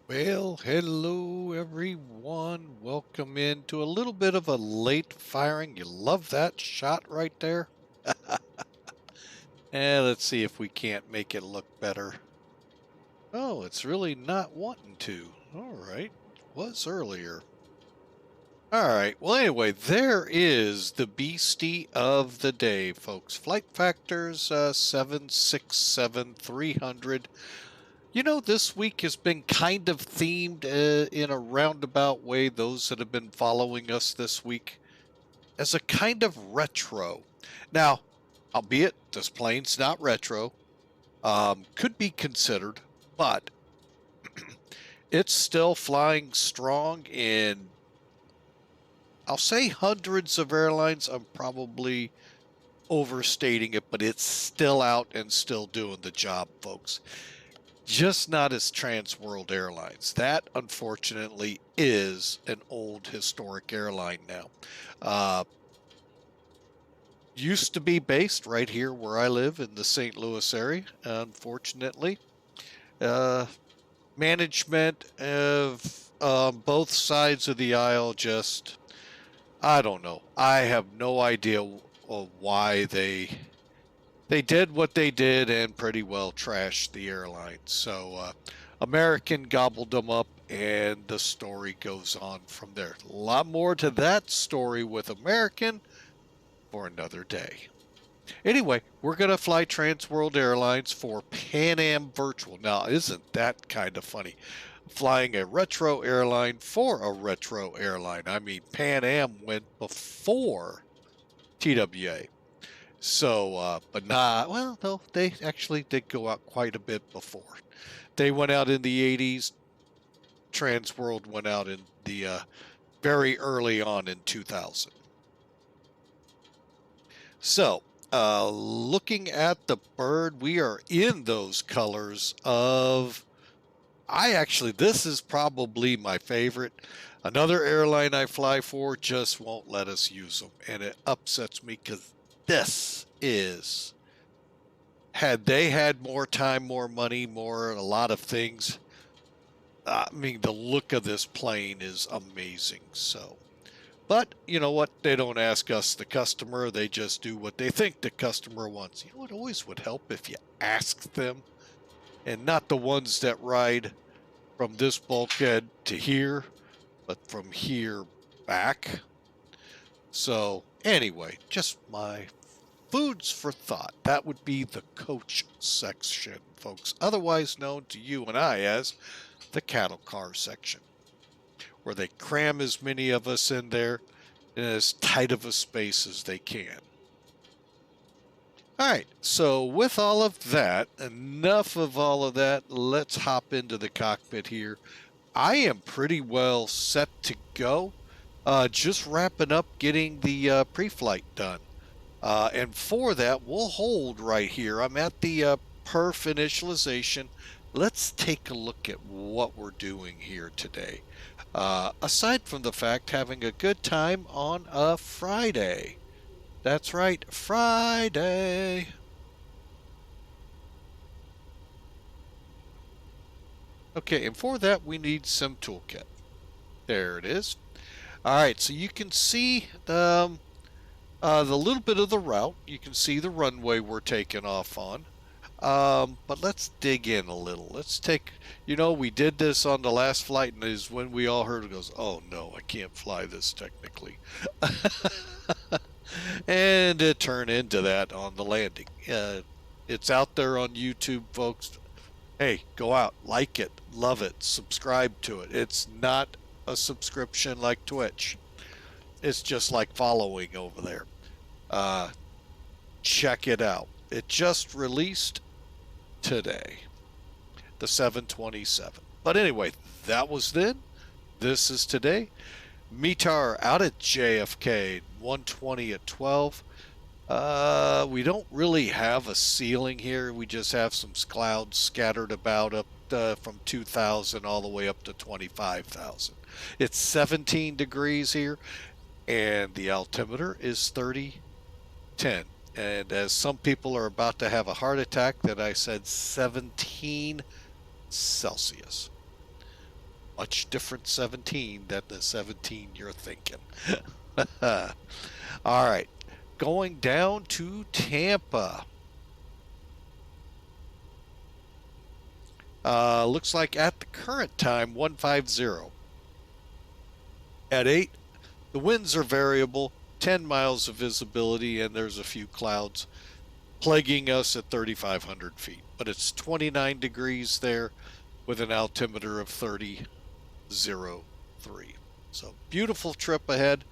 Well, hello everyone. Welcome into a little bit of a late firing. You love that shot right there? And let's see if we can't make it look better. Oh, it's really not wanting to. All right. Was earlier. All right. Well, anyway, there is the beastie of the day, folks. Flight factors 767 300. You know, this week has been kind of themed in a roundabout way, those that have been following us this week, as a kind of retro. Now, albeit this plane's not retro, could be considered, but it's still flying strong in, I'll say hundreds of airlines. I'm probably overstating it, but it's still out and still doing the job, folks. Just not as Trans World Airlines. That, unfortunately, is an old historic airline now. Used to be based right here where I live in the St. Louis area, unfortunately. Management of both sides of the aisle just, I don't know. I have no idea of why they did what they did and pretty well trashed the airline. So American gobbled them up, and the story goes on from there. A lot more to that story with American for another day. Anyway, we're going to fly Trans World Airlines for Pan Am Virtual. Now, isn't that kind of funny? Flying a retro airline for a retro airline. I mean, Pan Am went before TWA. So, but well, no, they actually did go out quite a bit before. They went out in the 80s. Trans World went out in the very early on in 2000. So, looking at the bird, we are in those colors of, this is probably my favorite. Another airline I fly for just won't let us use them, and it upsets me because this is, had they had more time, more money, a lot of things. I mean, the look of this plane is amazing. So, but you know what? They don't ask us, the customer. They just do what they think the customer wants. You know what always would help if you asked them, and not the ones that ride from this bulkhead to here, but from here back. So anyway, just my foods for thought. That would be the coach section, folks, otherwise known to you and I as the cattle car section, where they cram as many of us in there in as tight of a space as they can. All right, so with all of that, enough of all of that, let's hop into the cockpit here. I am pretty well set to go. Just wrapping up getting the pre-flight done. And for that, we'll hold right here. I'm at the perf initialization. Let's take a look at what we're doing here today. Aside from the fact, having a good time on a Friday. That's right, Friday. Okay, and for that, we need some toolkit. There it is. All right, so you can see the little bit of the route. You can see the runway we're taking off on. But let's dig in a little. Let's take, we did this on the last flight, and is when we all heard it goes, oh no, I can't fly this technically. And it turned into that on the landing. It's out there on YouTube, folks. Hey, go out, like it, love it, subscribe to it. It's not a subscription like Twitch. It's just like following over there. Check it out. It just released today, the 727. But anyway, that was then. This is today. METAR out at JFK, 120 at 12. We don't really have a ceiling here. We just have some clouds scattered about up from 2,000 all the way up to 25,000. It's 17 degrees here, and the altimeter is 3010. And as some people are about to have a heart attack, that I said 17 Celsius. much different 17 than the 17 you're thinking. All right, going down to Tampa. Looks like at the current time, 150. At 8, the winds are variable, 10 miles of visibility, and there's a few clouds plaguing us at 3,500 feet. But it's 29 degrees there with an altimeter of 30.03. So beautiful trip ahead.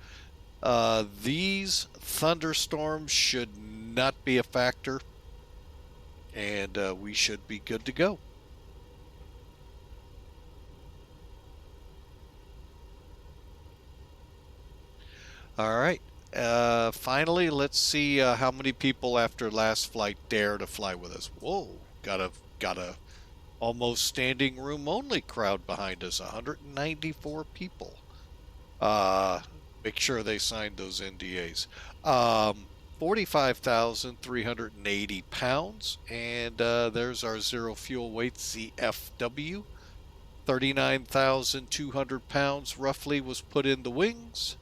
These thunderstorms should not be a factor, and we should be good to go. All right. Finally, let's see how many people after last flight dare to fly with us. Whoa, got a almost standing room only crowd behind us. 194 people. Make sure they signed those NDAs. 45,380 pounds, and there's our zero fuel weight CFW. 39,200 pounds roughly was put in the wings.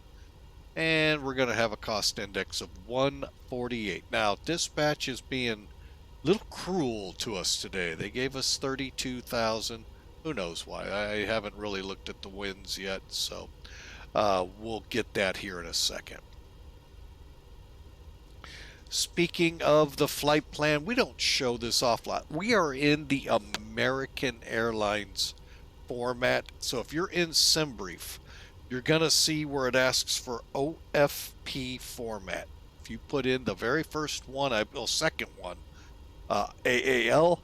And we're going to have a cost index of 148. Now, dispatch is being a little cruel to us today. They gave us 32,000. Who knows why? I haven't really looked at the winds yet, so we'll get that here in a second. Speaking of the flight plan, we don't show this off a lot. We are in the American Airlines format. So if you're in SimBrief, you're going to see where it asks for OFP format. If you put in the very first one, second one, AAL,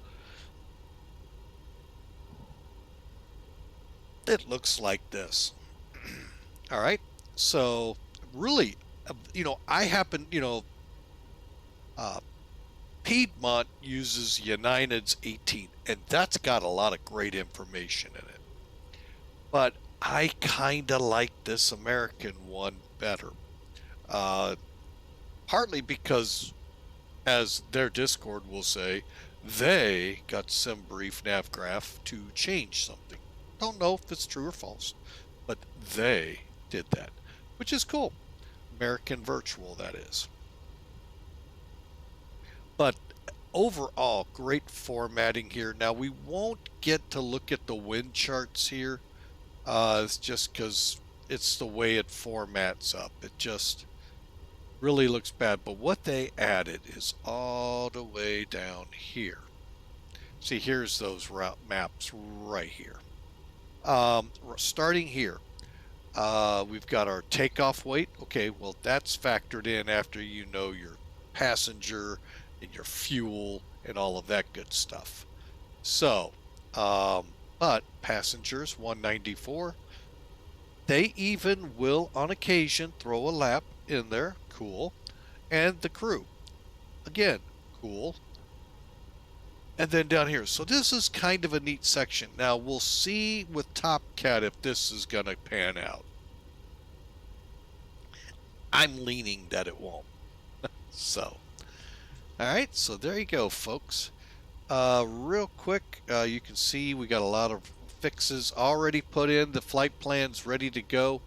it looks like this. All right. So really, I happen, Piedmont uses United's 18, and that's got a lot of great information in it. But I kind of like this American one better. Partly because, as their Discord will say, they got SimBrief NavGraph to change something. Don't know if it's true or false, but they did that, which is cool. American Virtual, that is. But overall, great formatting here. Now, we won't get to look at the wind charts here. It's just because it's the way it formats up. It just really looks bad. But what they added is all the way down here. See, here's those route maps right here. Starting here, we've got our takeoff weight. Okay, well, that's factored in after you know your passenger and your fuel and all of that good stuff. So, but passengers, 194. They even will, on occasion, throw a lap in there. Cool. And the crew. Again, cool. And then down here. So this is kind of a neat section. Now, we'll see with Top Cat if this is going to pan out. I'm leaning that it won't. So, all right. So there you go, folks. Real quick, you can see we got a lot of fixes already put in. The flight plan's ready to go,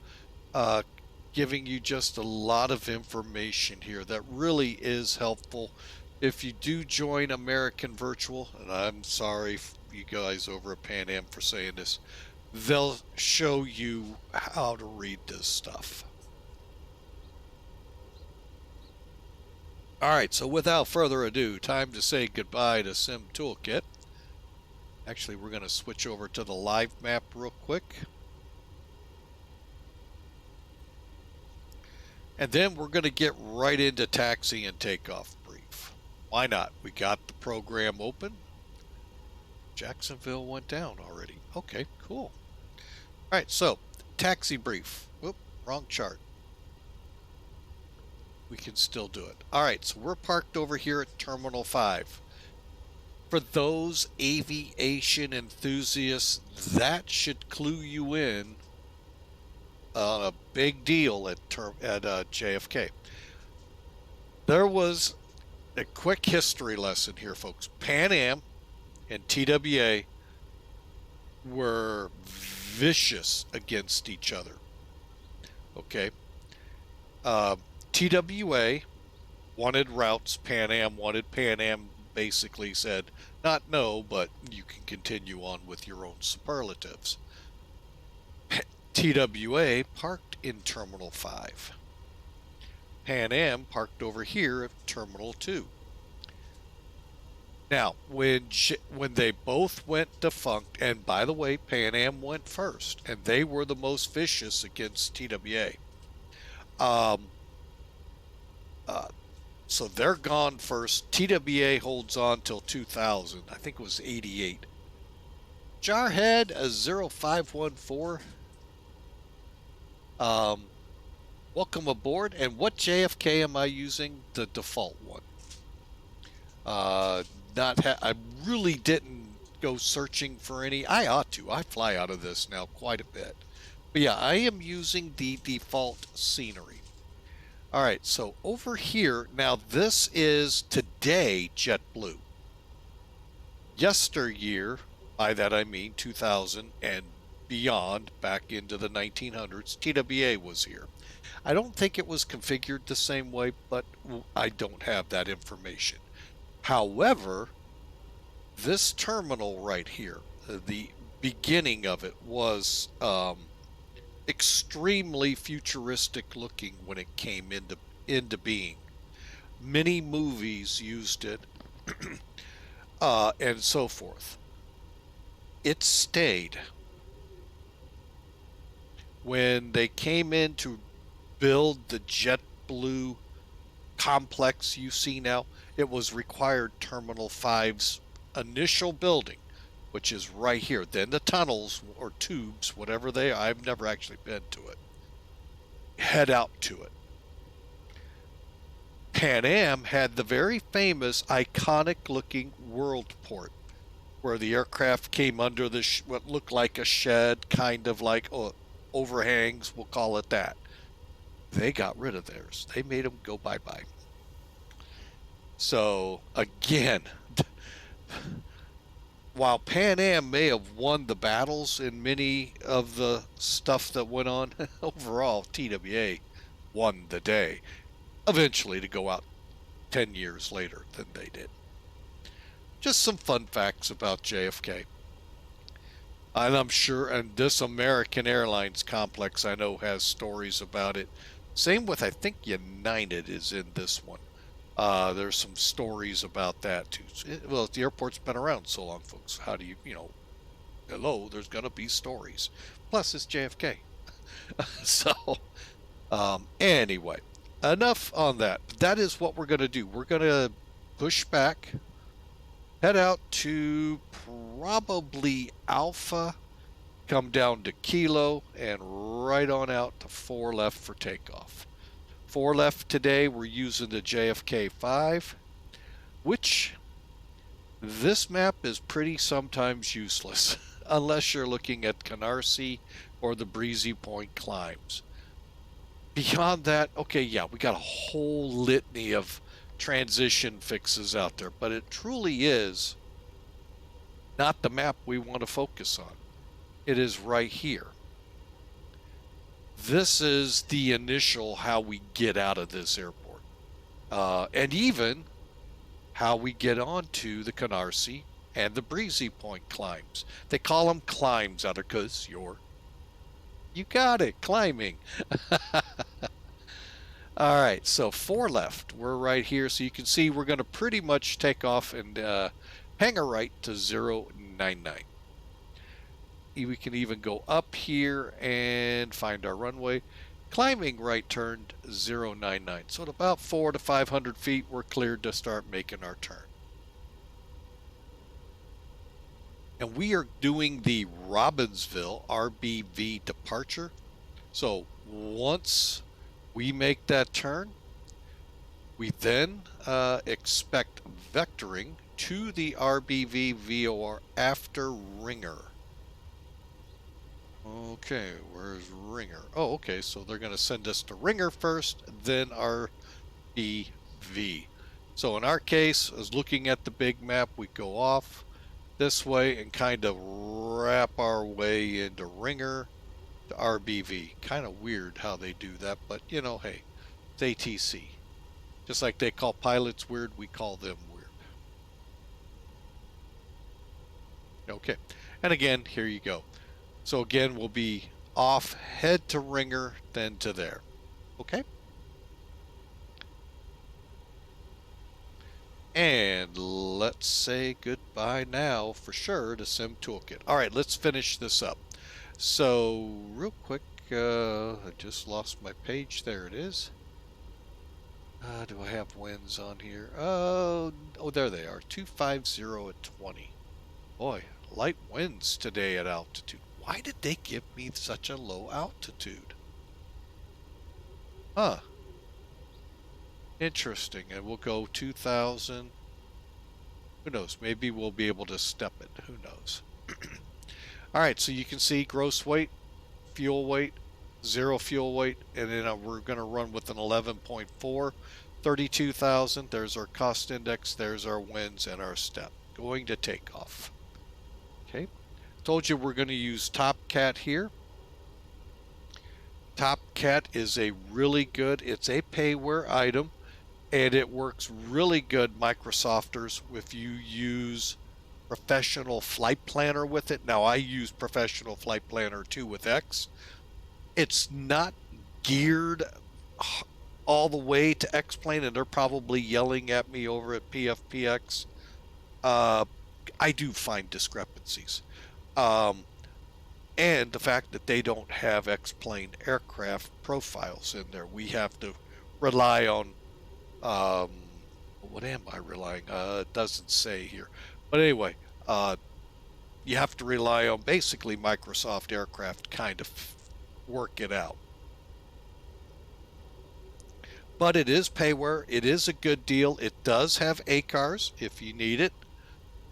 giving you just a lot of information here that really is helpful. If you do join American Virtual, and I'm sorry you guys over at Pan Am for saying this, they'll show you how to read this stuff. All right, so without further ado, time to say goodbye to Sim Toolkit. Actually, we're going to switch over to the live map real quick. And then we're going to get right into taxi and takeoff brief. Why not? We got the program open. Jacksonville went down already. Okay, cool. All right, so taxi brief. Whoop, wrong chart. We can still do it. All right, so we're parked over here at Terminal 5. For those aviation enthusiasts, that should clue you in on a big deal at JFK. There was a quick history lesson here, folks. Pan Am and TWA were vicious against each other. Okay. TWA wanted routes. Pan Am wanted. Pan Am basically said, not no, but you can continue on with your own superlatives. TWA parked in Terminal 5. Pan Am parked over here at Terminal 2. Now, when they both went defunct, and by the way, Pan Am went first, and they were the most vicious against TWA. So they're gone first. TWA holds on till 2000. I think it was 88. Jarhead, a 0514. Welcome aboard. And what JFK am I using? The default one. I really didn't go searching for any. I ought to. I fly out of this now quite a bit. But yeah, I am using the default scenery. All right, so over here, now this is today JetBlue. Yesteryear, by that I mean 2000 and beyond, back into the 1900s, TWA was here. I don't think it was configured the same way, but I don't have that information. However, this terminal right here, the beginning of it was extremely futuristic looking when it came into being. Many movies used it, and so forth. It stayed. When they came in to build the JetBlue complex you see now, it was required Terminal 5's initial building, which is right here. Then the tunnels or tubes, whatever they are, I've never actually been to it, head out to it. Pan Am had the very famous, iconic looking world port, where the aircraft came under what looked like a shed, kind of like overhangs, we'll call it that. They got rid of theirs. They made them go bye-bye. So, again, while Pan Am may have won the battles in many of the stuff that went on, overall, TWA won the day, eventually to go out 10 years later than they did. Just some fun facts about JFK. And I'm sure, and this American Airlines complex I know has stories about it. Same with, I think, United is in this one. There's some stories about that too. Well, the airport's been around so long, folks. How do you hello, there's going to be stories. Plus, it's JFK. So, anyway, enough on that. That is what we're going to do. We're going to push back, head out to probably Alpha, come down to Kilo, and right on out to 4 left for takeoff. 4 left today, we're using the JFK 5, which this map is pretty sometimes useless, unless you're looking at Canarsie or the Breezy Point climbs. Beyond that, okay, yeah, we got a whole litany of transition fixes out there, but it truly is not the map we want to focus on. It is right here. This is the initial how we get out of this airport, and even how we get onto the Canarsie and the Breezy Point climbs. They call them climbs out there because you got it, climbing. All right, so 4 left. We're right here, so you can see we're going to pretty much take off and hang a right to 099. We can even go up here and find our runway. Climbing right turned 099. So at about 400 to 500 feet, we're cleared to start making our turn. And we are doing the Robbinsville RBV departure. So once we make that turn, we then expect vectoring to the RBV VOR after Ringer. Okay, where's Ringer? Oh, okay, so they're going to send us to Ringer first, then RBV. So in our case, as looking at the big map, we go off this way and kind of scrap our way into ringer to RBV. Kind of weird how they do that, but you know, hey, it's ATC. Just like they call pilots weird, we call them weird. Okay, and again, here you go. So again, we'll be off, head to ringer, then to there. Okay? And let's say goodbye now for sure to Sim Toolkit. All right, let's finish this up. So real quick, I just lost my page. There it is. Do I have wins on here? Oh, there they are. 250 at 20. Boy, light winds today at altitude. Why did they give me such a low altitude? Huh. Interesting. And we'll go 2,000. Who knows? Maybe we'll be able to step it. Who knows? All right, so you can see gross weight, fuel weight, 0 fuel weight, and then we're going to run with an 11.4, 32,000. There's our cost index. There's our winds and our step. Going to takeoff. Okay. Told you we're going to use TopCat here. TopCat is a really good, it's a payware item, and it works really good, Microsofters, if you use Professional Flight Planner with it. Now, I use Professional Flight Planner 2 with X. It's not geared all the way to X-Plane, and they're probably yelling at me over at PFPX. I do find discrepancies. And the fact that they don't have X-Plane aircraft profiles in there. We have to rely on, what am I relying on? It doesn't say here. But anyway, you have to rely on basically Microsoft aircraft kind of work it out. But it is payware. It is a good deal. It does have ACARS if you need it.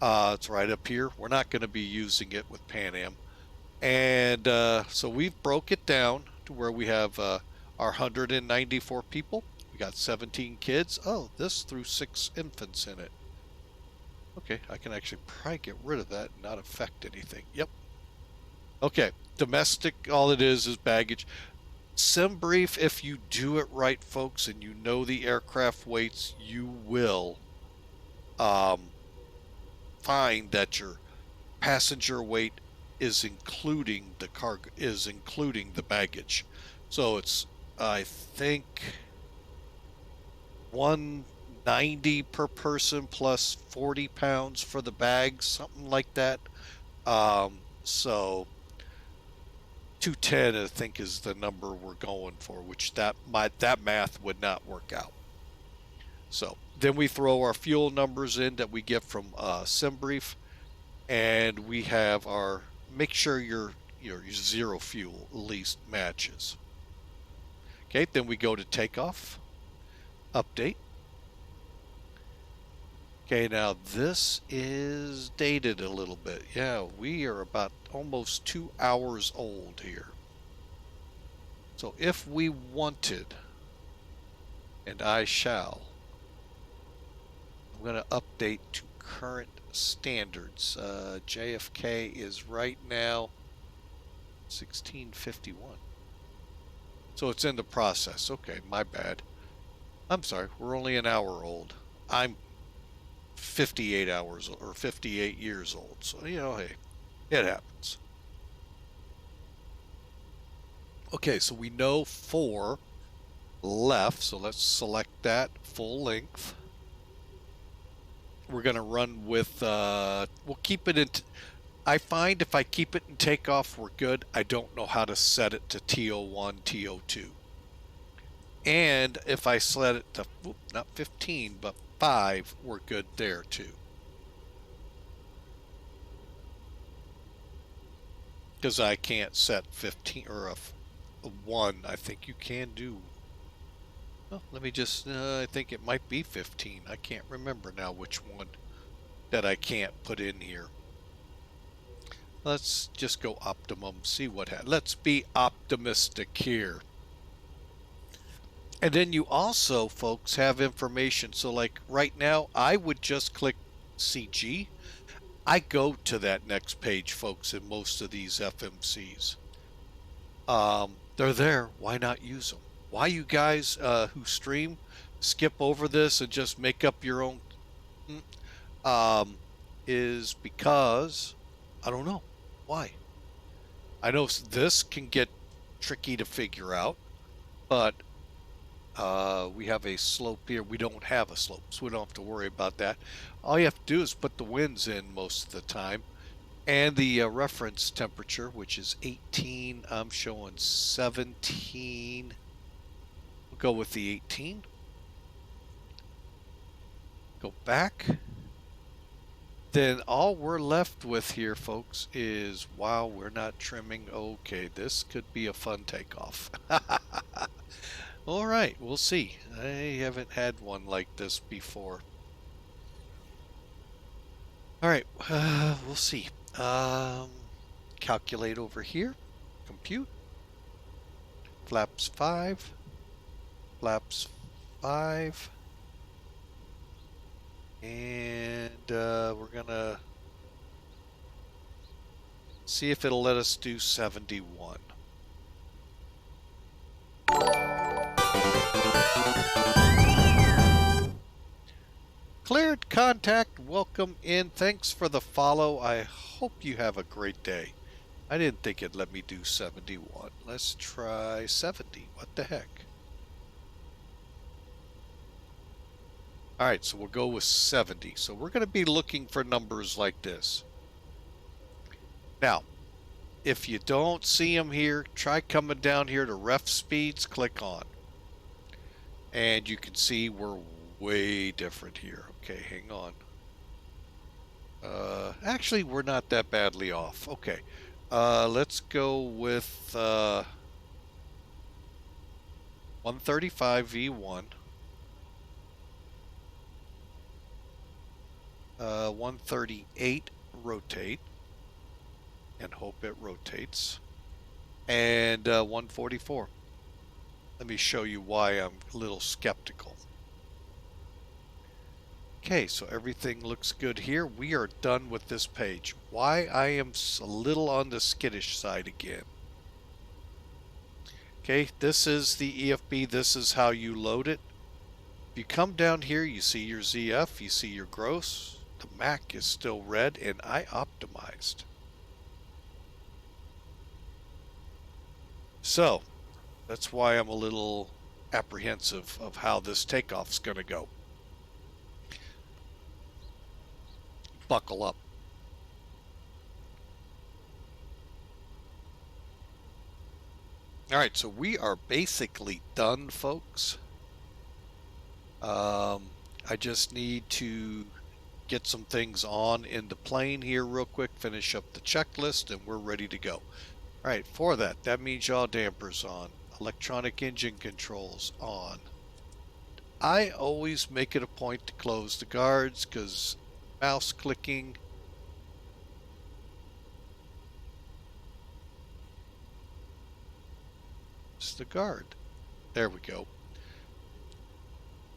It's right up here. We're not going to be using it with Pan Am. And so we've broke it down to where we have our 194 people. We got 17 kids. Oh, this threw 6 infants in it. Okay, I can actually probably get rid of that and not affect anything. Yep. Okay, domestic, all it is baggage. Sim brief, if you do it right, folks, and you know the aircraft weights, you will find that your passenger weight is including the cargo, is including the baggage. So it's, I think, 190 per person plus 40 pounds for the bags, something like that. So 210, I think, is the number we're going for, which that math would not work out. So then we throw our fuel numbers in that we get from SimBrief, and we have our, make sure your 0 fuel at least matches. Okay, then we go to takeoff, update. Okay, now this is dated a little bit. Yeah, we are about almost 2 hours old here. So if we wanted, and I shall, I'm going to update to current standards. JFK is right now 1651. So it's in the process. Okay, my bad. I'm sorry, we're only an hour old. I'm 58 hours or 58 years old. So, you know, hey, it happens. Okay, so we know 4 left. So let's select that full length. We're going to run with, we'll keep it in, I find if I keep it in takeoff, we're good. I don't know how to set it to TO1, TO2. And if I set it to, not 15, but 5, we're good there too. Because I can't set 15 or a 1. I think you can do. Well, let me just, I think it might be 15. I can't remember now which one that I can't put in here. Let's just go optimum, see what happens. Let's be optimistic here. And then you also, folks, have information. So like right now, I would just click CG. I go to that next page, folks, in most of these FMCs. They're there. Why not use them? Why you guys who stream skip over this and just make up your own? Is because I don't know why. I know this can get tricky to figure out, but we have a slope here. We don't have a slope, so we don't have to worry about that. All you have to do is put the winds in most of the time, and the reference temperature, which is 18. I'm showing 17. We'll go with the 18. Go back. Then all we're left with here, folks, is, wow, we're not trimming. Okay, this could be a fun takeoff. All right, we'll see. I haven't had one like this before. All right, we'll see. Calculate over here. Compute. Flaps 5. Flaps 5. And we're gonna see if it'll let us do 71. Cleared contact, welcome in. Thanks for the follow. I hope you have a great day. I didn't think it'd let me do 71. Let's try 70. What the heck? All right, so we'll go with 70. So we're going to be looking for numbers like this. Now, if you don't see them here, try coming down here to ref speeds, click on. And you can see we're way different here. Okay, hang on. Actually, we're not that badly off. Okay, let's go with 135 V1. 138 rotate, and hope it rotates, and 144. Let me show you why I'm a little skeptical. Okay, so everything looks good here. We are done with this page. Why I am a little on the skittish side again. Okay, this is the EFB. This is how you load it. If you come down here, you see your ZF, you see your gross. The Mac is still red, and I optimized. So that's why I'm a little apprehensive of how this takeoff's going to go. Buckle up. All right, so we are basically done, folks. I just need to get some things on in the plane here real quick, finish up the checklist, and we're ready to go. All right, for that means yaw dampers on, electronic engine controls on. I always make it a point to close the guards because mouse clicking is the guard. There we go.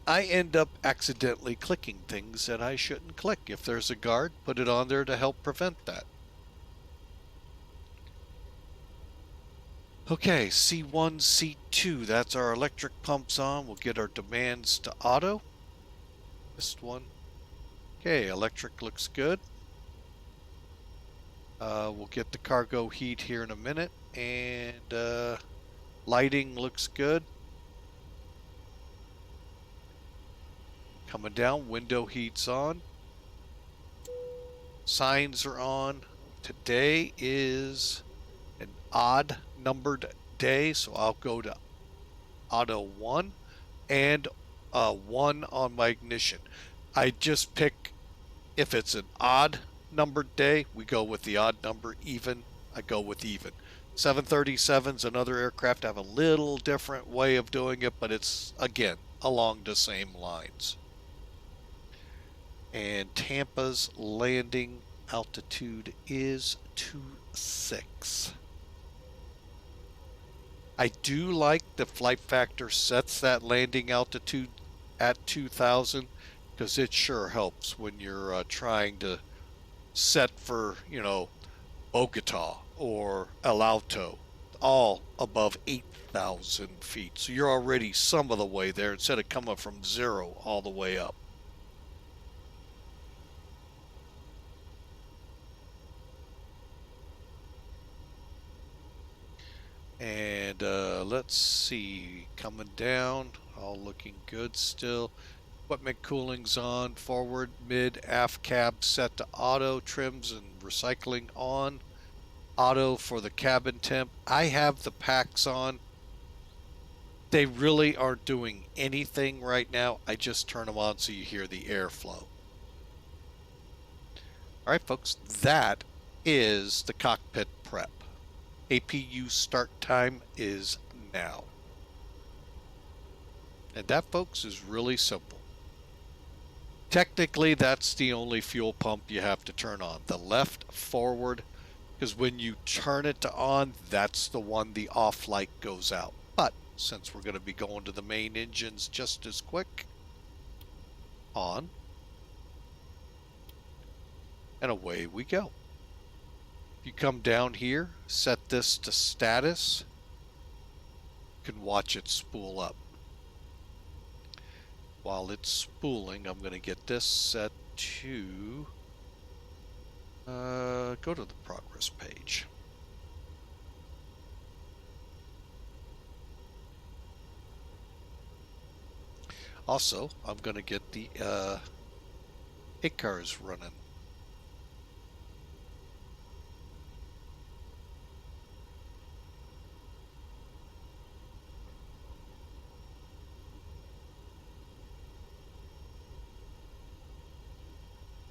I end up accidentally clicking things that I shouldn't click. If there's a guard, put it on there to help prevent that. Okay, C1, C2, that's our electric pumps on. We'll get our demands to auto. Missed one. Okay, electric looks good. We'll get the cargo heat here in a minute, and lighting looks good. Coming down, window heat's on. Signs are on. Today is an odd numbered day, so I'll go to auto 1 and 1 on my ignition. I just pick, if it's an odd numbered day, we go with the odd number. Even, I go with even. 737's another aircraft. I have a little different way of doing it, but it's, again, along the same lines. And Tampa's landing altitude is 26. I do like the flight factor sets that landing altitude at 2,000 because it sure helps when you're trying to set for, Bogota or El Alto, all above 8,000 feet. So you're already some of the way there instead of coming from zero all the way up. And let's see, coming down, all looking good still. Equipment cooling's on, forward, mid, aft cab set to auto, trims and recycling on. Auto for the cabin temp. I have the packs on. They really aren't doing anything right now. I just turn them on so you hear the airflow. All right, folks, that is the cockpit prep. APU start time is now. And that, folks, is really simple. Technically, that's the only fuel pump you have to turn on. The left forward, because when you turn it to on, that's the one the off light goes out. But since we're going to be going to the main engines just as quick, on, and away we go. If you come down here, set this to status, you can watch it spool up. While it's spooling, I'm going to get this set to go to the progress page. Also, I'm going to get the ACARS running.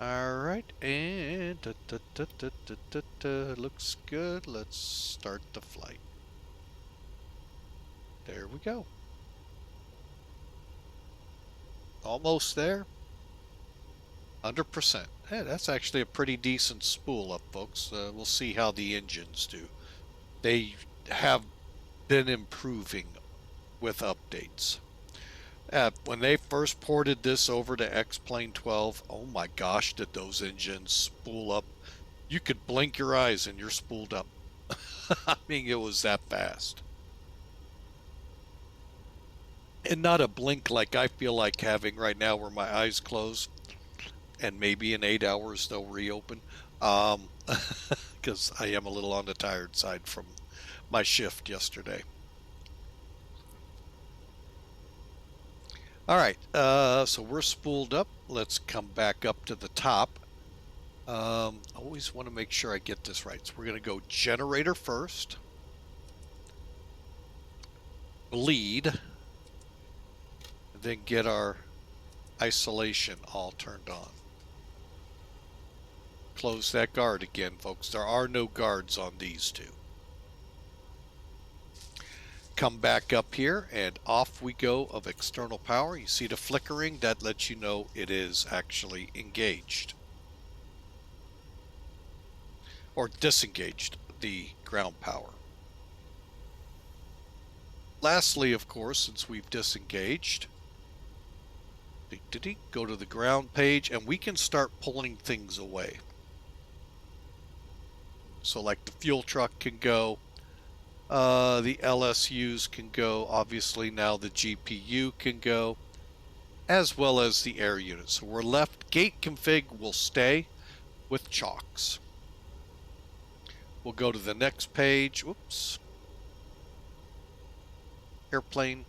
All right, and looks good. Let's start the flight. There we go. Almost there. 100%. Hey, that's actually a pretty decent spool up, folks. We'll see how the engines do. They have been improving with updates. When they first ported this over to X-Plane 12, oh my gosh, did those engines spool up. You could blink your eyes and you're spooled up. I mean, it was that fast. And not a blink like I feel like having right now where my eyes close and maybe in 8 hours they'll reopen. Because I am a little on the tired side from my shift yesterday. All right, so we're spooled up. Let's come back up to the top. I always want to make sure I get this right. So we're going to go generator first, bleed, and then get our isolation all turned on. Close that guard again, folks. There are no guards on these two. Come back up here and off we go of external power. You see the flickering? That lets you know it is actually engaged. Or disengaged, the ground power. Lastly, of course, since we've disengaged, go to the ground page and we can start pulling things away. So like the fuel truck can go, the LSUs can go, obviously now the GPU can go, as well as the air unit. So we're left, gate config will stay with chocks. We'll go to the next page. Whoops. Airplane.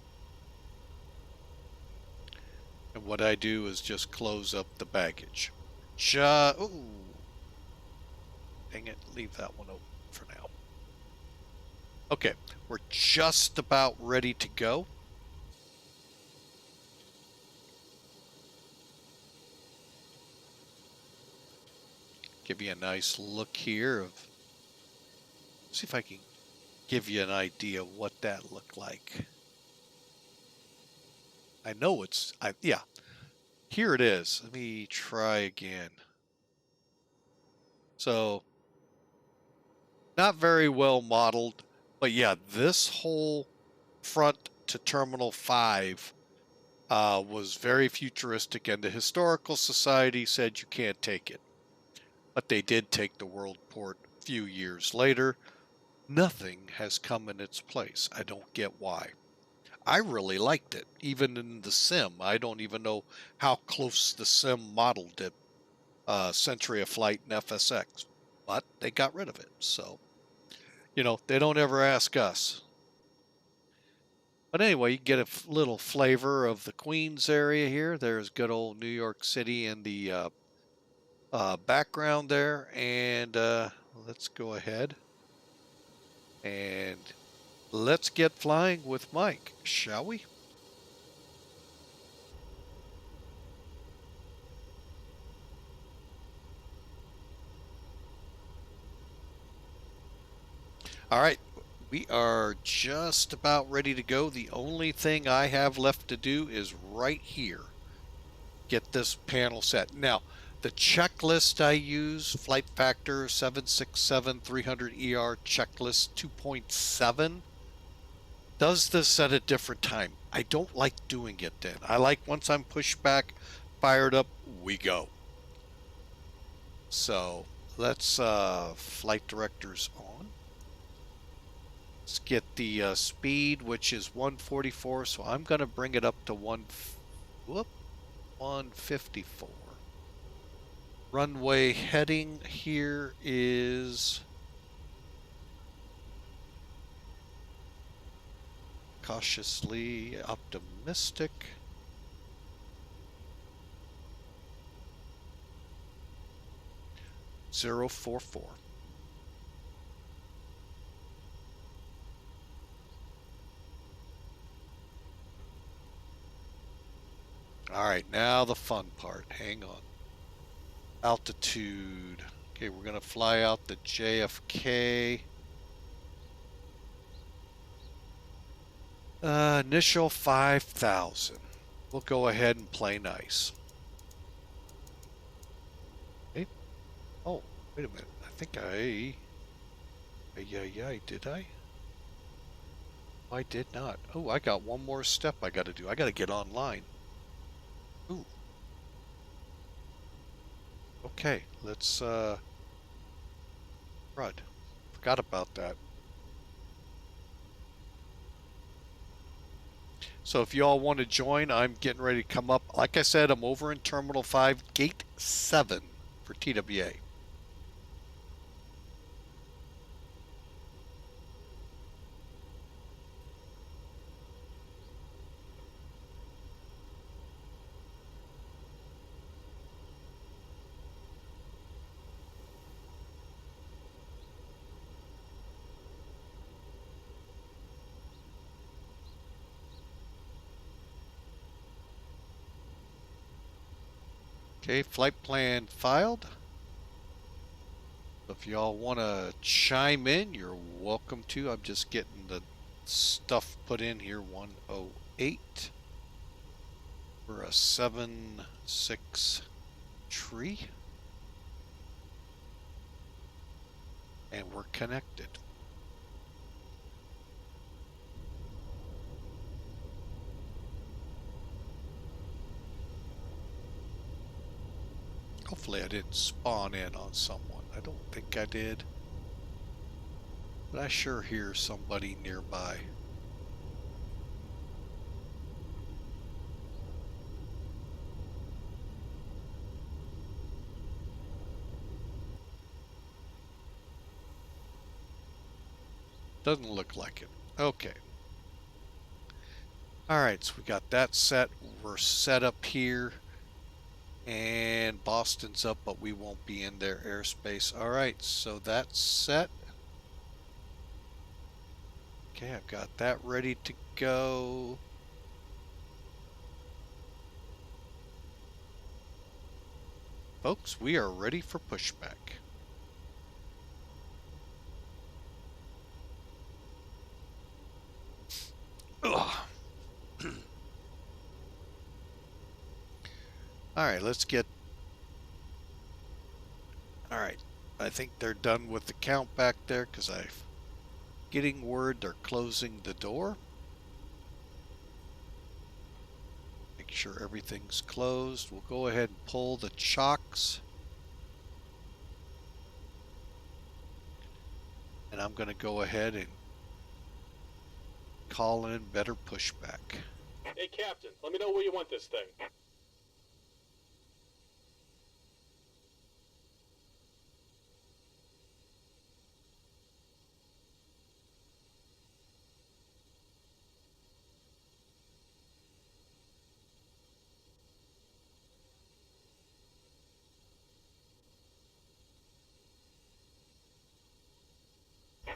And what I do is just close up the baggage. Ooh. Dang it, leave that one open for now. Okay, we're just about ready to go. Give you a nice look here of, see if I can give you an idea of what that looked like. I know it's, yeah, here it is. Let me try again. So, not very well modeled, but yeah, this whole front to Terminal 5 was very futuristic, and the Historical Society said you can't take it. but they did take the world port a few years later. Nothing has come in its place. I don't get why. I really liked it, even in the sim. I don't even know how close the sim modeled it, Century of Flight and FSX, but they got rid of it. So, they don't ever ask us. But anyway, you get a little flavor of the Queens area here. There's good old New York City in the background there. And let's go ahead and let's get flying with Mike, shall we? All right, we are just about ready to go. The only thing I have left to do is right here. Get this panel set. Now, the checklist I use, Flight Factor 767-300ER checklist 2.7, does this at a different time. I don't like doing it then. I like once I'm pushed back, fired up, we go. So let's flight directors on. Let's get the speed, which is 144. So I'm going to bring it up to 154. Runway heading here is cautiously optimistic. .044. All right, now the fun part. Hang on. Altitude. Okay, we're going to fly out the JFK. Initial 5,000. We'll go ahead and play nice. Okay. Oh, wait a minute. I think did I? I did not. Oh, I got one more step I got to do. I got to get online. Ooh. Okay, let's, crud. Forgot about that. So if you all want to join, I'm getting ready to come up. Like I said, I'm over in Terminal 5, Gate 7 for TWA. Okay, flight plan filed. If y'all want to chime in, you're welcome to. I'm just getting the stuff put in here. 108 for a 7-6 tree. And we're connected. Hopefully I didn't spawn in on someone. I don't think I did. But I sure hear somebody nearby. Doesn't look like it. Okay. Alright, so we got that set. We're set up here. And Boston's up, but we won't be in their airspace. Alright, so that's set. Okay, I've got that ready to go. Folks, we are ready for pushback. Alright, let's get... Alright, I think they're done with the count back there because I'm getting word they're closing the door. Make sure everything's closed. We'll go ahead and pull the chocks. I'm going to go ahead and call in better pushback. Hey, Captain, let me know where you want this thing.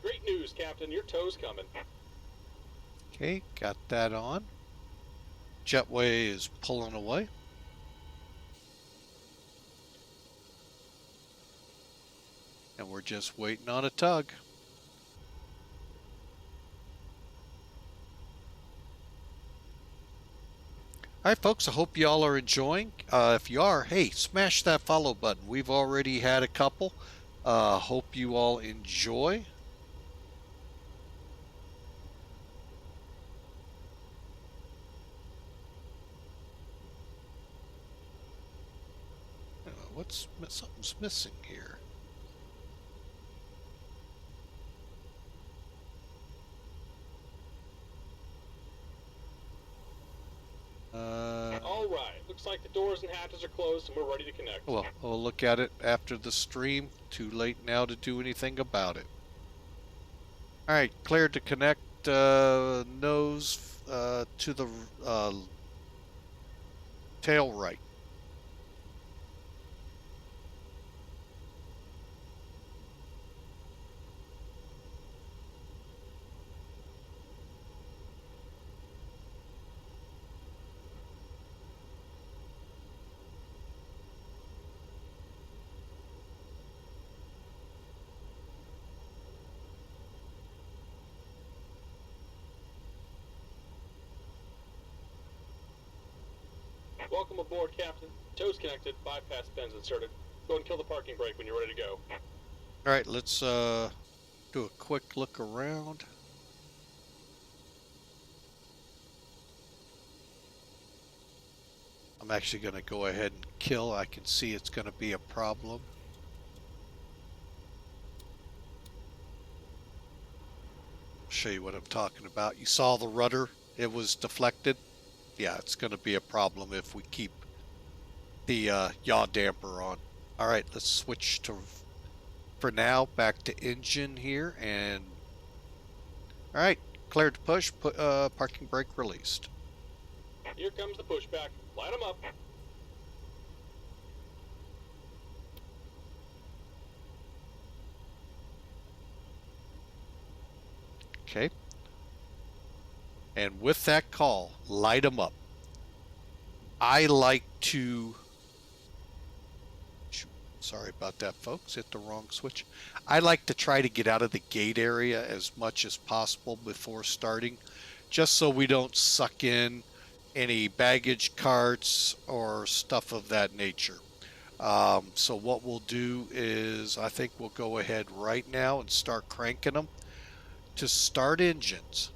Great news, Captain. Your tow's coming. Okay, got that on. Jetway is pulling away. And we're just waiting on a tug. All right, folks, I hope you all are enjoying. If you are, hey, smash that follow button. We've already had a couple. Hope you all enjoy. Something's missing here. All right. Looks like the doors and hatches are closed and we're ready to connect. Well, we'll look at it after the stream. Too late now to do anything about it. All right, cleared to connect nose to the tail right. Welcome aboard, Captain. Tow's connected, bypass pins inserted. Go and kill the parking brake when you're ready to go. All right, let's do a quick look around. I'm actually going to go ahead and kill. I can see it's going to be a problem. Show you what I'm talking about. You saw the rudder, it was deflected. Yeah, it's going to be a problem if we keep the yaw damper on. All right, let's switch to, for now, back to engine here. And all right, cleared to push, parking brake released. Here comes the pushback. Light them up. Okay. And with that call, light them up. I like to, sorry about that, folks, hit the wrong switch. I like to try to get out of the gate area as much as possible before starting, just so we don't suck in any baggage carts or stuff of that nature. So what we'll do is, I think we'll go ahead right now and start cranking them. To start engines,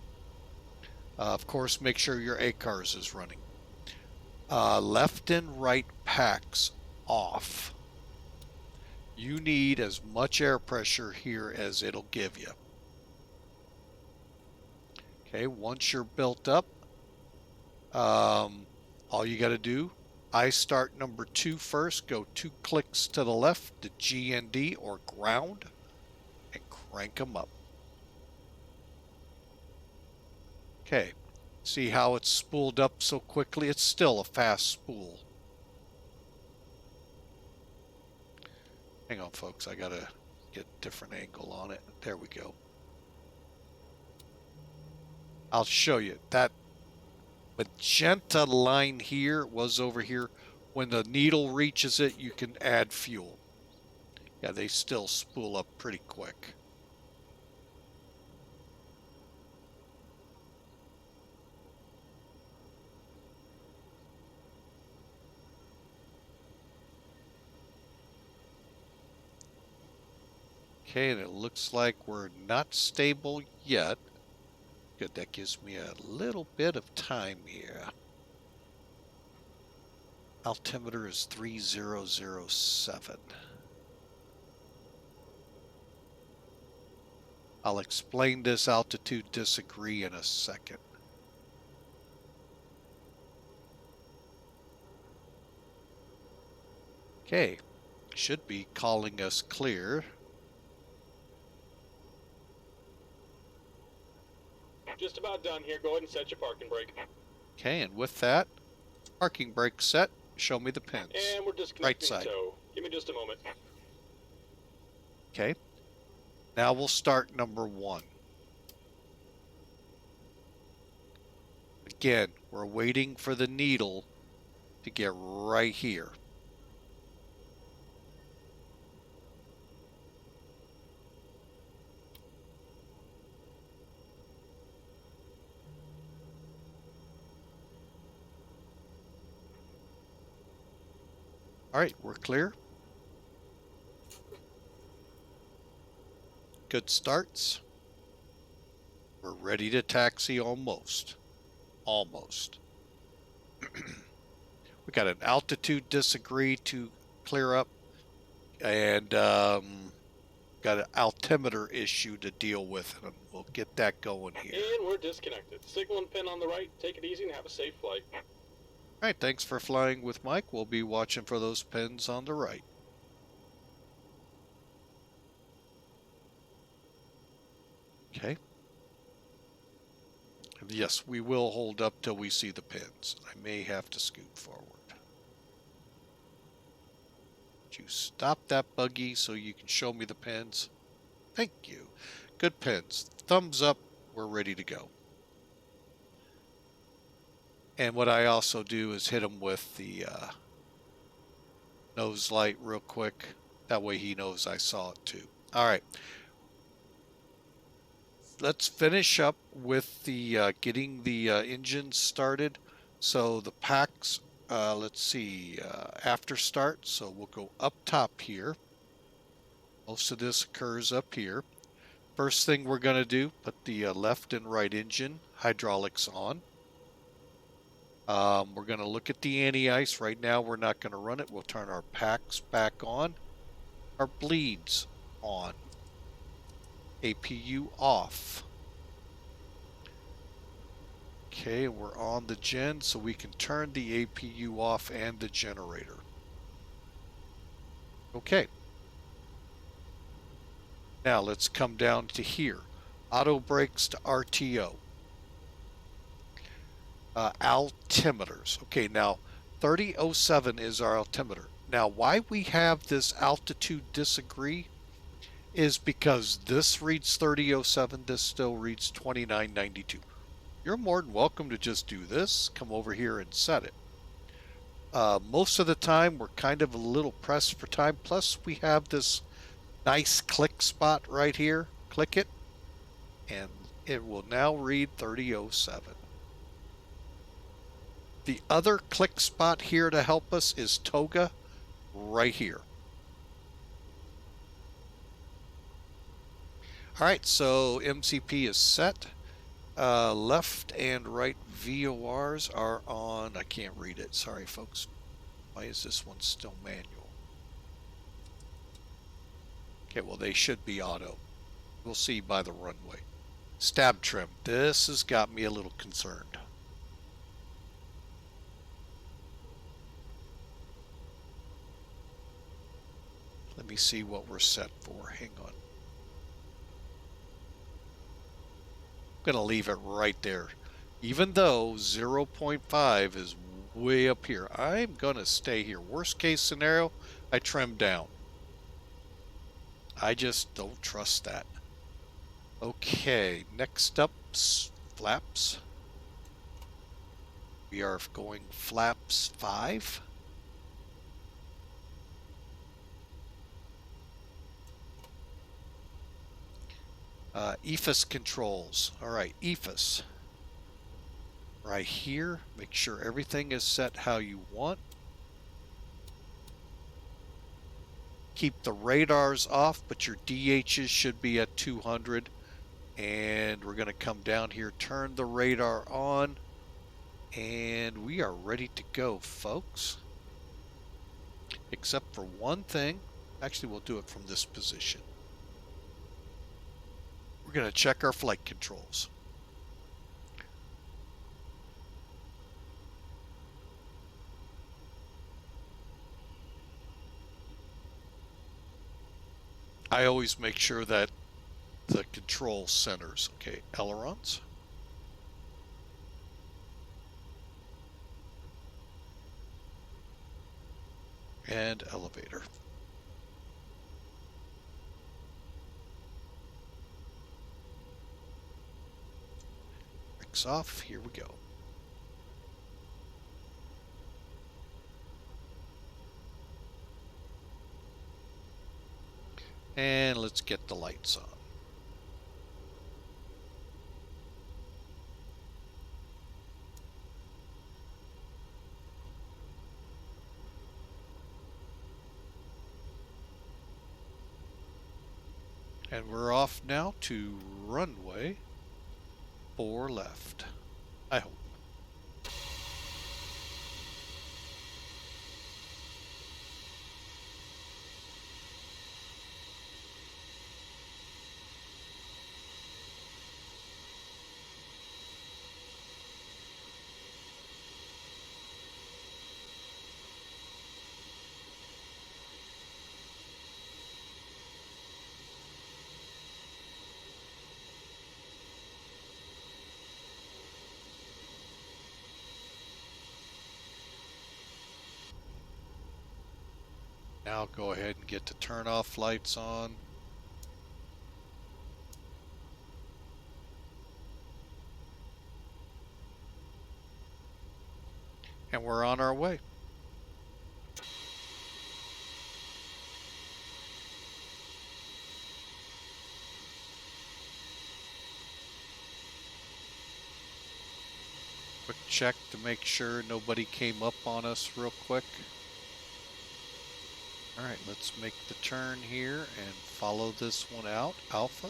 of course, make sure your ACARS is running. Left and right packs off. You need as much air pressure here as it'll give you. Okay, once you're built up, all you got to do, I start number 2 first, go 2 clicks to the left to GND or ground, and crank them up. Okay, see how it's spooled up so quickly? It's still a fast spool. Hang on, folks, I gotta get a different angle on it. There we go. I'll show you. That magenta line here was over here. When the needle reaches it, you can add fuel. Yeah, they still spool up pretty quick. Okay, and it looks like we're not stable yet. Good, that gives me a little bit of time here. Altimeter is 3007. I'll explain this altitude disagree in a second. Okay, should be calling us clear. Just about done here. Go ahead and set your parking brake. Okay, and with that, parking brake set. Show me the pins. And we're disconnecting Right side. tow. Give me just a moment. Okay. Now we'll start number 1. Again, we're waiting for the needle to get right here. All right, we're clear. Good starts. We're ready to taxi almost. Almost. We got an altitude disagree to clear up, and got an altimeter issue to deal with, and we'll get that going here. And we're disconnected. Signal and pin on the right. Take it easy and have a safe flight. All right, thanks for flying with Mike. We'll be watching for those pins on the right. Okay. And yes, we will hold up till we see the pins. I may have to scoot forward. Would you stop that buggy so you can show me the pins? Thank you. Good pins. Thumbs up. We're ready to go. And what I also do is hit him with the nose light real quick. That way he knows I saw it too. All right. Let's finish up with the getting the engine started. So the packs, let's see, after start. So we'll go up top here. Most of this occurs up here. First thing we're going to do, put the left and right engine hydraulics on. We're going to look at the anti-ice. Right now we're not going to run it. We'll turn our packs back on. Our bleeds on. APU off. Okay, we're on the gen, so we can turn the APU off and the generator. Okay. Now let's come down to here. Auto brakes to RTO. Altimeters. Okay, now 3007 is our altimeter. Now why we have this altitude disagree is because this reads 3007, this still reads 2992. You're more than welcome to just do this, come over here and set it. Most of the time we're kind of a little pressed for time, plus we have this nice click spot right here. Click it and it will now read 3007. The other click spot here to help us is toga right here. All right, so MCP is set. Left and right VORs are on. I can't read it. Sorry, folks. Why is this one still manual? Okay, well, they should be auto. We'll see by the runway. Stab trim. This has got me a little concerned. Let me see what we're set for. Hang on. I'm going to leave it right there. Even though 0.5 is way up here, I'm going to stay here. Worst case scenario, I trim down. I just don't trust that. Okay, next up, flaps. We are going flaps 5. EFIS controls. All right, EFIS. Right here, make sure everything is set how you want. Keep the radars off, but your DHs should be at 200. And we're going to come down here, turn the radar on, and we are ready to go, folks. Except for one thing. Actually, we'll do it from this position. We're We're going to check our flight controls. I always make sure that the control centers. Okay, ailerons. And elevator. Brakes off. Here we go. And let's get the lights on. And we're off now to runway 4 left. I hope. Now go ahead and get the turn off lights on. And we're on our way. Quick check to make sure nobody came up on us real quick. All right, let's make the turn here and follow this one out, Alpha.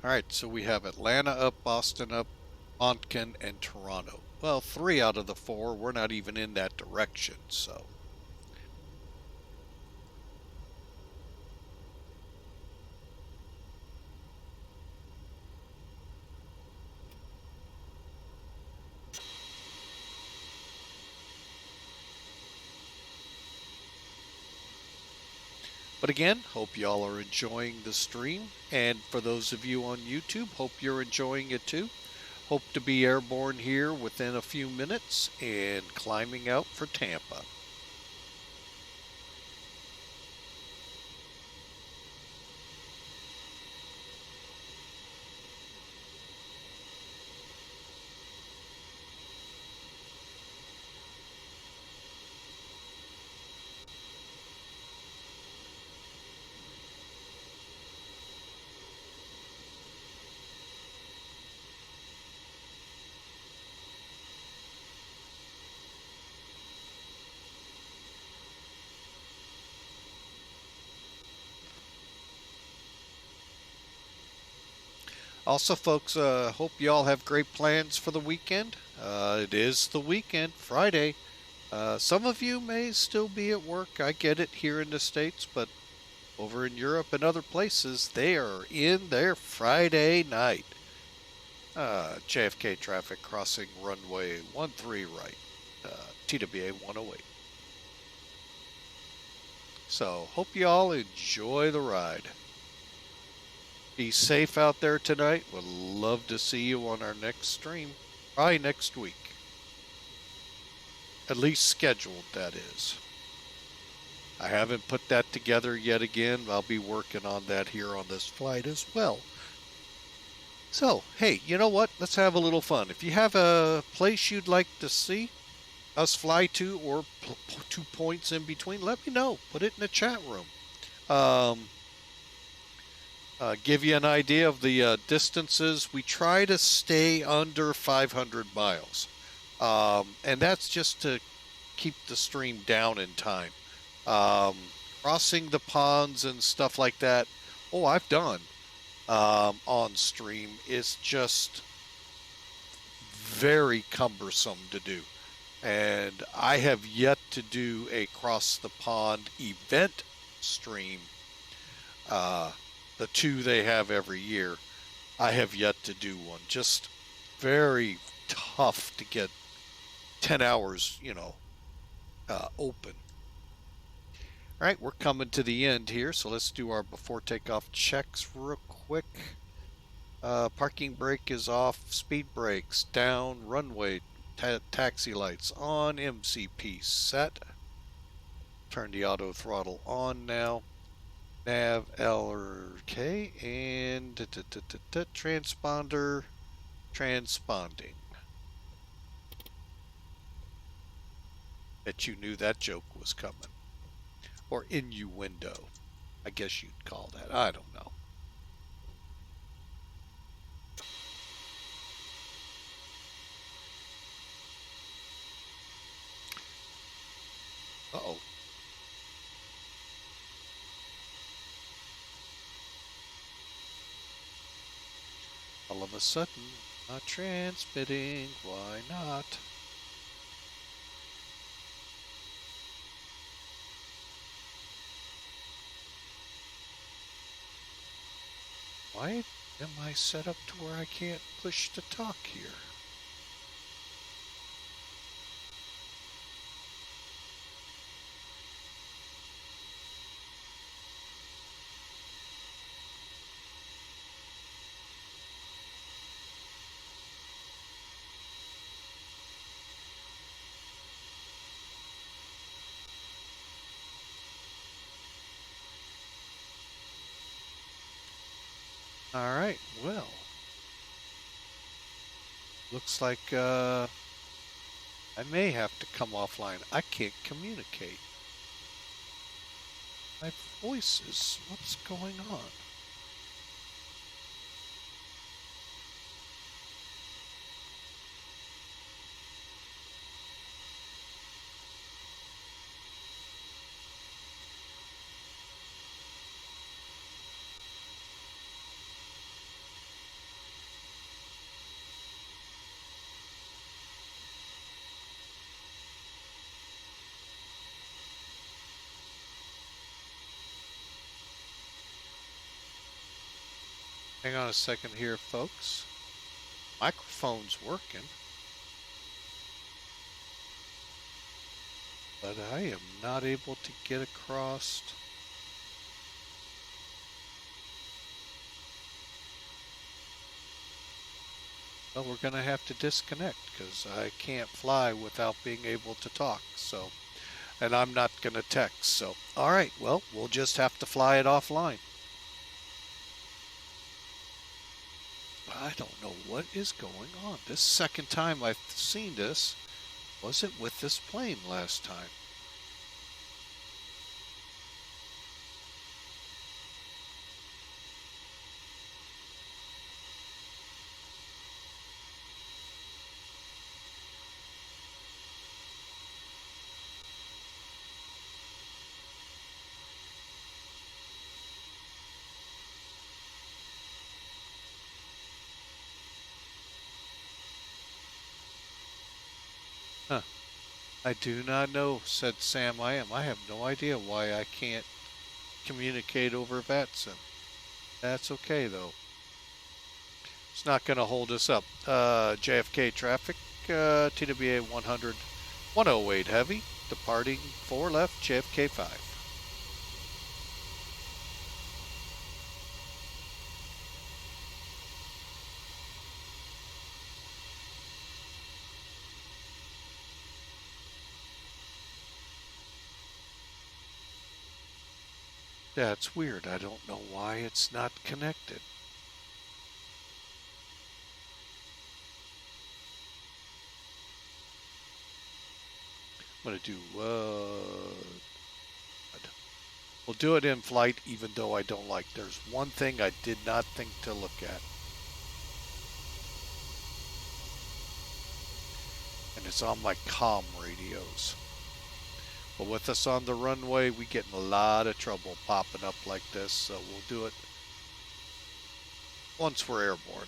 All right, so we have Atlanta up, Boston up, Moncton, and Toronto. Well, 3 out of the 4, we're not even in that direction, so. But again, hope y'all are enjoying the stream. And for those of you on YouTube, hope you're enjoying it too. Hope to be airborne here within a few minutes and climbing out for Tampa. Also, folks, hope y'all have great plans for the weekend. It is the weekend, Friday. Some of you may still be at work. I get it here in the States, but over in Europe and other places, they are in their Friday night. JFK traffic crossing runway 13 right, TWA 108. So, hope you all enjoy the ride. Be safe out there tonight. Would love to see you on our next stream. Probably next week. At least scheduled, that is. I haven't put that together yet again. I'll be working on that here on this flight as well. So, hey, you know what? Let's have a little fun. If you have a place you'd like to see us fly to, or 2 points in between, let me know. Put it in the chat room. Um, give you an idea of the distances. We try to stay under 500 miles. And that's just to keep the stream down in time. Crossing the ponds and stuff like that. Oh, I've done on stream. It's just very cumbersome to do. And I have yet to do a cross the pond event stream. Uh, the two they have every year. I have yet to do one. Just very tough to get 10 hours, open. All right, we're coming to the end here, so let's do our before takeoff checks real quick. Parking brake is off, speed brakes down, runway taxi lights on, MCP set. Turn the auto throttle on now. Nav LRK and transponder transponding. Bet you knew that joke was coming. Or innuendo, I guess you'd call that. I don't know. Uh-oh. All of a sudden, not transmitting. Why not? Why am I set up to where I can't push to talk here? All right, well, looks like I may have to come offline. I can't communicate. My voice is, what's going on? Hang on a second here, folks. Microphone's working, but I am not able to get across. Well, we're going to have to disconnect because I can't fly without being able to talk. So, and I'm not going to text. So, all right, well, we'll just have to fly it offline. I don't know what is going on. This second time I've seen this. Was it with this plane last time? Huh. I do not know, said Sam I am. I have no idea why I can't communicate over VATSIM. That's okay, though. It's not going to hold us up. JFK traffic, TWA 100, 108 heavy, departing 4 left, JFK 5. That's weird. I don't know why it's not connected. I'm going to do, we'll do it in flight, even though I don't like. There's one thing I did not think to look at. And it's on my comm radios. But with us on the runway, we get in a lot of trouble popping up like this, so we'll do it once we're airborne.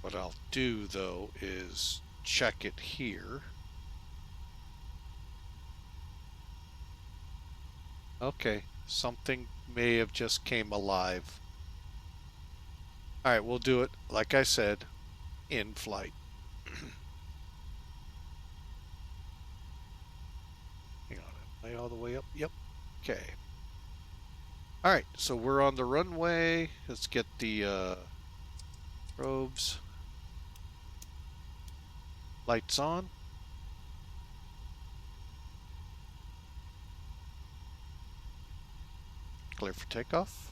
What I'll do, though, is check it here. Okay, something may have just came alive. All right, we'll do it, like I said, in flight. Hang on, am I all the way up? Yep. Okay. All right, so we're on the runway. Let's get the probes. Lights on. Clear for takeoff.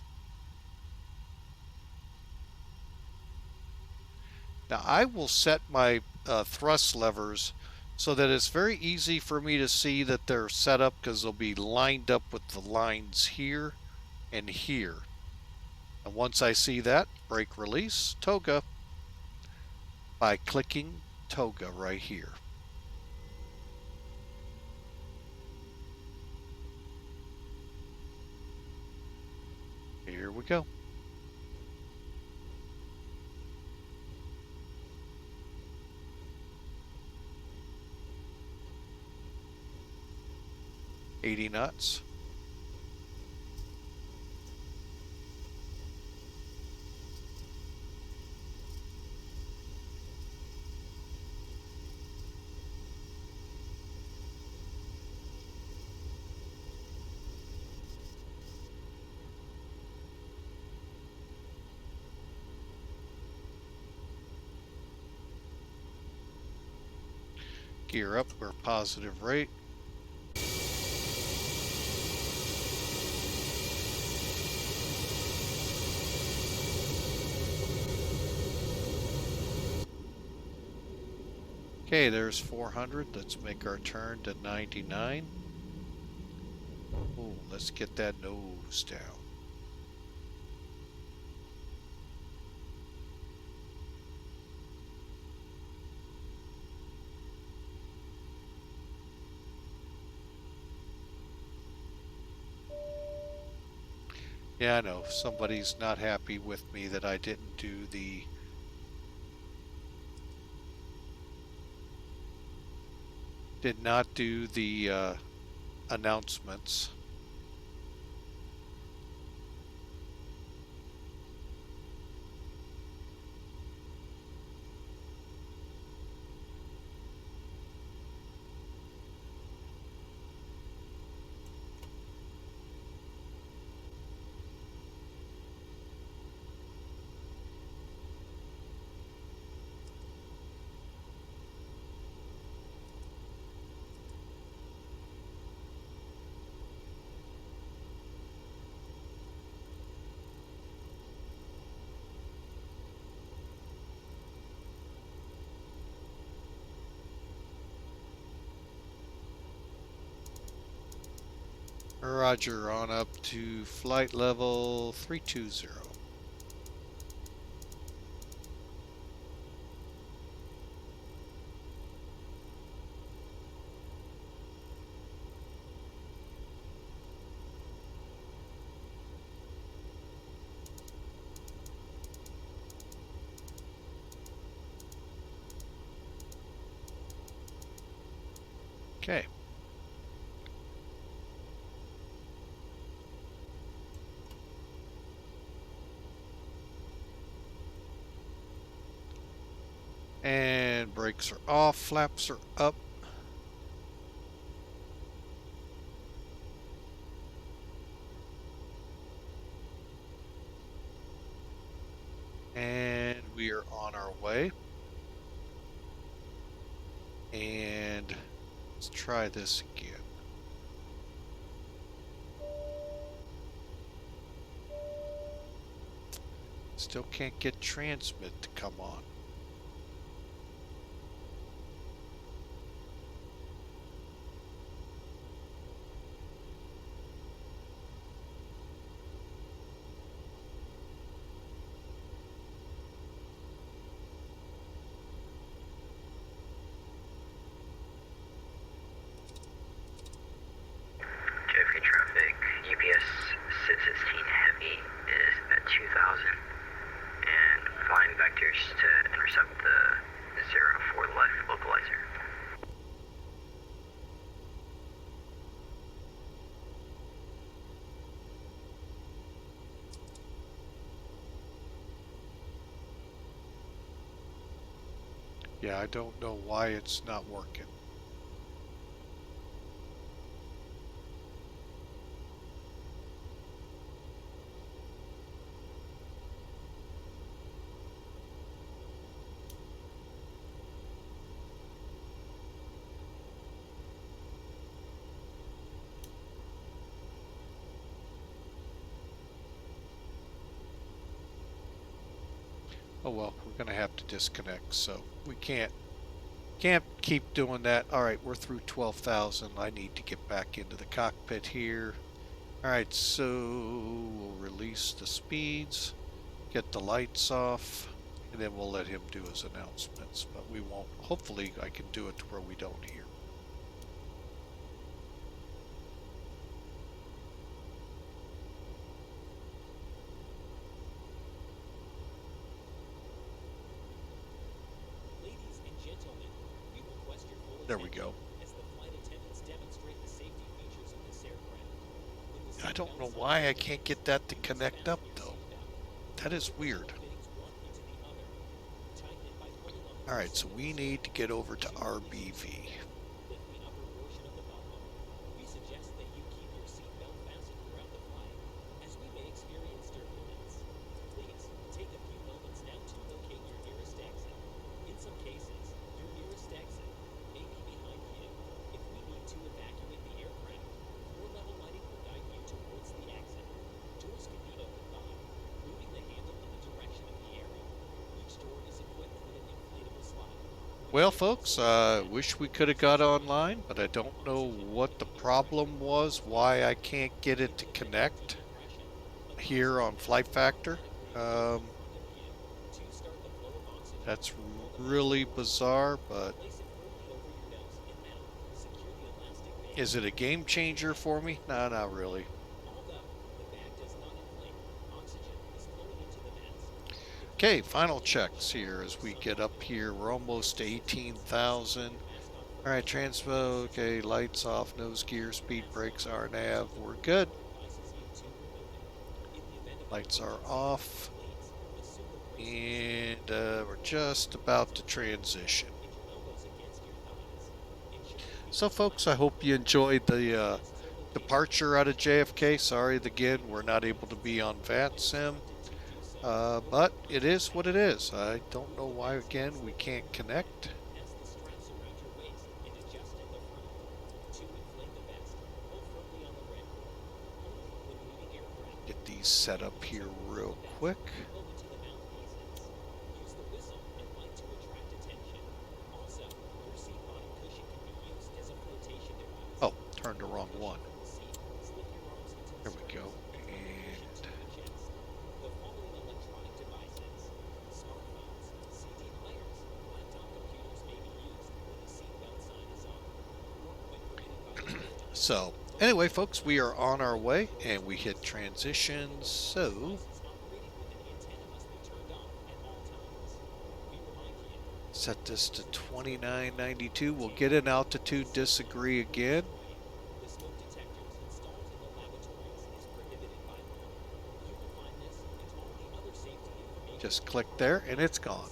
Now I will set my thrust levers so that it's very easy for me to see that they're set up, because they'll be lined up with the lines here and here. And once I see that, brake release, toga, by clicking toga right here. Here we go. $80 knots. Gear up, we're positive rate. Okay, there's 400. Let's make our turn to 99. Oh, let's get that nose down. Yeah, I know. Somebody's not happy with me that I didn't do the announcements. Roger, on up to flight level 320. Okay. And brakes are off, flaps are up. And let's try this again. Still can't get transmit to come on. JFK traffic, UPS 616 Heavy is at 2000 and flying vectors to intercept the 04 left localizer. Yeah, I don't know why it's not working. Oh well, we're gonna have to disconnect, so we can't keep doing that. All right, we're through 12,000. I need to get back into the cockpit here. All right, so we'll release the speeds, get the lights off, and then we'll let him do his announcements, but we won't. Hopefully I can do it to where we don't hear. There we go. I don't know why I can't get that to connect up though. That is weird. All right, so we need to get over to RBV. Well, folks, wish we could have got online, but I don't know what the problem was, why I can't get it to connect here on Flight Factor. That's really bizarre, but is it a game changer for me? No, not really. Okay, final checks here as we get up here. We're almost to 18,000. All right, transpo. Okay, lights off, nose gear, speed brakes, RNAV. We're good. Lights are off. And we're just about to transition. So, folks, I hope you enjoyed the departure out of JFK. Sorry again, we're not able to be on VATSIM. But it is what it is. I don't know why, again, we can't connect. Get these set up here real quick. Oh, turned the wrong one. There we go. So, anyway, folks, we are on our way, and we hit transition, so set this to 2992. We'll get an altitude disagree again. Just click there, and it's gone.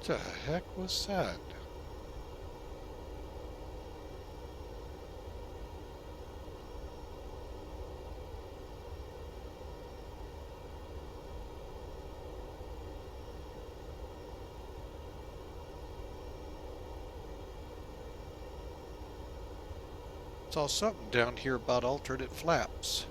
the heck was that? Saw something down here about alternate flaps.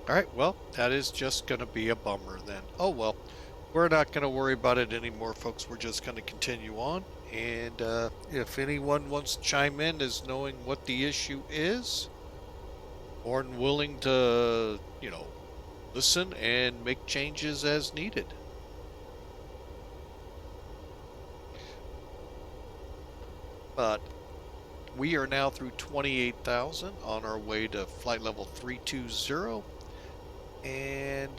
Alright, well, that is just going to be a bummer then. Oh well, we're not going to worry about it anymore, folks. We're just going to continue on. And if anyone wants to chime in as knowing what the issue is, or willing to, listen and make changes as needed. But we are now through 28,000 on our way to flight level 320. And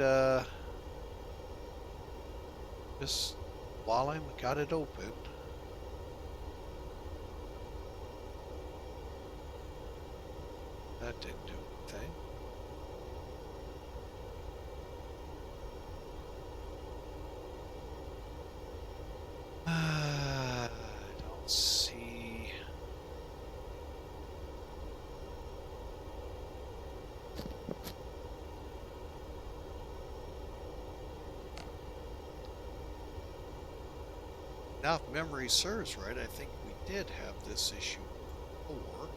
just while I got it open, that didn't do anything. I don't see. Now, if memory serves right, I think we did have this issue before.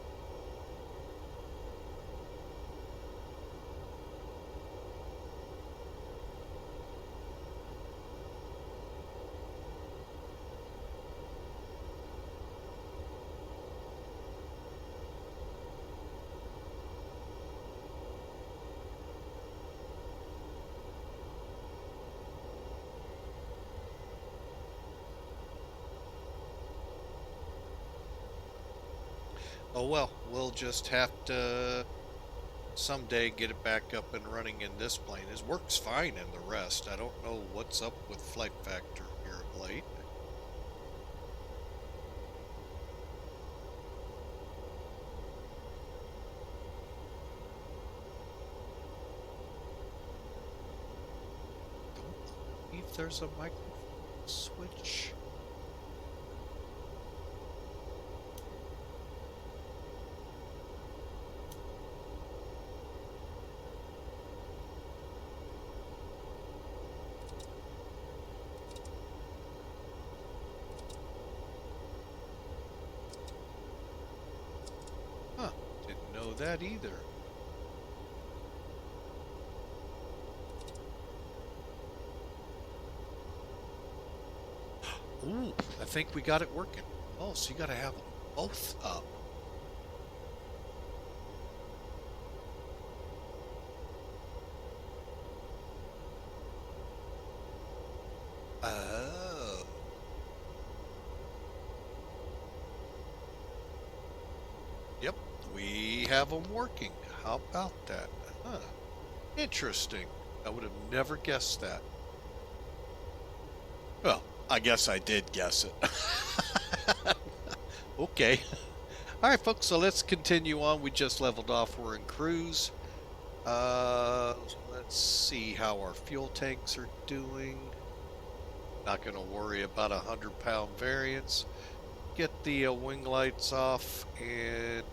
Oh well, we'll just have to someday get it back up and running in this plane. It works fine in the rest. I don't know what's up with flight factor here of late. Don't believe there's a microphone switch. That either. Ooh, I think we got it working. Oh, so you got to have them both up. Oh. Yep, we have them working. How about that? Huh. Interesting. I would have never guessed that. Well, I guess I did guess it. Okay. All right, folks, so let's continue on. We just leveled off. We're in cruise. Let's see how our fuel tanks are doing. Not going to worry about 100-pound variance. Get the wing lights off, and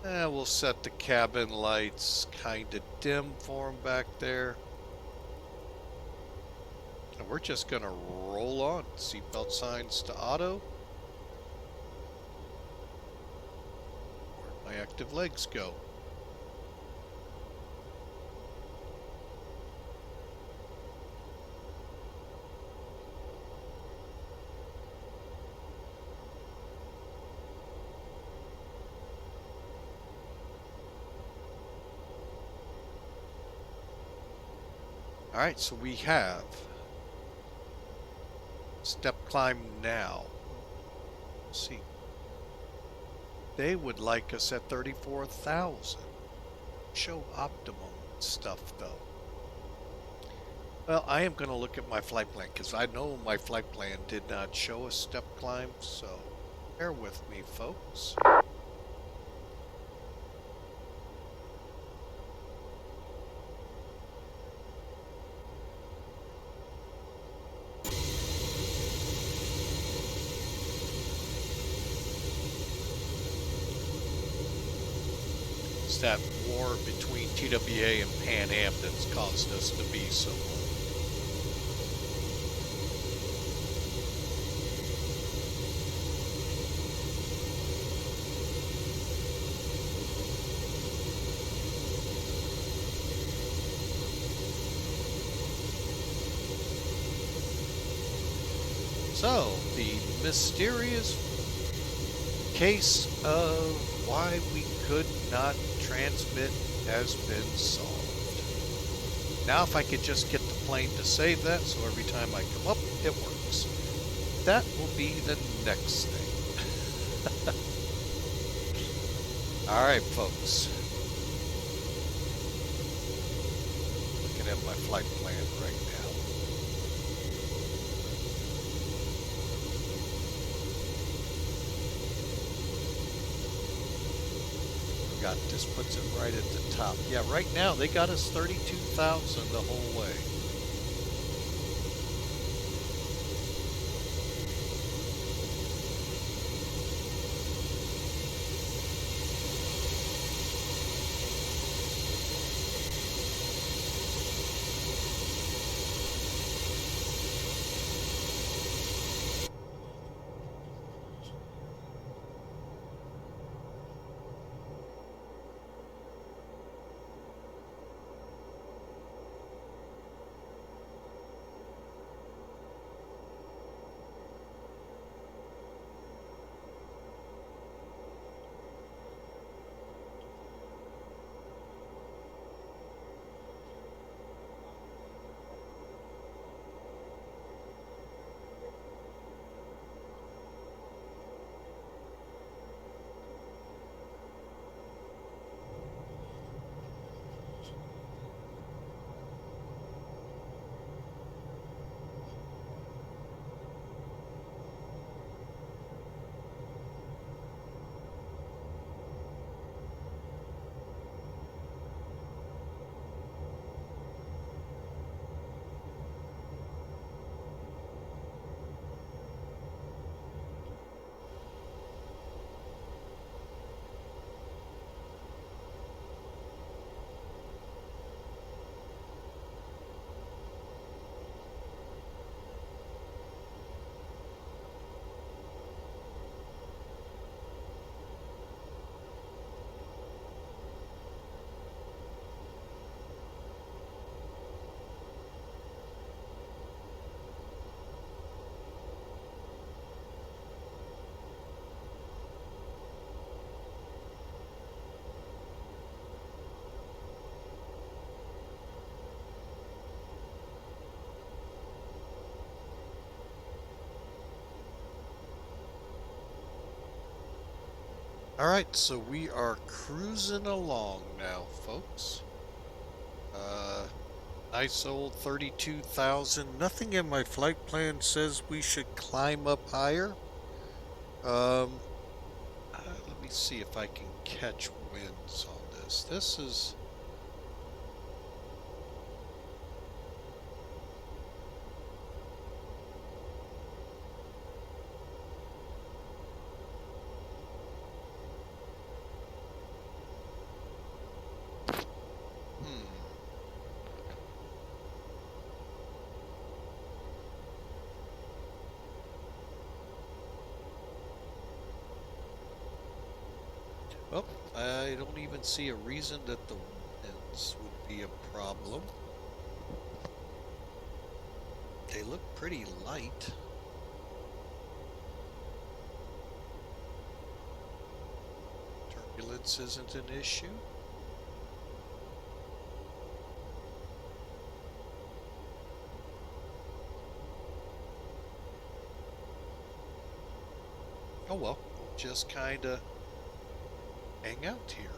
we'll set the cabin lights kind of dim for them back there. And we're just going to roll on. Seatbelt signs to auto. Where'd my active legs go? All right, so we have step climb now. Let's see. They would like us at 34,000. Show optimum stuff though. Well, I am going to look at my flight plan because I know my flight plan did not show a step climb, so bear with me, folks. It's that war between TWA and Pan Am that's caused us to be so low. So, the mysterious case of why we could not transmit has been solved. Now, if I could just get the plane to save that, so every time I come up, it works. That will be the next thing. All right, folks. Looking at my flight plan right now. This puts it right at the top. Yeah, right now they got us 32,000 the whole way. All right, so we are cruising along now, folks. Nice old 32,000. Nothing in my flight plan says we should climb up higher. Let me see if I can catch winds on this. This is... Well, I don't even see a reason that the winds would be a problem. They look pretty light. Turbulence isn't an issue. oh well, we'll just kind of hang out here.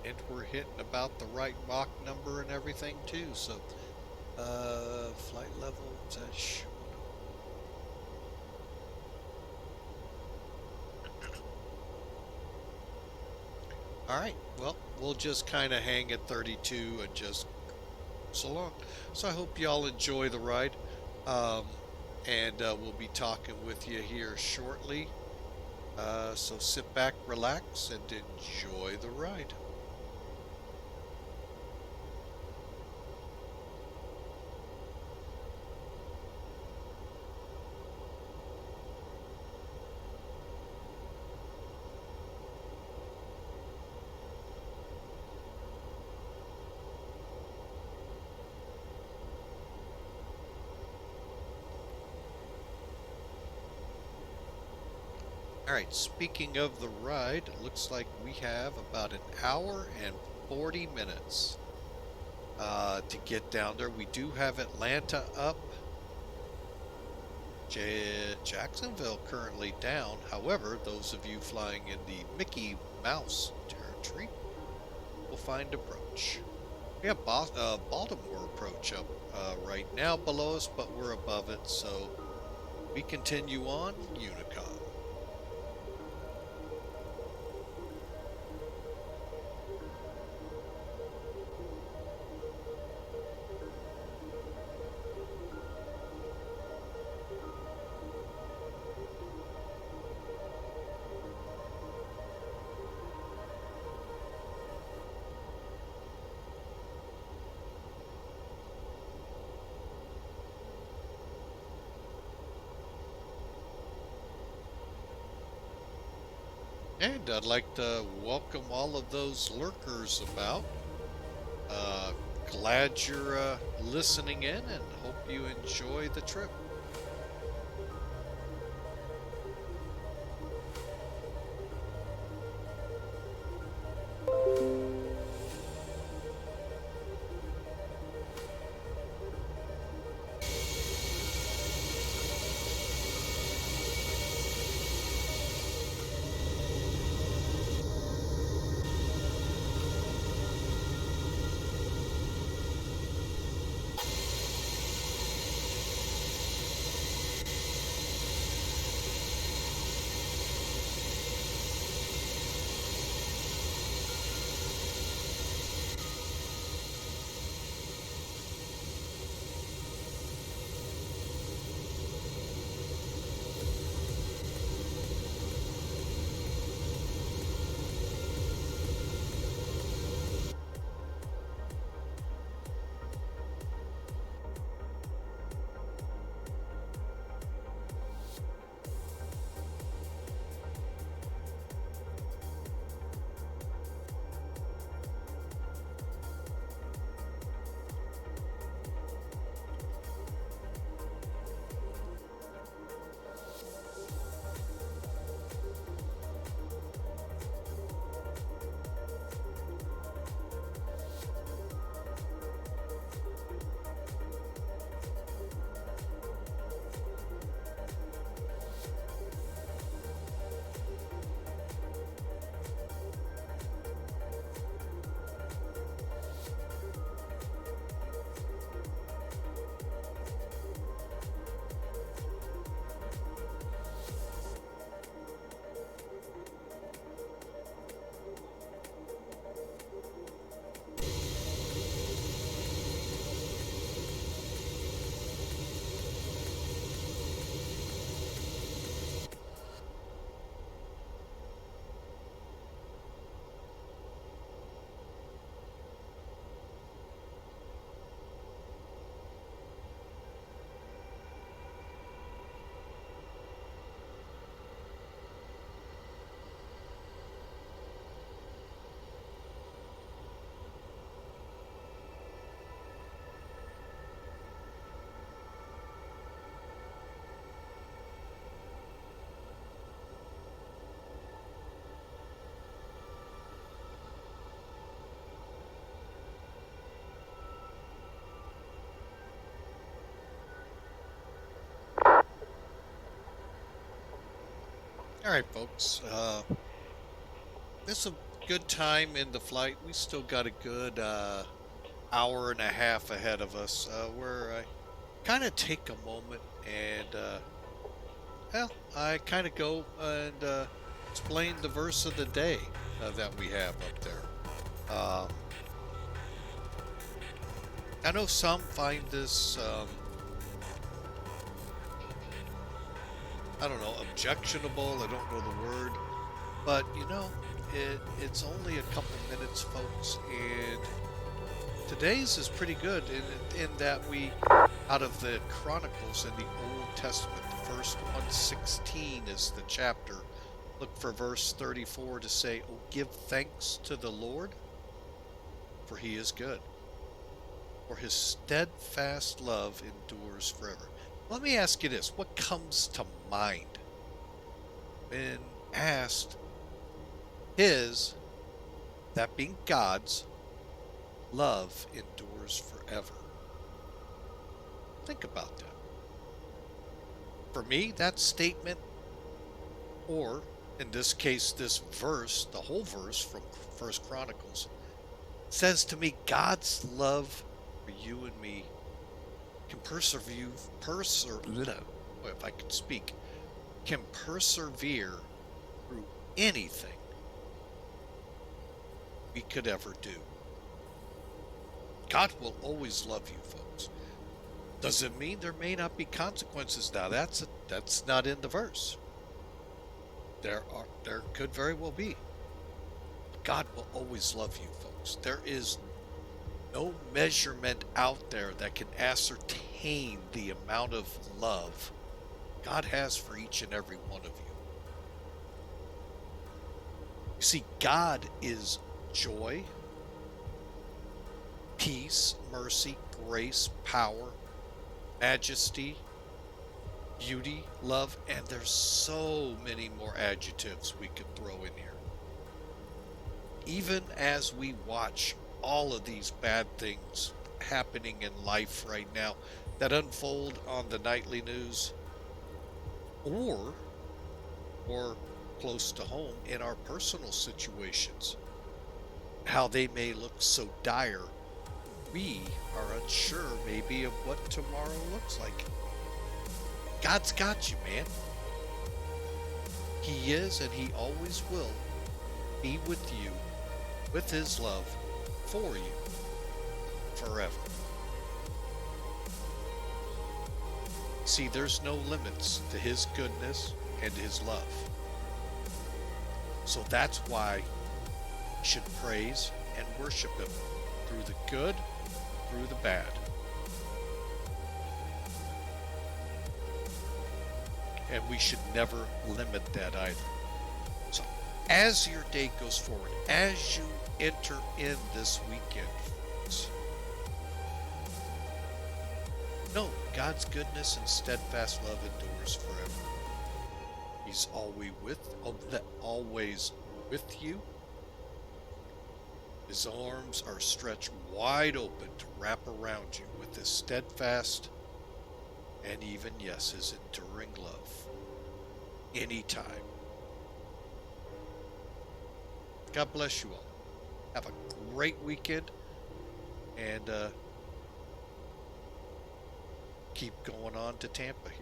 And we're hitting about the right Mach number and everything too, so flight level, is that showing? Alright, well, we'll just kind of hang at 32 and just so long. So I hope y'all enjoy the ride, and we'll be talking with you here shortly. So sit back, relax, and enjoy the ride. Alright, speaking of the ride, it looks like we have about an hour and 40 minutes to get down there. We do have Atlanta up, Jacksonville currently down. However, those of you flying in the Mickey Mouse territory will find approach. We have Baltimore approach up right now below us, but we're above it, so we continue on Unicon. And I'd like to welcome all of those lurkers about. Glad you're listening in and hope you enjoy the trip. All right, folks. It's a good time in the flight. We still got a good hour and a half ahead of us, where I kind of take a moment and, well, I kind of go and explain the verse of the day that we have up there. I know some find this, I don't know, objectionable. I don't know the word. But, it's only a couple minutes, folks, and today's is pretty good in that we, out of the Chronicles in the Old Testament, the first 116 is the chapter. Look for verse 34 to say, "Oh, give thanks to the Lord, for he is good, for his steadfast love endures forever." Let me ask you this. What comes to mind when asked his, that being God's, love endures forever? Think about that. For me, that statement, or in this case, this verse, the whole verse from First Chronicles, says to me, God's love for you and me can if I could speak, can persevere through anything we could ever do. God will always love you, folks. Does it mean there may not be consequences? Now that's not in the verse. There could very well be. God will always love you, folks. There is no measurement out there that can ascertain the amount of love God has for each and every one of you. You see, God is joy, peace, mercy, grace, power, majesty, beauty, love, and there's so many more adjectives we could throw in here. Even as we watch all of these bad things happening in life right now that unfold on the nightly news, or close to home in our personal situations, how they may look so dire, we are unsure maybe of what tomorrow looks like. God's got you, man. He is, and he always will be with you, with his love for you forever. See, there's no limits to his goodness and his love. So that's why we should praise and worship him through the good, through the bad. And we should never limit that either. So as your day goes forward, as you enter in this weekend, folks, know God's goodness and steadfast love endures forever. He's always with you. His arms are stretched wide open to wrap around you with his steadfast and even, yes, his enduring love. Anytime. God bless you all. Have a great weekend, and keep going on to Tampa here.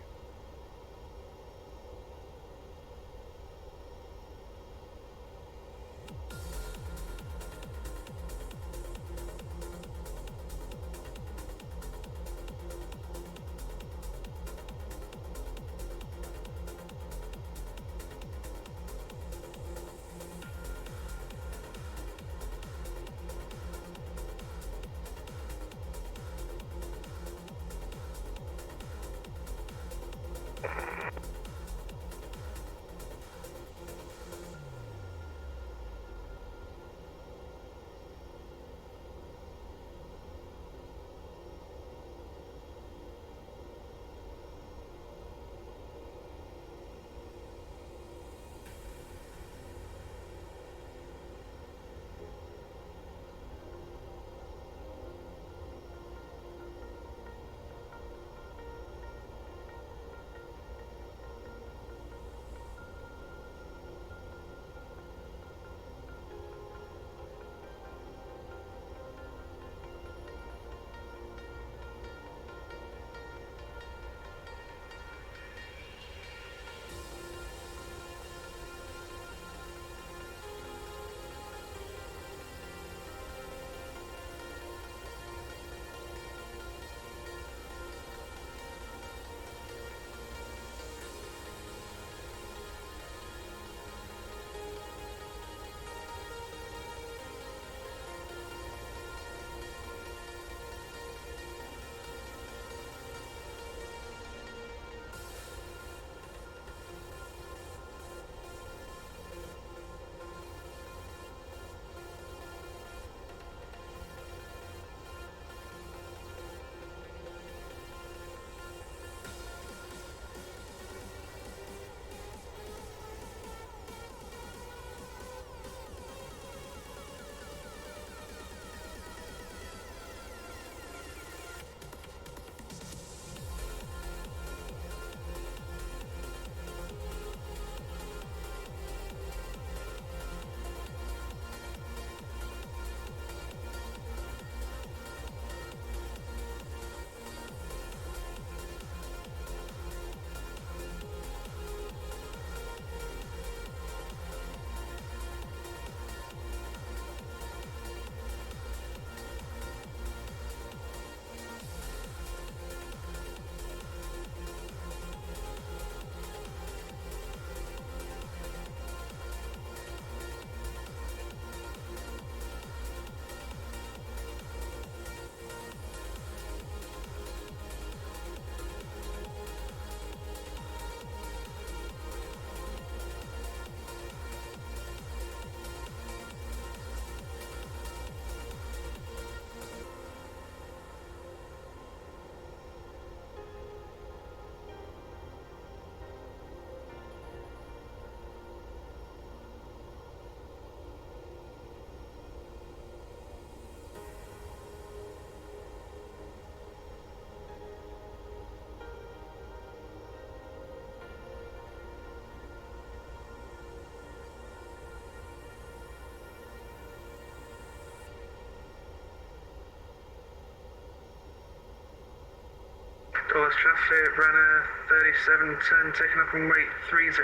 Dollars traffic, runner 3710, taking up on weight 30.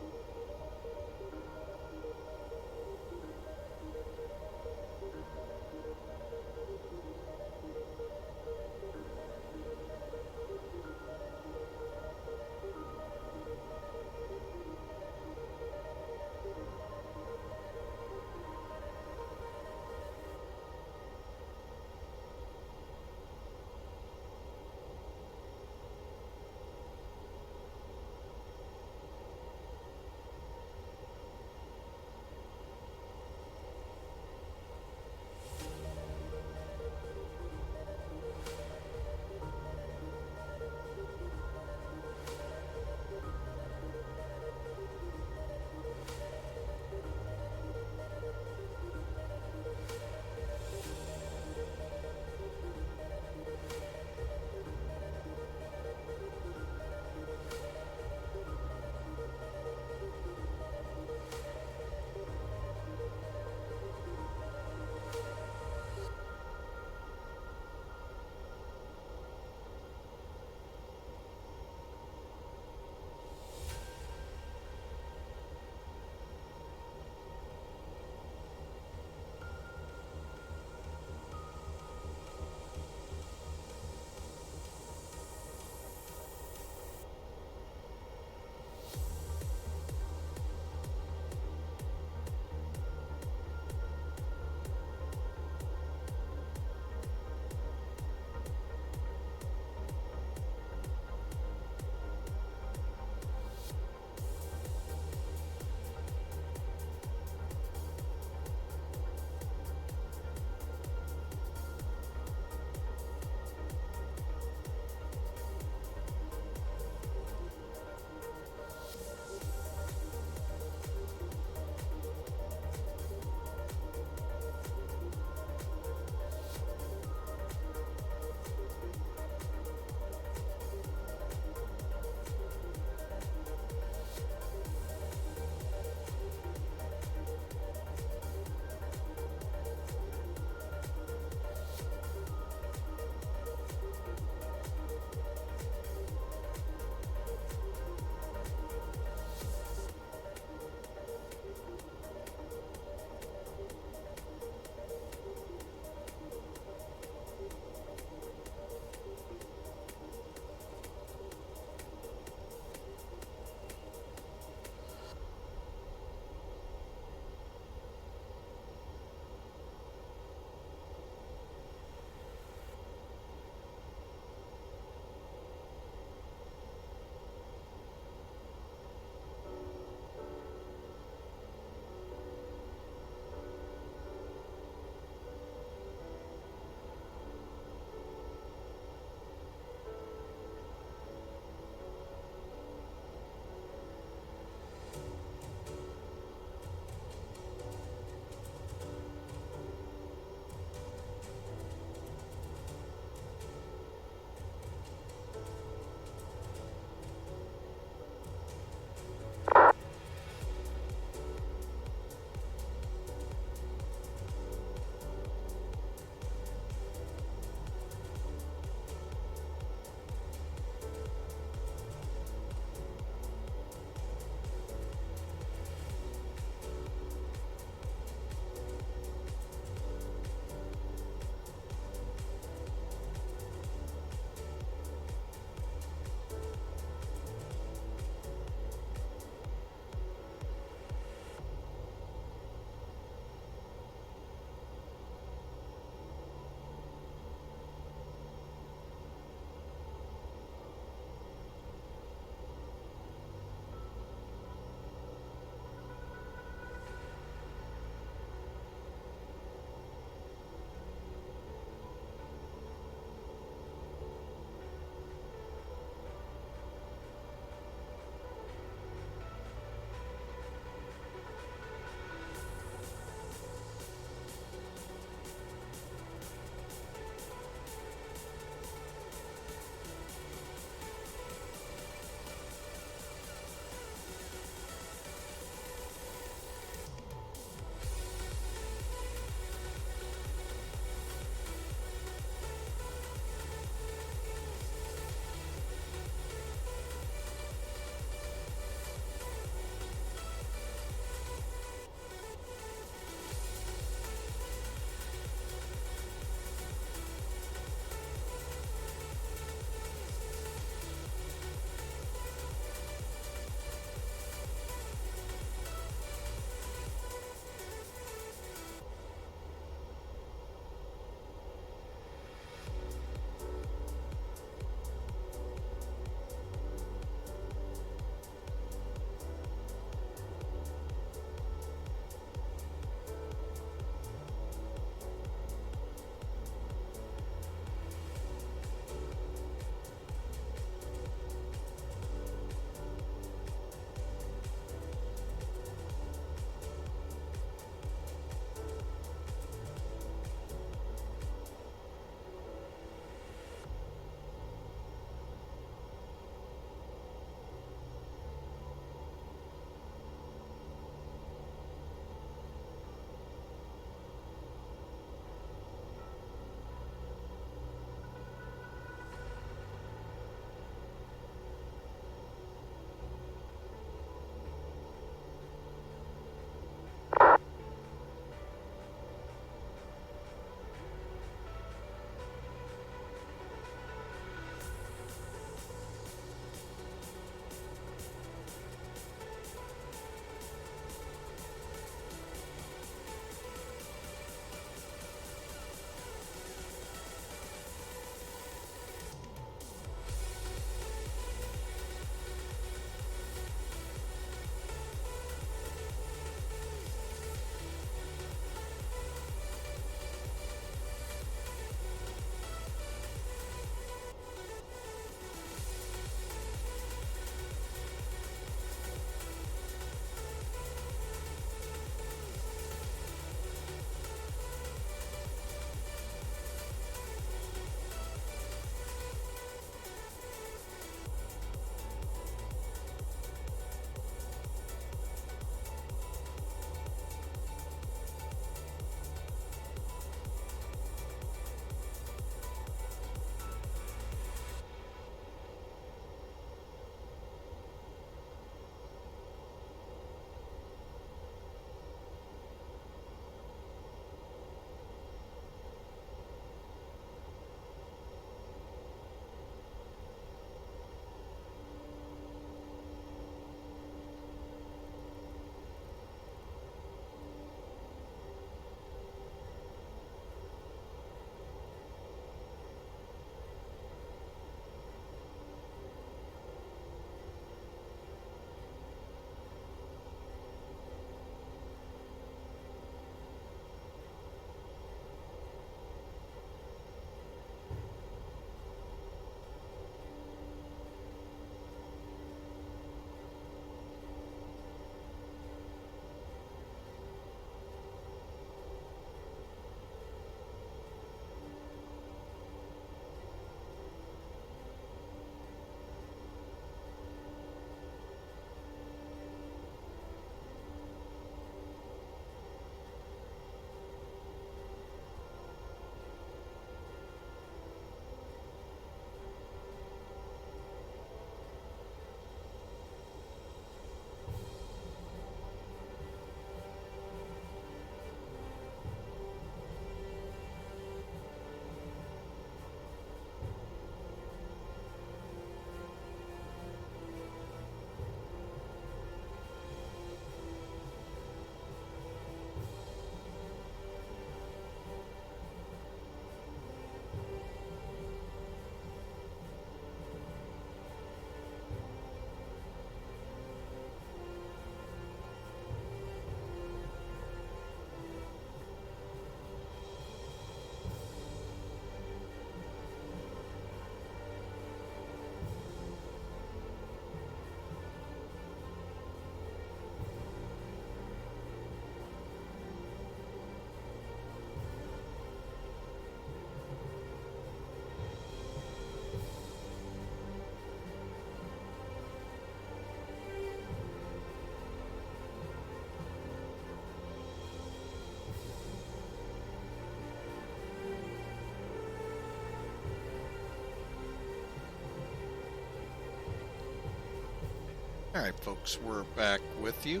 All right, folks, we're back with you.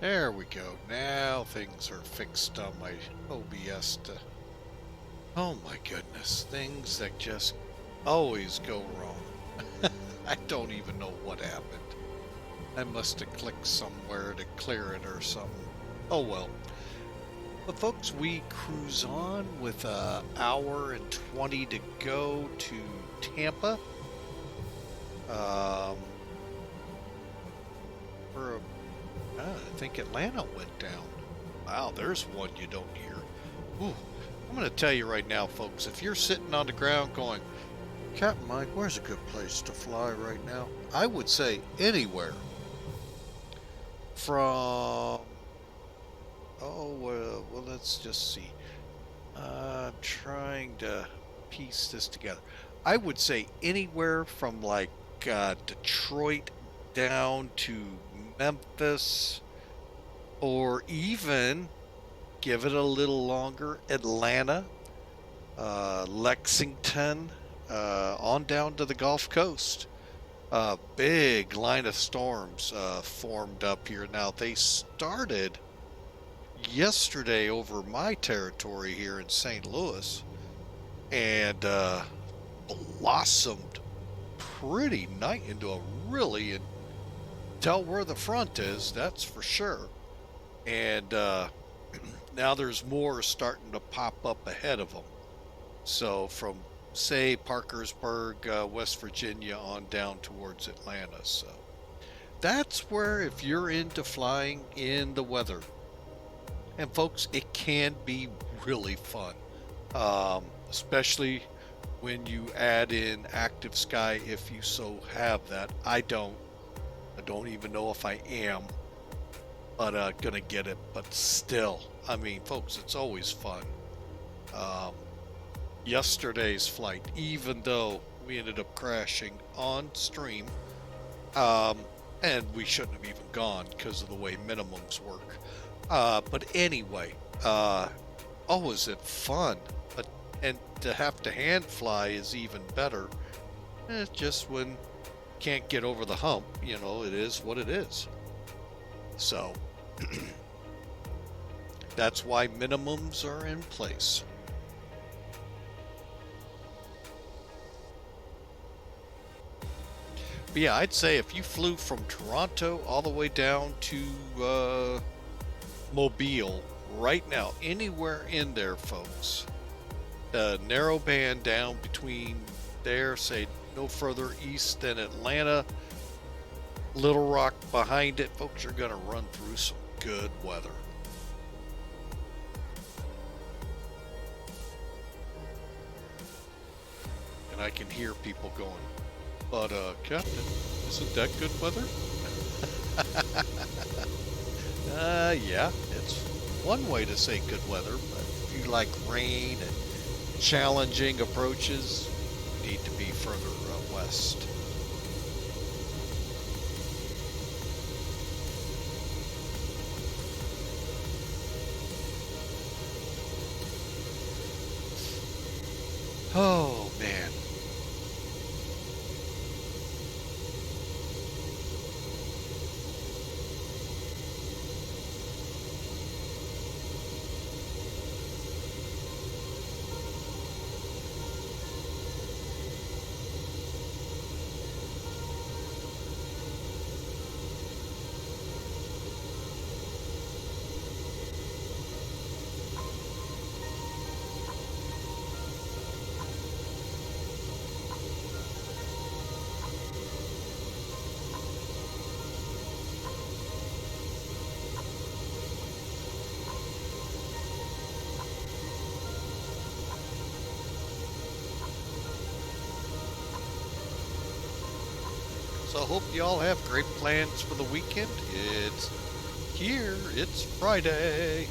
There we go. Now things are fixed on my OBS to... Oh my goodness. Things that just always go wrong. I don't even know what happened. I must have clicked somewhere to clear it or something. Oh well. But folks, we cruise on with an hour and 20 to go to Tampa. I think Atlanta went down. Wow, there's one you don't hear. Ooh, I'm going to tell you right now, folks, if you're sitting on the ground going, Captain Mike, where's a good place to fly right now? I would say anywhere from... well, let's just see. Trying to piece this together. I would say anywhere from like Detroit down to Memphis, or even give it a little longer, Atlanta, Lexington, on down to the Gulf Coast. Big line of storms formed up here. Now, they started yesterday over my territory here in St. Louis and blossomed pretty nice into a really... tell where the front is, that's for sure. And now there's more starting to pop up ahead of them. So from, say, Parkersburg, West Virginia on down towards Atlanta. So that's where, if you're into flying in the weather, and folks, it can be really fun, especially when you add in active sky, if you so have that. I don't even know if I am, but gonna get it. But still, I mean, folks, it's always fun. Yesterday's flight, even though we ended up crashing on stream, and we shouldn't have even gone because of the way minimums work. But anyway, oh, is it fun? And to have to hand fly is even better. It's just when can't get over the hump, you know, it is what it is. So that's why minimums are in place. But yeah, I'd say if you flew from Toronto all the way down to Mobile right now, anywhere in there, folks, narrow band down between there, say no further east than Atlanta, Little Rock behind it, folks, you're going to run through some good weather. And I can hear people going, but Captain, isn't that good weather? Yeah, it's one way to say good weather, but if you like rain and challenging approaches, you need to be further west. Oh, man. I hope y'all have great plans for the weekend. It's Friday.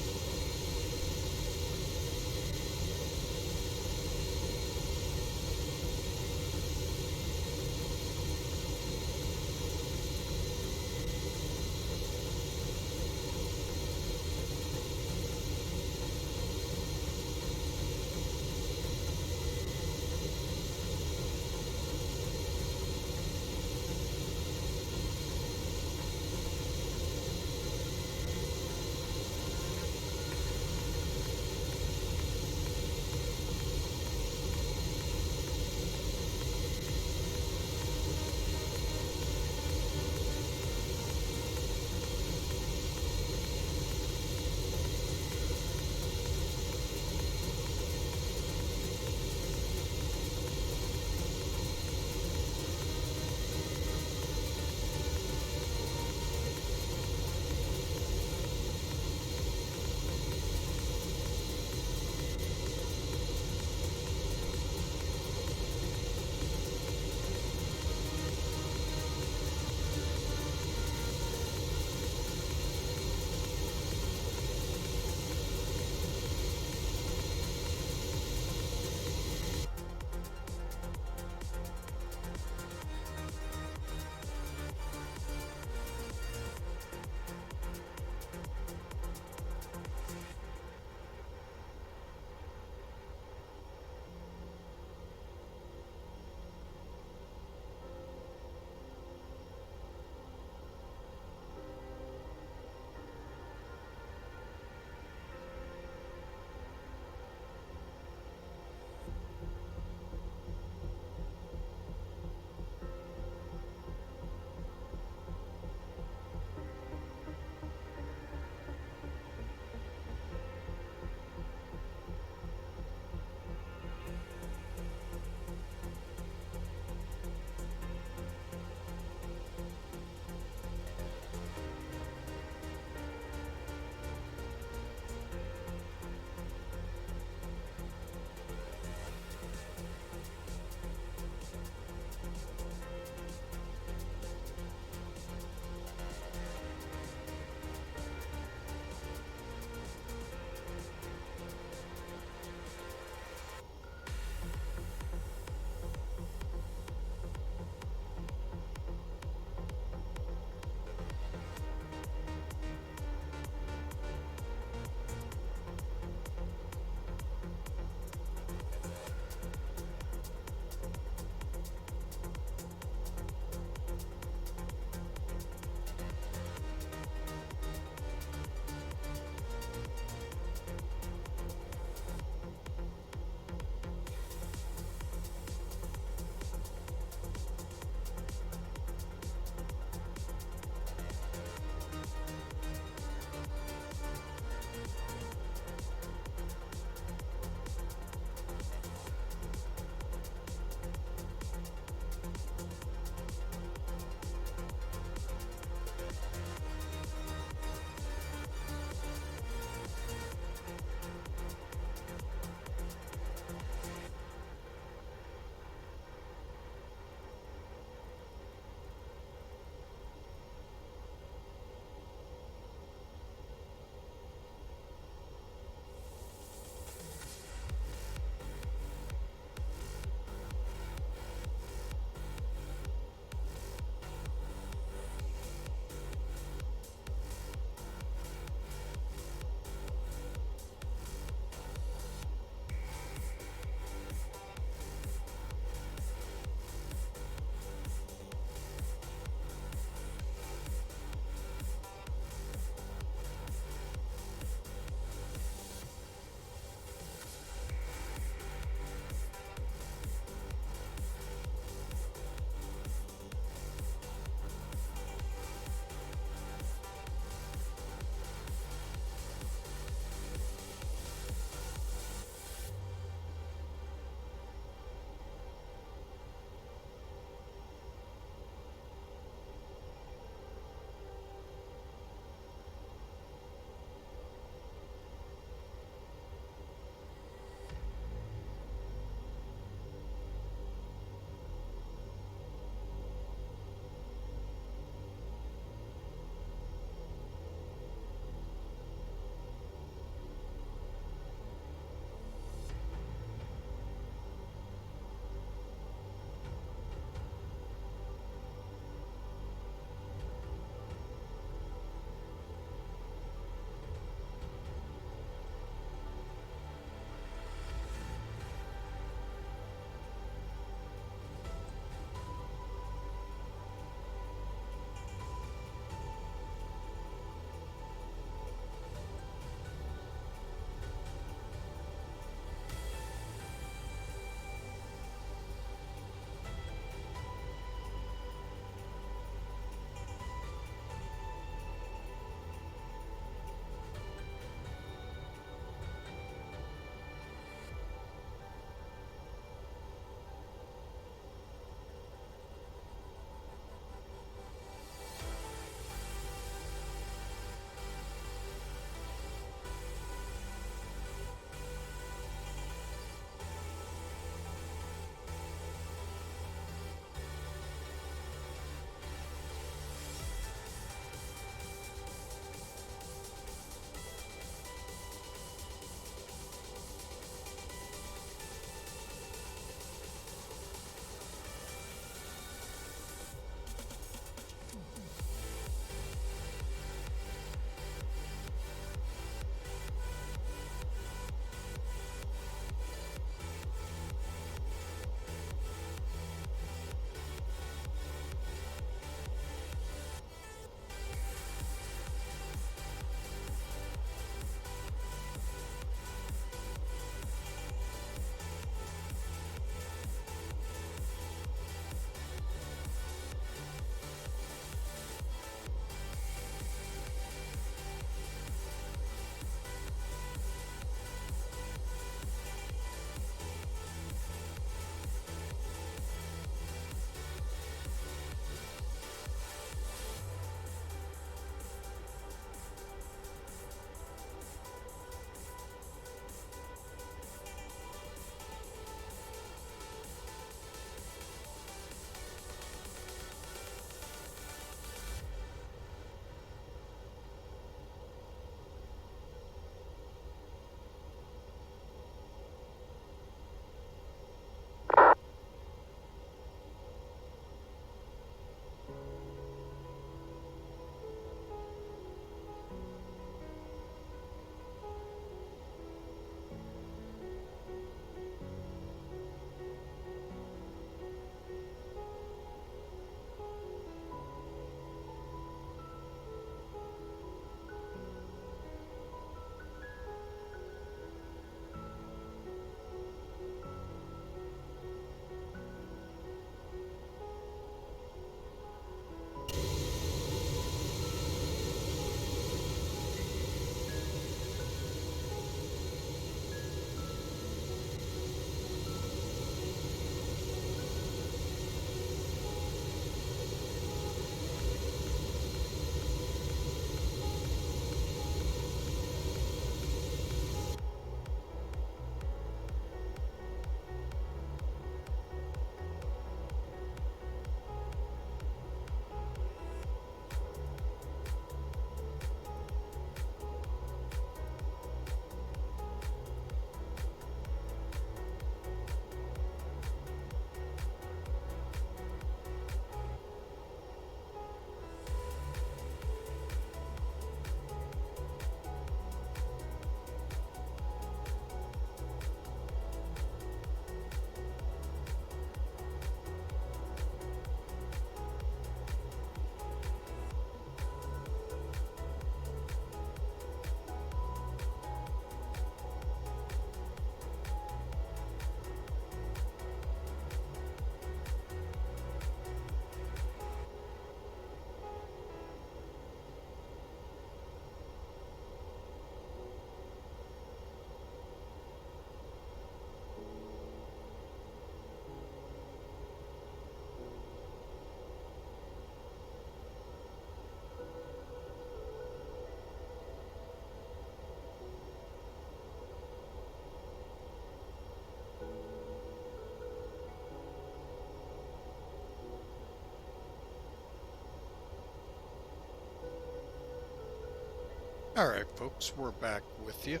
All right, folks, we're back with you.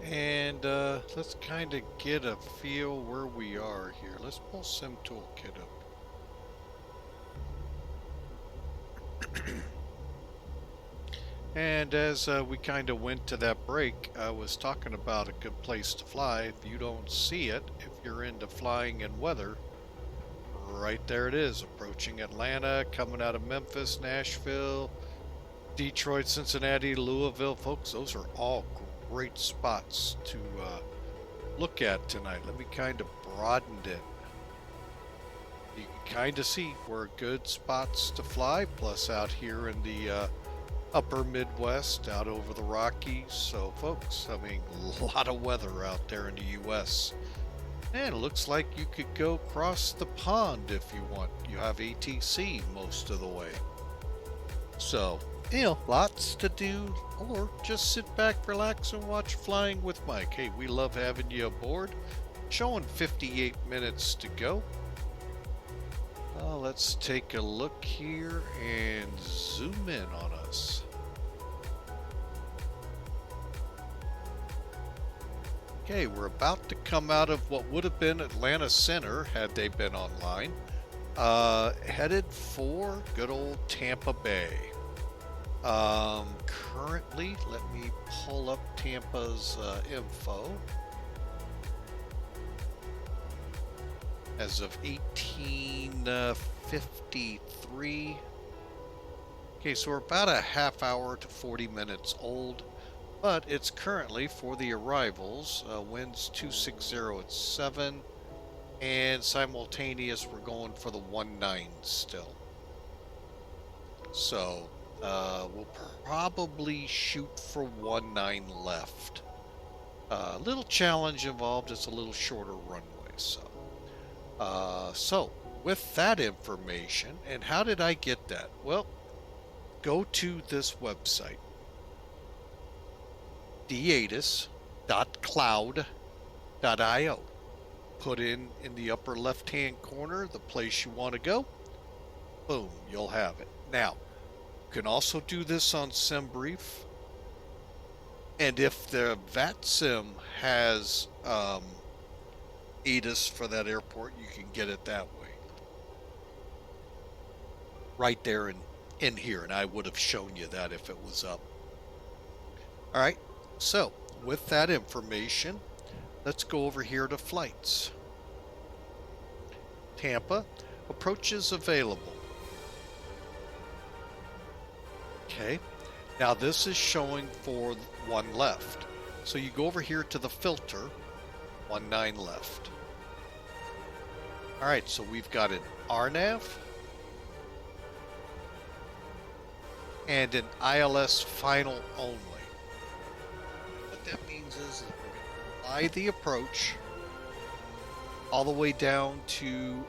And let's kind of get a feel where we are here. Let's pull Sim Toolkit up. And as we kind of went to that break, I was talking about a good place to fly. If you don't see it, if you're into flying and weather, right there it is, approaching Atlanta, coming out of Memphis, Nashville, Detroit, Cincinnati, Louisville. Folks, those are all great spots to look at tonight. Let me kind of broaden it. You can kind of see where good spots to fly, plus out here in the upper Midwest, out over the Rockies. So folks, I mean, a lot of weather out there in the US. And it looks like you could go across the pond if you want. You have ATC most of the way. So, you know, lots to do, or just sit back, relax, and watch Flying with Mike. Hey, we love having you aboard. Showing 58 minutes to go. Let's take a look here and zoom in on us. Okay, we're about to come out of what would have been Atlanta Center had they been online. Headed for good old Tampa Bay. Currently, let me pull up Tampa's info. As of 1853. Okay, so we're about a half hour to 40 minutes old, but it's currently for the arrivals. Winds 260 at 7, and simultaneous we're going for the 19 still. So we'll probably shoot for 19 left. A little challenge involved. It's a little shorter runway, so. So with that information, and how did I get that? Well, go to this website, deatus.cloud.io. Put in the upper left-hand corner the place you want to go. Boom, you'll have it. Now, you can also do this on SimBrief. And if the VATSIM has ATIS for that airport, you can get it that way. Right there in here, and I would have shown you that if it was up. All right, so with that information, let's go over here to flights. Tampa, approaches available. Okay, now this is showing for one left. So you go over here to the filter, 19 left. All right, so we've got an RNAV and an ILS final only. What that means is that we're going to fly the approach all the way down to,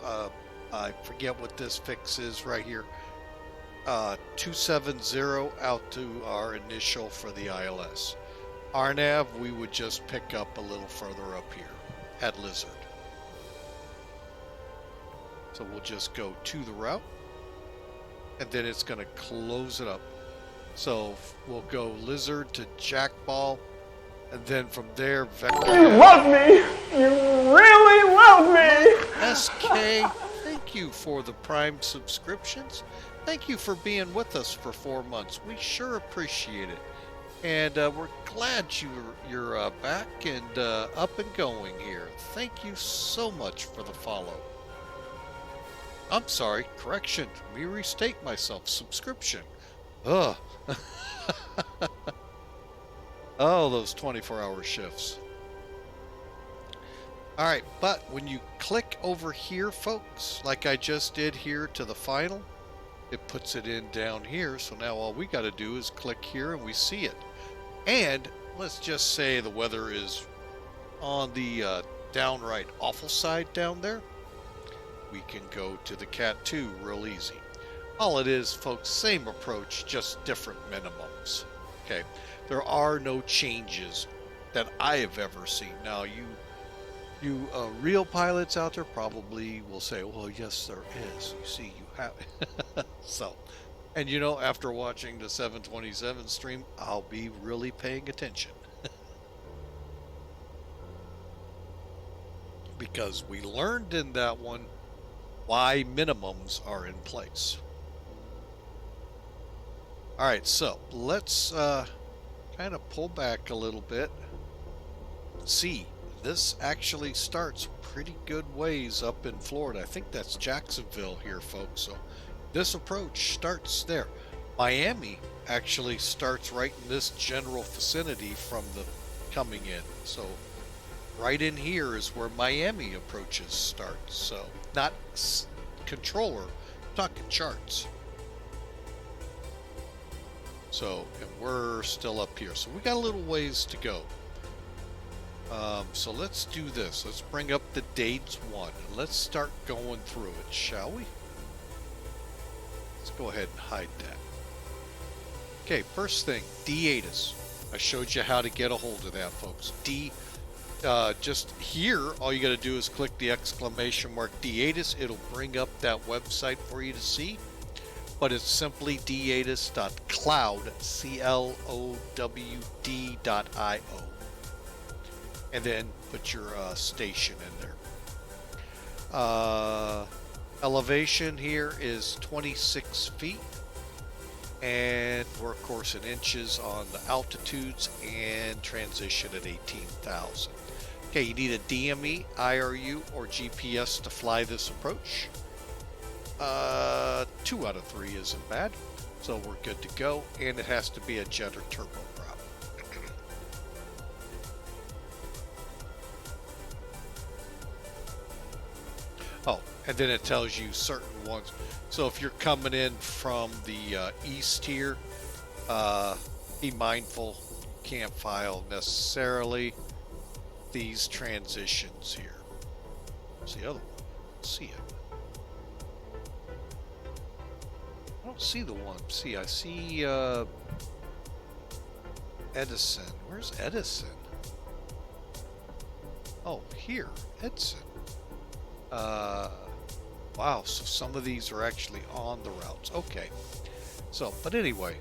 I forget what this fix is right here, 270 out to our initial for the ILS. RNAV, we would just pick up a little further up here at Lizard. So we'll just go to the route, and then it's going to close it up. So we'll go Lizard to Jackball, and then from there, Vector. You love me! You really love me! SK, thank you for the Prime subscriptions. Thank you for being with us for 4 months. We sure appreciate it. And we're glad you're back and up and going here. Thank you so much for the follow. I'm sorry, correction. Let me restate myself. Subscription. Ugh. Oh, those 24-hour shifts. All right, but when you click over here, folks, like I just did here to the final, it puts it in down here. So now all we got to do is click here and we see it. And let's just say the weather is on the downright awful side down there. We can go to the Cat 2 real easy. All it is, folks, same approach, just different minimums. Okay, there are no changes that I have ever seen. Now, you real pilots out there probably will say, well, yes, there is. You see, you have it. So, And you know, after watching the 727 stream, I'll be really paying attention. Because we learned in that one why minimums are in place. All right, so let's kind of pull back a little bit. See, this actually starts pretty good ways up in Florida. I think that's Jacksonville here, folks. So this approach starts there. Miami actually starts right in this general vicinity from the coming in. So right in here is where Miami approaches start. So not controller, I'm talking charts. So, and we're still up here. So we got a little ways to go. So let's do this. Let's bring up the dates one. And let's start going through it, shall we? Let's go ahead and hide that. Okay, first thing, D-ATIS. I showed you how to get a hold of that, folks. Just here, all you got to do is click the exclamation mark D-ATIS. It'll bring up that website for you to see. But it's simply datis.cloud, CLOWD.io. And then put your station in there. Elevation here is 26 feet. And we're, of course, in inches on the altitudes and transition at 18,000. Okay, you need a DME, IRU, or GPS to fly this approach. 2 out of 3 isn't bad, so we're good to go, and it has to be a jet or turboprop. Oh, and then it tells you certain ones. So if you're coming in from the east here, be mindful, you can't file necessarily these transitions here. What's the other one? See it. I don't see the one. See, I see Edison. Where's Edison? Oh, here, Edison. Wow, so some of these are actually on the routes. Okay. So, but anyway,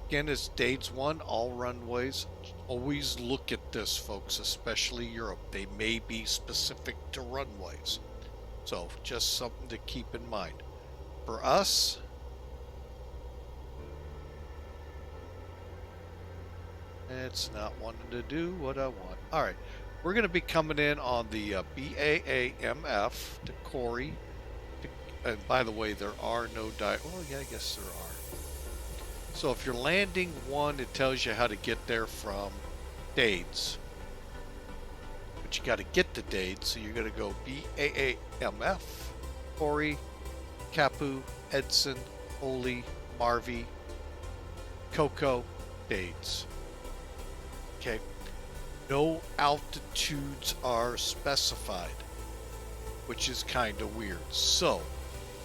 again, it's dates one, all runways. Always look at this, folks, especially Europe. They may be specific to runways. So, just something to keep in mind. For us, it's not wanting to do what I want. All right, we're going to be coming in on the BAAMF to Corey. And by the way, there are no well, yeah, I guess there are. So if you're landing one, it tells you how to get there from Dades. But you got to get to Dades, so you're going to go BAAMF, Corey, Capu, Edson, Oli, Marvy, Coco, Dades. Okay. No altitudes are specified, which is kind of weird. So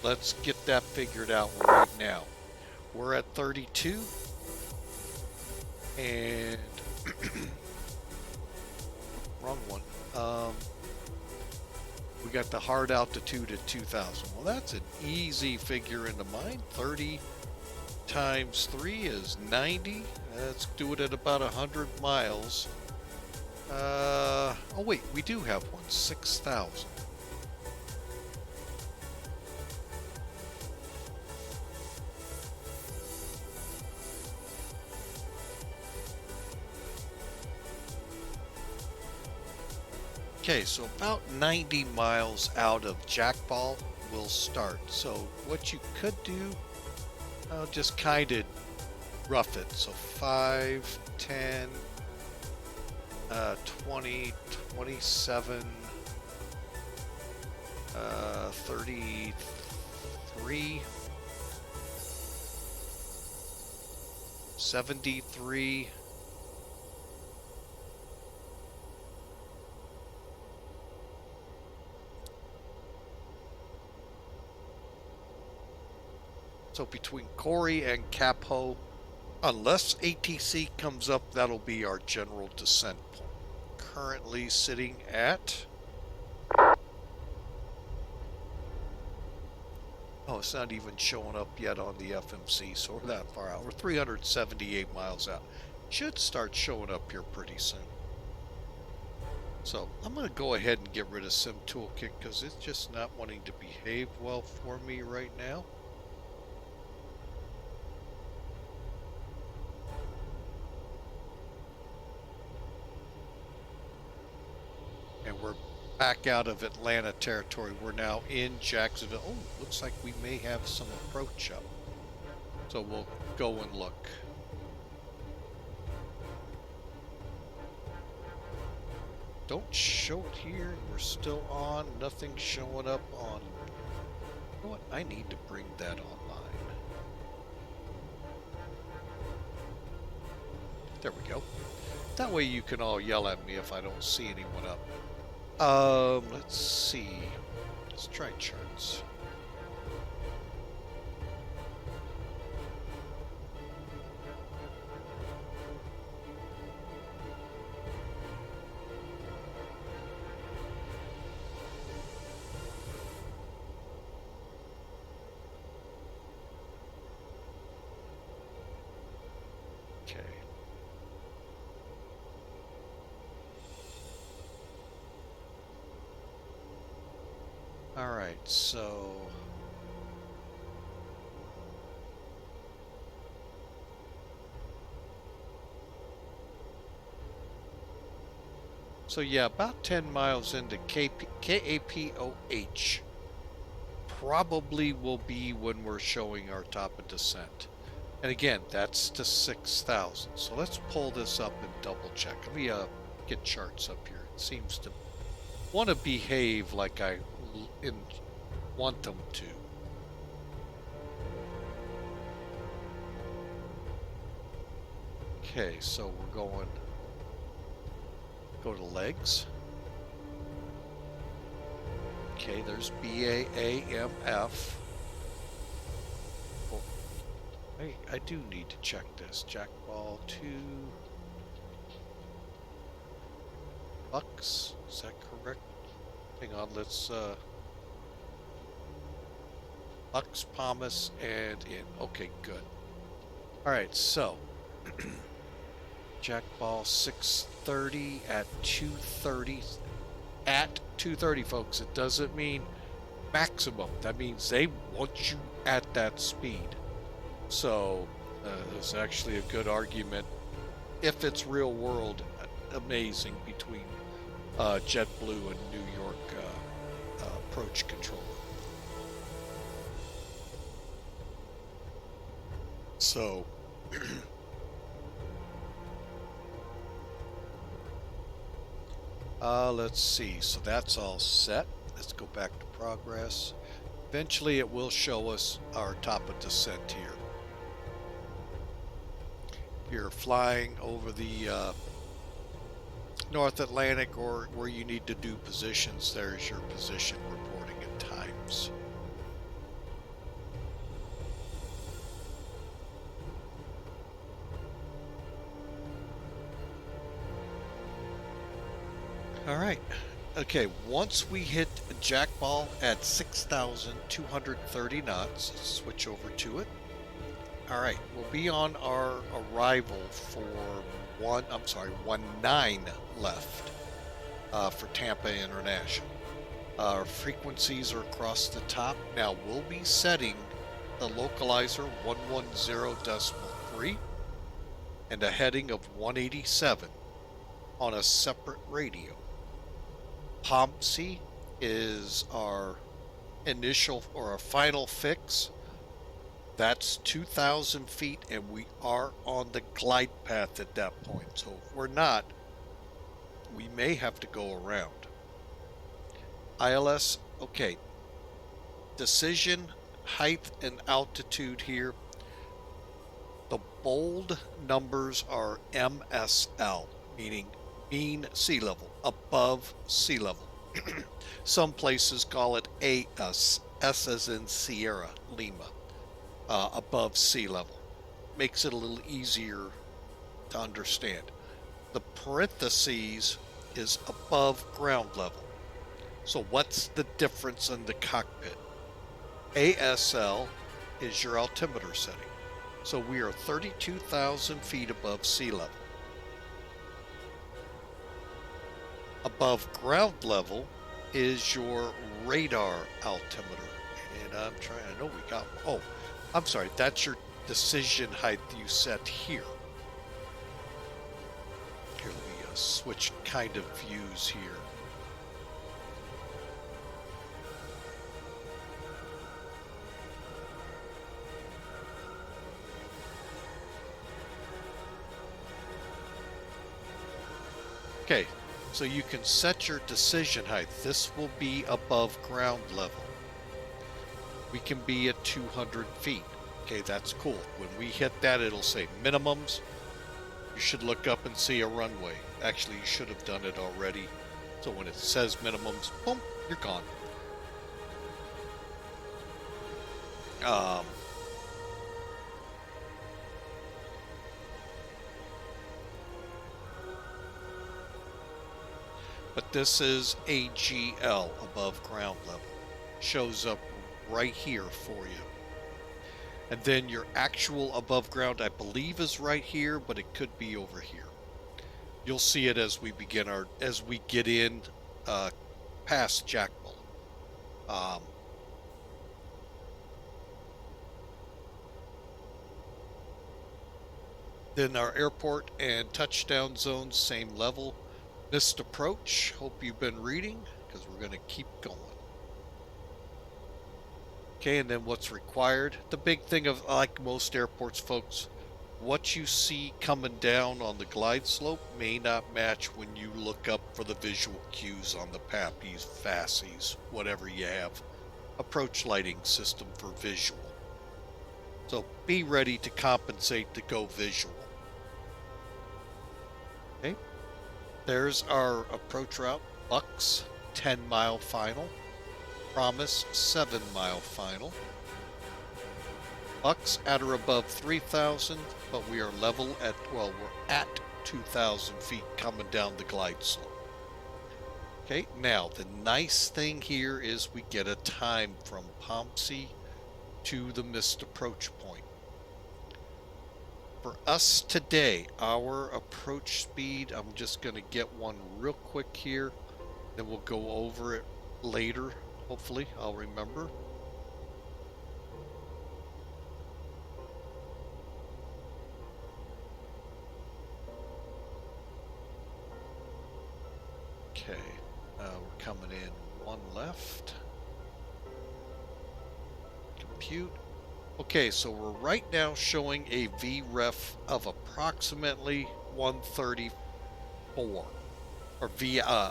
let's get that figured out right now. We're at 32 and wrong one. We got the hard altitude at 2,000. Well, that's an easy figure into mind. 30 times 3 is 90. Let's do it at about 100 miles. Oh wait, we do have one. 6,000. Okay, so about 90 miles out of Jackball will start. So what you could do, just kind of rough it. So 5, 10, 20, 27, 33, 73, so between Corey and Capho, unless ATC comes up, that'll be our general descent point. Currently sitting at Oh, it's not even showing up yet on the FMC, so we're that far out. We're 378 miles out. Should start showing up here pretty soon. So I'm going to go ahead and get rid of Sim Toolkit because it's just not wanting to behave well for me right now. And we're back out of Atlanta territory. We're now in Jacksonville. Oh, looks like we may have some approach up. So we'll go and look. Don't show it here. We're still on. Nothing showing up on. You know what? I need to bring that online. There we go. That way you can all yell at me if I don't see anyone up. Let's see. Let's try charts. Okay. All right, so yeah, about 10 miles into KAPOH probably will be when we're showing our top of descent. And again, that's to 6,000. So let's pull this up and double check. Let me get charts up here. It seems to want to behave like I want them to. Okay, so we're going, go to legs. Okay, there's BAAMF. Oh, I do need to check this. Jackball 2 bucks. Is that correct? Hang on, let's Bucks, Palmas, and in. Okay, good. Alright, so Jackball 630 at 230. At 230, folks. It doesn't mean maximum. That means they want you at that speed. So there's actually a good argument, if it's real world, amazing between JetBlue and New York approach controller. So let's see. So that's all set. Let's go back to progress. Eventually it will show us our top of descent here. You're flying over the North Atlantic or where you need to do positions. There's your position reporting at times. All right. Okay, once we hit Jackball at 6,230 knots, let's switch over to it. All right, we'll be on our arrival for 19 left for Tampa International. Our frequencies are across the top. Now we'll be setting the localizer 110.3 and a heading of 187 on a separate radio. POMC is our initial or our final fix. That's 2,000 feet, and we are on the glide path at that point. So if we're not, we may have to go around. ILS, okay. Decision, height, and altitude here. The bold numbers are MSL, meaning mean sea level, above sea level. Some places call it AS, S as in Sierra, Lima, above sea level. Makes it a little easier to understand. The parentheses is above ground level. So what's the difference in the cockpit? ASL is your altimeter setting. So we are 32,000 feet above sea level. Above ground level is your radar altimeter. And I'm trying, I know we got, oh, I'm sorry, that's your decision height you set here. Here, let me switch kind of views here. Okay, so you can set your decision height. This will be above ground level. We can be at 200 feet. Okay, that's cool. When we hit that, it'll say minimums. You should look up and see a runway. Actually, you should have done it already. So when it says minimums, boom, you're gone. But this is AGL, above ground level. Shows up right here for you. And then your actual above ground, I believe, is right here, but it could be over here. You'll see it as we begin as we get in past Jackbull. Then our airport and touchdown zones, same level. Missed approach, hope you've been reading, because we're going to keep going. Okay, and then what's required? The big thing of, like most airports, folks, what you see coming down on the glide slope may not match when you look up for the visual cues on the PAPIs, FASIs, whatever you have. Approach lighting system for visual. So be ready to compensate to go visual. Okay. There's our approach route. Bucks, 10-mile final. Promise, 7-mile final. Bucks at or above 3,000, but we are level at, well, we're at 2,000 feet coming down the glide slope. Okay, now the nice thing here is we get a time from POMC to the missed approach point. For us today, our approach speed, I'm just going to get one real quick here, then we'll go over it later. Hopefully, I'll remember. Okay, we're coming in one left. Compute. Okay, so we're right now showing a VREF of approximately 134, or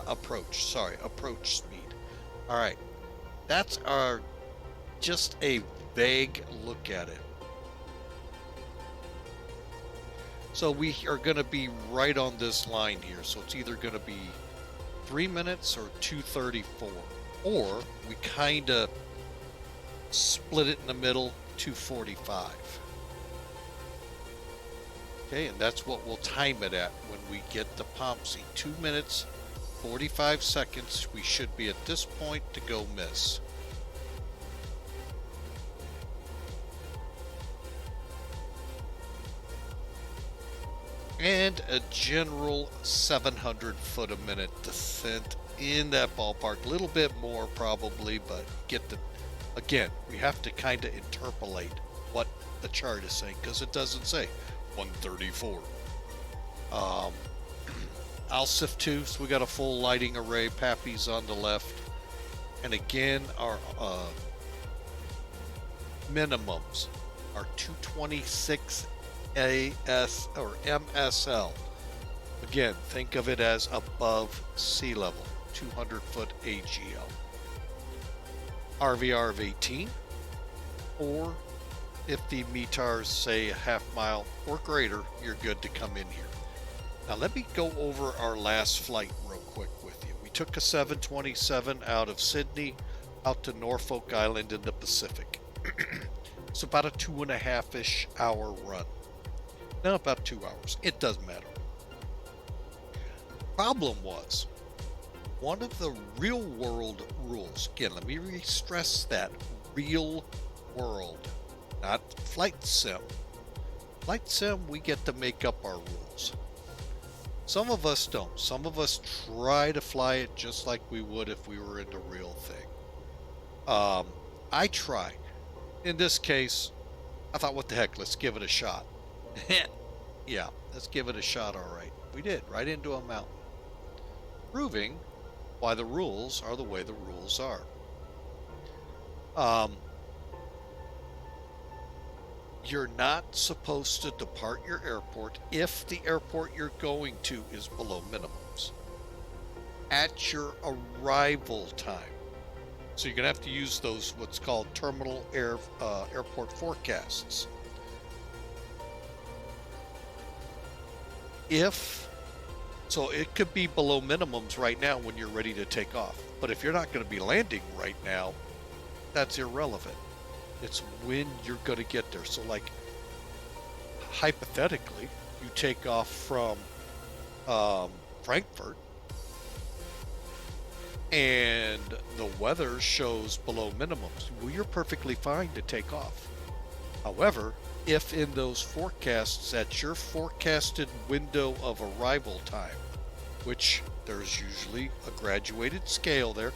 approach speed. All right, that's our just a vague look at it. So we are going to be right on this line here. So it's either going to be 3 minutes or 2:34, or we kind of split it in the middle, 2:45. Okay, and that's what we'll time it at when we get the POMC. 2 minutes, 45 seconds. We should be at this point to go miss. And a general 700 foot a minute descent in that ballpark. A little bit more probably, but get the, again, we have to kind of interpolate what the chart is saying, because it doesn't say 134. ALSIF 2, so we got a full lighting array, PAPIs on the left. And again, our minimums are 226 AS or MSL. Again, think of it as above sea level, 200 foot AGL. RVR of 18, or if the METARs say a half mile or greater, you're good to come in here. Now let me go over our last flight real quick with you. We took a 727 out of Sydney out to Norfolk Island in the Pacific. It's about a 2.5-ish hour run. No, about 2 hours. It doesn't matter. Problem was, one of the real world rules, again, let me re-stress that, real world, not flight sim. Flight sim, we get to make up our rules. Some of us don't. Some of us try to fly it just like we would if we were in the real thing. I try. In this case, I thought, what the heck, let's give it a shot. Yeah, let's give it a shot, all right. We did, right into a mountain. Proving why the rules are the way the rules are. You're not supposed to depart your airport if the airport you're going to is below minimums at your arrival time. So you're going to have to use those what's called terminal airport forecasts. So it could be below minimums right now when you're ready to take off. But if you're not going to be landing right now, that's irrelevant. It's when you're going to get there. So like, hypothetically, you take off from Frankfurt and the weather shows below minimums. Well, you're perfectly fine to take off. However, if in those forecasts at your forecasted window of arrival time, which there's usually a graduated scale there,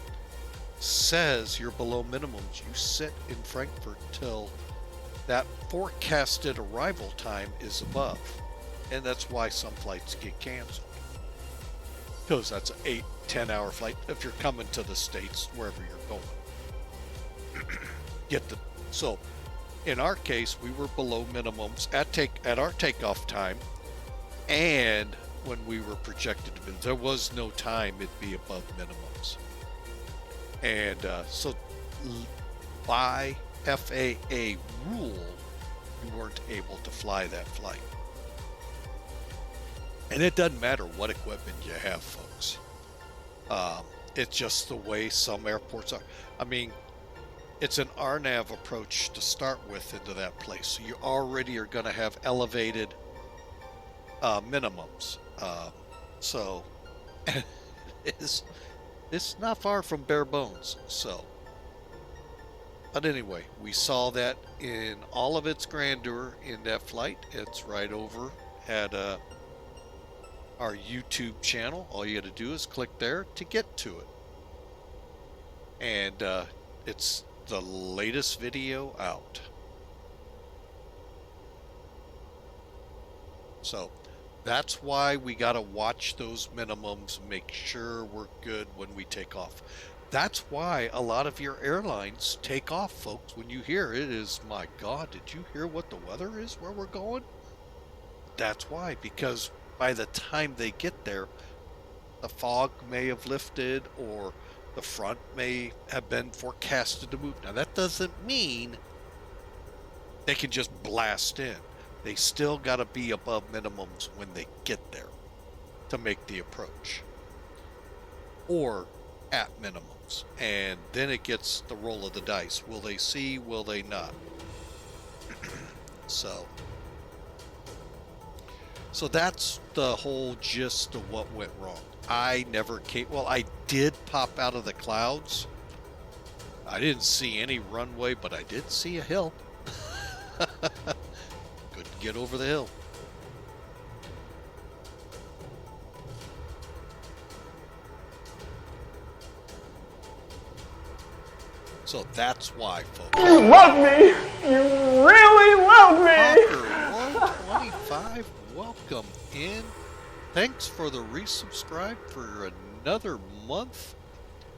says you're below minimums, you sit in Frankfurt till that forecasted arrival time is above. And that's why some flights get canceled, because that's an 8-10 hour flight if you're coming to the States, wherever you're going. So in our case, we were below minimums at our takeoff time, and when we were projected to be, there was no time it'd be above minimums. And so by FAA rule, you weren't able to fly that flight. And it doesn't matter what equipment you have, folks. It's just the way some airports are. I mean, it's an RNAV approach to start with into that place. So you already are going to have elevated minimums. So it's not far from bare bones. So, but anyway, we saw that in all of its grandeur in that flight. It's right over at our YouTube channel. All you got to do is click there to get to it. And it's the latest video out. So that's why we got to watch those minimums, make sure we're good when we take off. That's why a lot of your airlines take off, folks. When you hear it is, my God, did you hear what the weather is where we're going? That's why, because by the time they get there, the fog may have lifted or the front may have been forecasted to move. Now, that doesn't mean they can just blast in. They still got to be above minimums when they get there to make the approach, or at minimums. And then it gets the roll of the dice. Will they see? Will they not? So that's the whole gist of what went wrong. I never came, well, I did pop out of the clouds. I didn't see any runway, but I did see a hill. Couldn't get over the hill. So that's why, folks. You love me. You really love me. Hawker 125, welcome in. Thanks for the resubscribe for another month.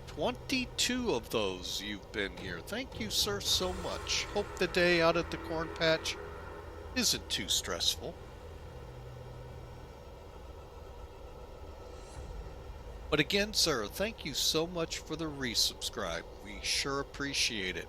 22 of those you've been here. Thank you, sir, so much. Hope the day out at the corn patch isn't too stressful. But again, sir, thank you so much for the resubscribe. We sure appreciate it.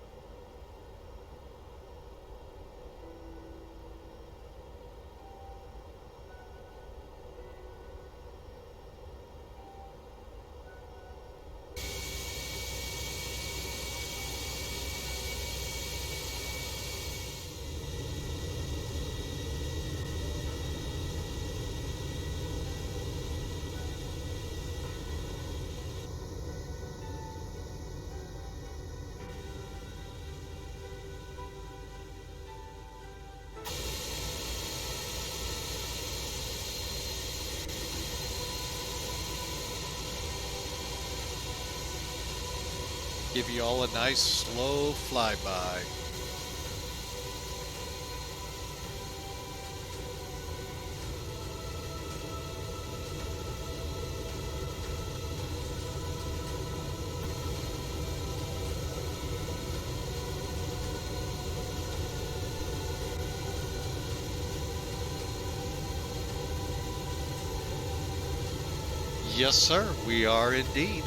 Give you all a nice slow flyby. Yes, sir, we are indeed.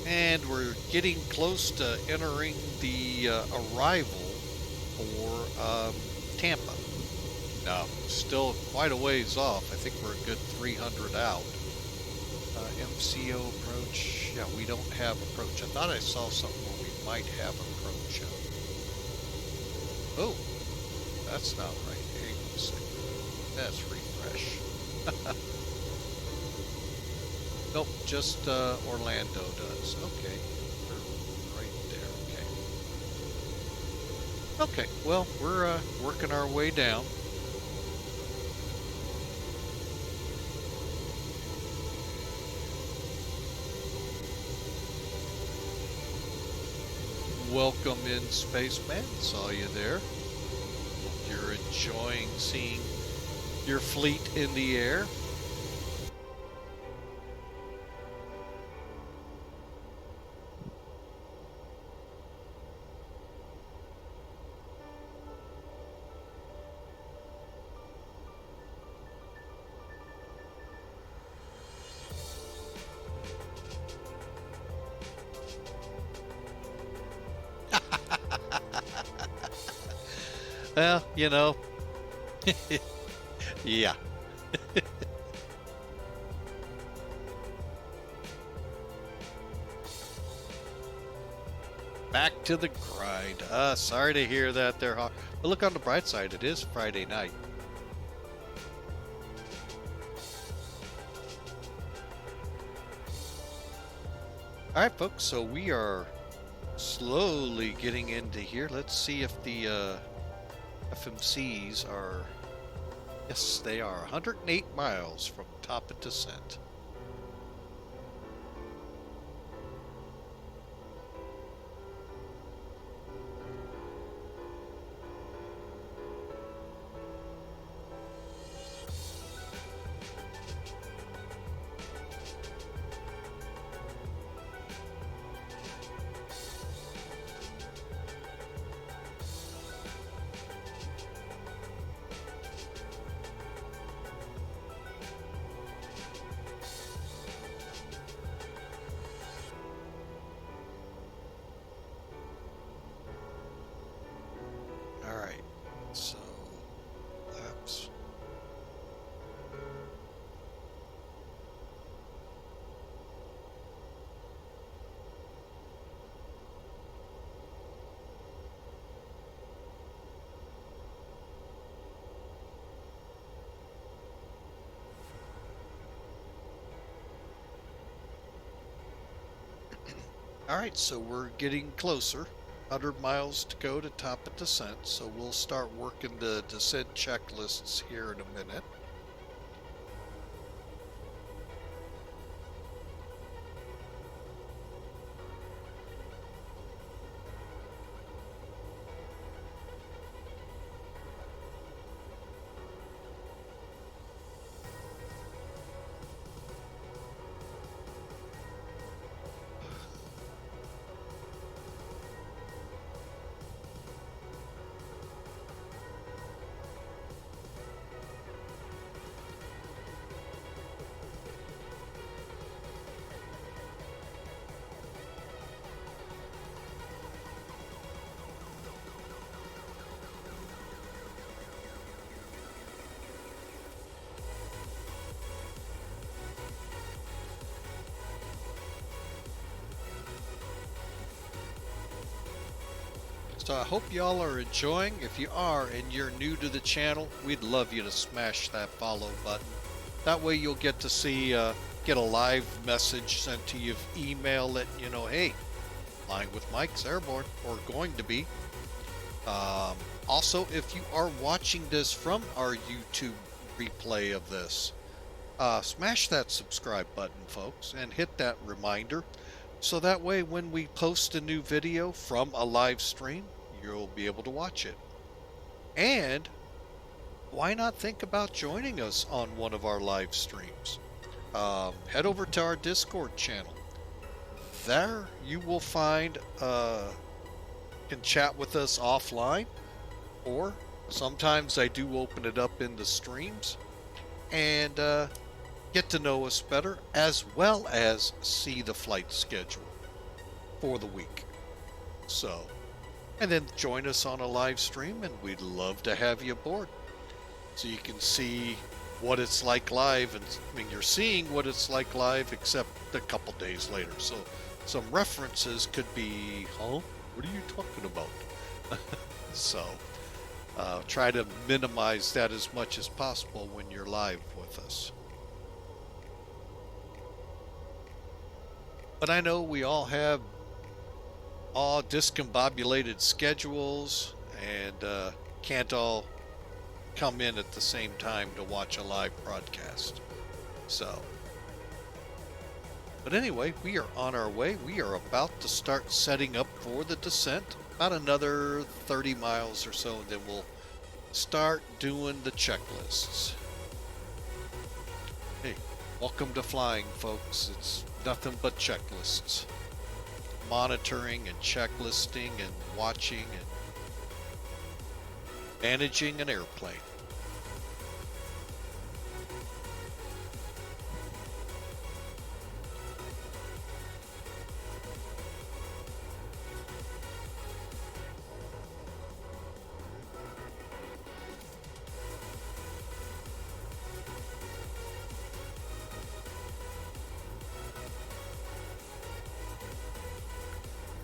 And we're getting close to entering the arrival for Tampa. Now, still quite a ways off. I think we're a good 300 out. MCO approach. Yeah, we don't have approach. I thought I saw something where we might have approach. Oh, that's not right. Hang on a second. That's refresh. Nope, just Orlando does. Okay. Right there. Okay. Okay, well, we're working our way down. Welcome in, Spaceman. Saw you there. Hope you're enjoying seeing your fleet in the air. Well, you know, yeah. Back to the grind. Sorry to hear that there, Hawk. But look on the bright side, it is Friday night. All right, folks, so we are slowly getting into here. Let's see if the FMCs are, yes, they are 108 miles from top of descent. All right, so we're getting closer. 100 miles to go to top of descent, so we'll start working the descent checklists here in a minute. So I hope y'all are enjoying. If you are and you're new to the channel, we'd love you to smash that follow button. That way you'll get to see, get a live message sent to you via email letting you know, hey, Flying with Mike's airborne, or going to be. Also, if you are watching this from our YouTube replay of this. Smash that subscribe button, folks, and hit that reminder so that way when we post a new video from a live stream, you'll be able to watch it. And why not think about joining us on one of our live streams? Head over to our Discord channel. There you will find, can chat with us offline, or sometimes I do open it up in the streams and get to know us better, as well as see the flight schedule for the week. So, and then join us on a live stream, and we'd love to have you aboard so you can see what it's like live. And I mean, you're seeing what it's like live, except a couple days later. So some references could be, huh? What are you talking about? So try to minimize that as much as possible when you're live with us. But I know we all have discombobulated schedules and can't all come in at the same time to watch a live broadcast. So, but anyway, we are on our way. We are about to start setting up for the descent. About another 30 miles or so, and then we'll start doing the checklists. Hey, welcome to flying, folks. It's nothing but checklists. Monitoring and checklisting and watching and managing an airplane.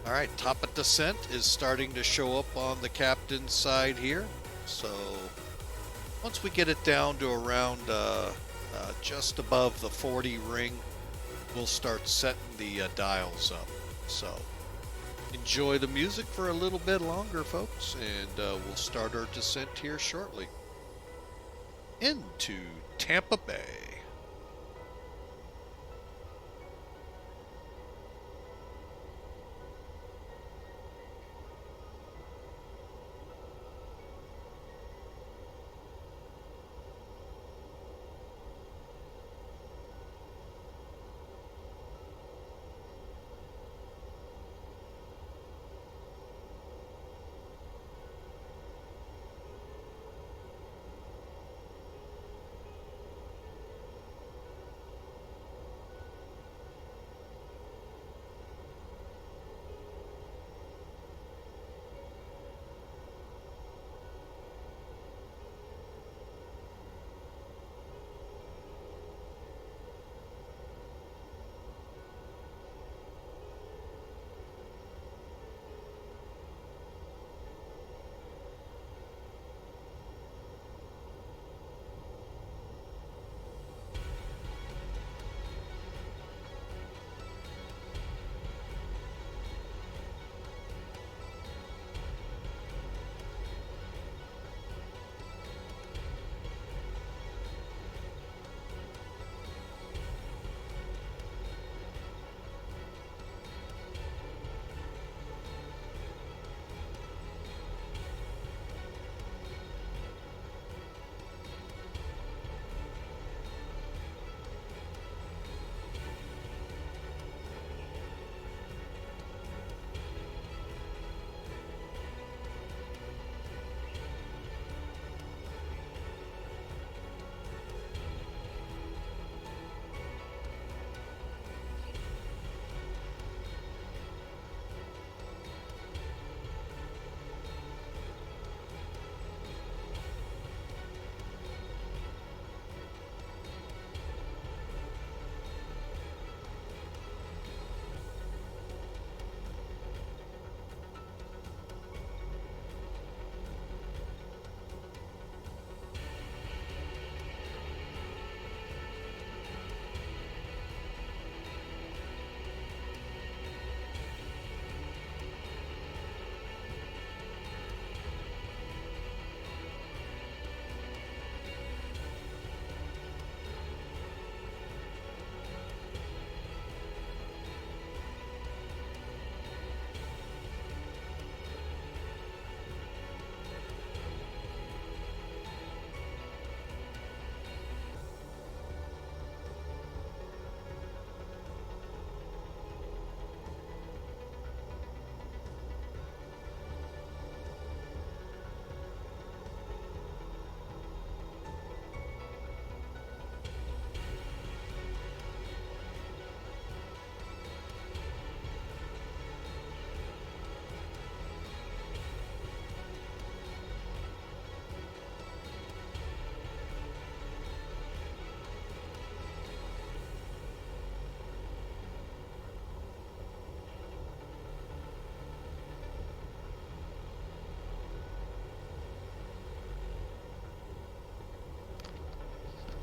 All right, top of descent is starting to show up on the captain's side here. So once we get it down to around just above the 40 ring, we'll start setting the dials up. So enjoy the music for a little bit longer, folks, and we'll start our descent here shortly into Tampa Bay.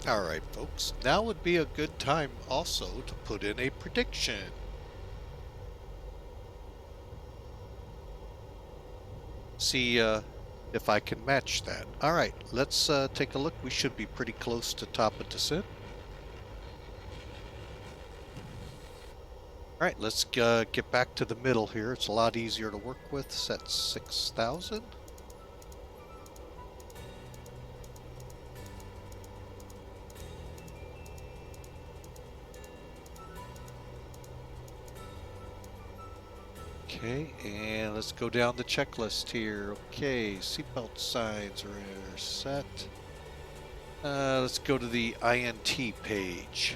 All right, folks, now would be a good time also to put in a prediction. See if I can match that. All right, let's take a look. We should be pretty close to top of descent. All right, let's get back to the middle here. It's a lot easier to work with. Set 6,000. Okay, and let's go down the checklist here. Okay, seatbelt signs are set. Let's go to the INT page.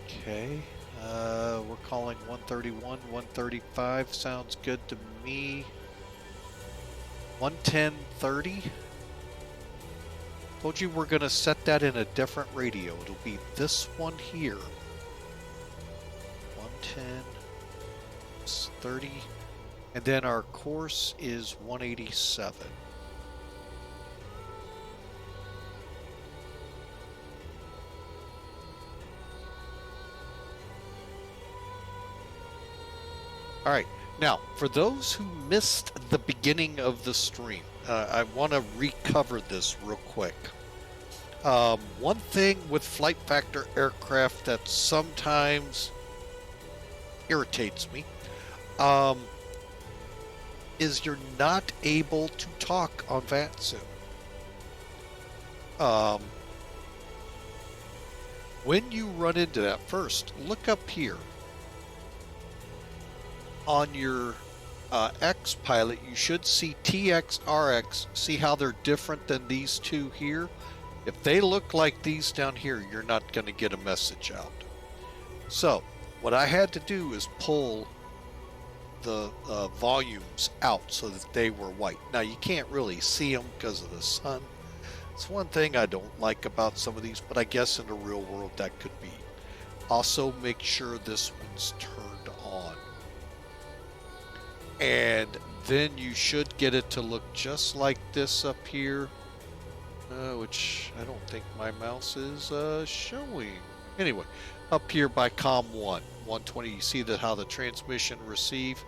Okay, we're calling 131, 135. Sounds good to me. 110.30. Told you we're going to set that in a different radio. It'll be this one here. 110.30. And then our course is 187. All right, now for those who missed the beginning of the stream, I want to recover this real quick. One thing with flight factor aircraft that sometimes irritates me is you're not able to talk on VATSIM. When you run into that, first look up here. On your X pilot, you should see TX, RX. See how they're different than these two here? If they look like these down here, you're not going to get a message out. So, what I had to do is pull the volumes out so that they were white. Now, you can't really see them because of the sun. It's one thing I don't like about some of these, but I guess in the real world that could be. Also, make sure this one's turned on. And then you should get it to look just like this up here, which I don't think my mouse is showing. Anyway, up here by COM 120, you see how the transmission receive.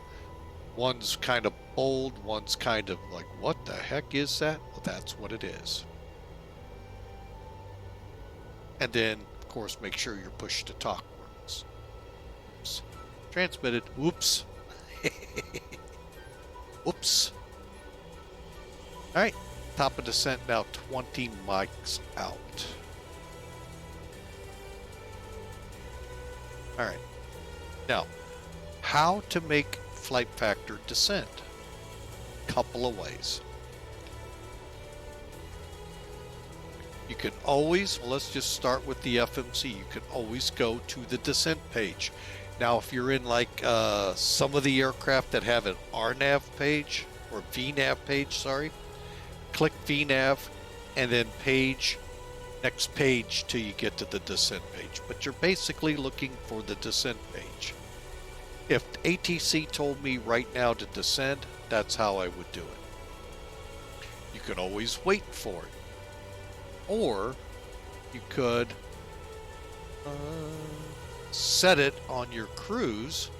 One's kind of bold, one's kind of like, what the heck is that? Well, that's what it is. And then, of course, make sure your push to talk works. Oops. Transmitted. Whoops. Whoops. All right, top of descent now 20 mics out. All right, now how to make flight factor descent? Couple of ways. You can always, let's just start with the FMC. You can always go to the descent page. Now, if you're in like some of the aircraft that have an RNAV page or VNAV page, sorry, click VNAV and then next page till you get to the descent page. But you're basically looking for the descent page. If ATC told me right now to descend, that's how I would do it. You can always wait for it. Or you could set it on your cruise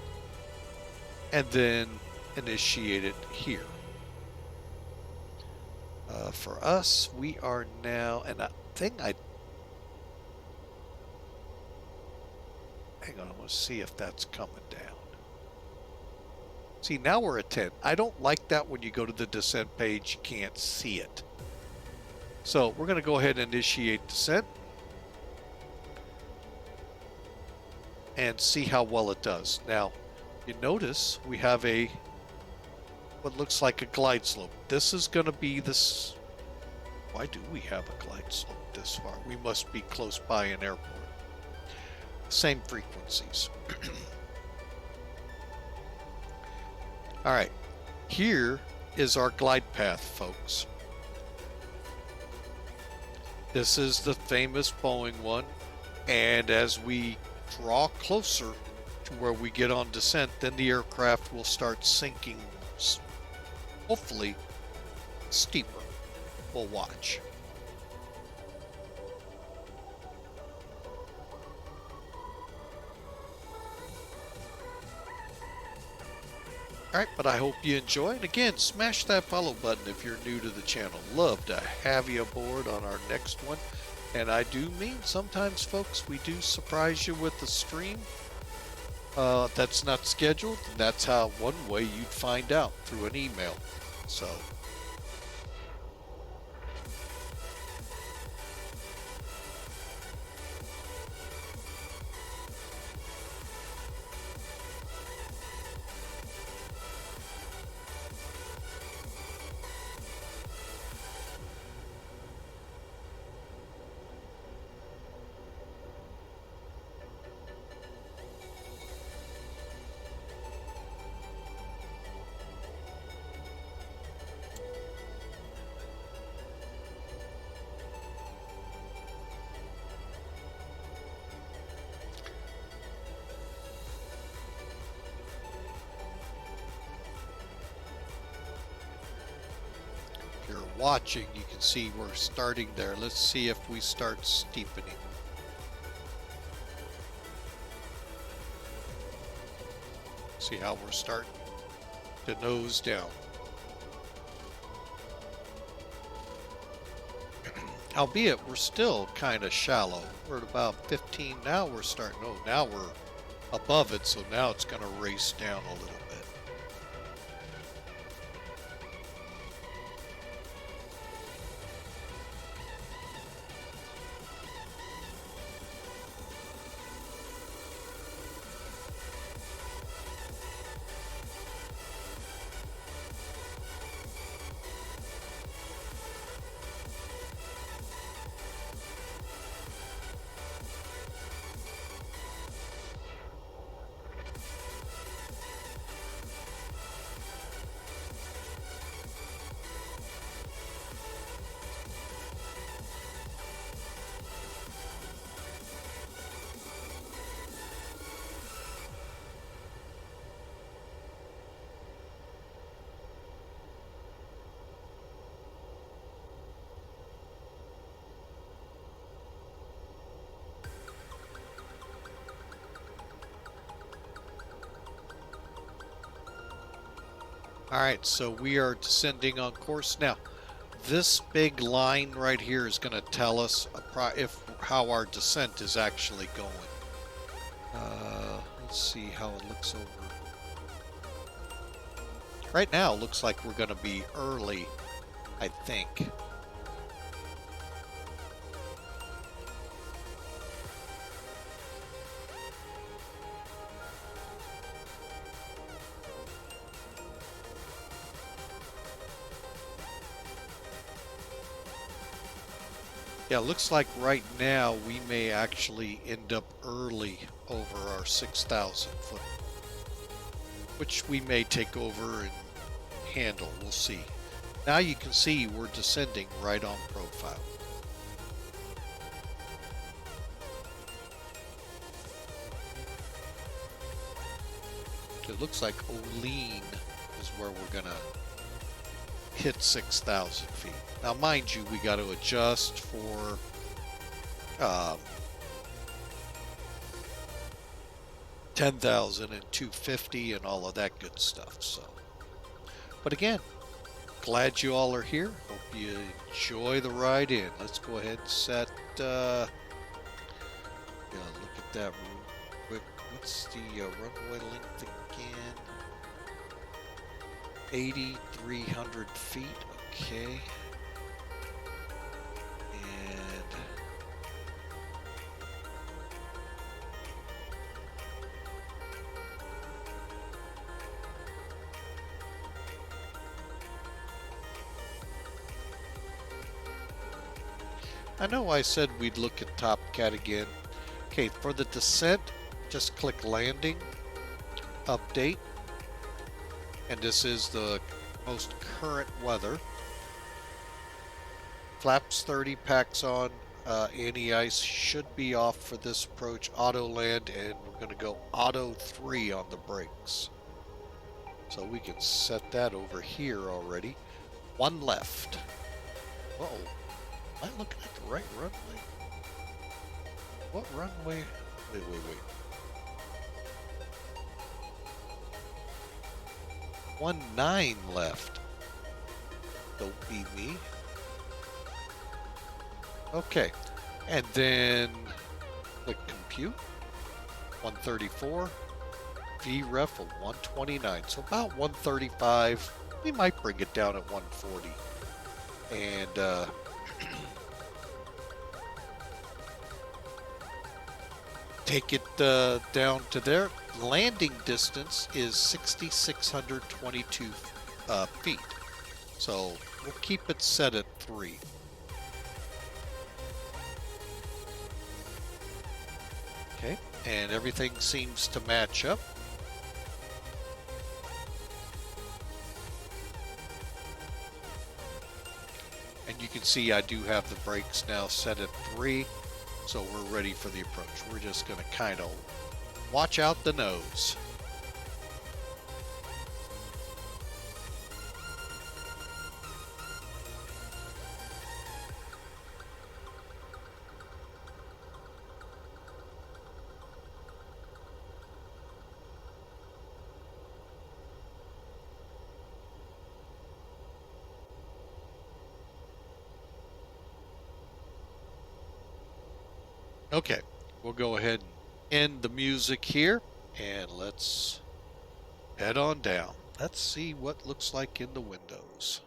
and then initiate it here. For us, we are now, and I think hang on, I want to see if that's coming down. See, now we're at 10. I don't like that when you go to the descent page, you can't see it. So we're going to go ahead and initiate descent. And see how well it does. Now, you notice we have what looks like a glide slope. This is going to be this. Why do we have a glide slope this far? We must be close by an airport. Same frequencies. All right, here is our glide path, folks. This is the famous Boeing one, and as we draw closer to where we get on descent, then the aircraft will start sinking, hopefully steeper. We'll watch. Alright, but I hope you enjoy. And again, smash that follow button if you're new to the channel. Love to have you aboard on our next one. And I do mean sometimes, folks, we do surprise you with the stream. That's not scheduled. That's how one way you'd find out, through an email. So if you're watching, you can see we're starting there. Let's see if we start steepening. See how we're starting to nose down. Albeit we're still kind of shallow. We're at about 15 now. We're starting. Oh, now we're above it, so now it's going to race down a little bit. All right, so we are descending on course now. This big line right here is going to tell us how our descent is actually going. Let's see how it looks over. Right now, it looks like we're going to be early, I think. Yeah, looks like right now we may actually end up early over our 6,000 foot, which we may take over and handle. We'll see. Now you can see we're descending right on profile. It looks like Olean is where we're gonna hit 6,000 feet. Now, mind you, we got to adjust for 10,000 and 250 and all of that good stuff. So, but again, glad you all are here. Hope you enjoy the ride in. Let's go ahead and set. Yeah, look at that real quick. What's the runway length again? 8,300 feet. Okay. And I know I said we'd look at Top Cat again. Okay, for the descent, just click landing, update, and this is the most current weather. Flaps 30, packs on, anti-ice should be off for this approach, auto land, and we're going to go auto 3 on the brakes. So we can set that over here already. One left. Uh-oh. Am I looking at the right runway? What runway? Wait. 19 left. Don't be me. Okay, and then click compute. 134. VREF of 129. So about 135. We might bring it down at 140. And take it down to there. Landing distance is 6,622 feet. So we'll keep it set at 3. Okay, and everything seems to match up. And you can see I do have the brakes now set at 3. So we're ready for the approach. We're just going to kind of watch out the nose. Okay, we'll go ahead and end the music here, and let's head on down. Let's see what looks like in the windows.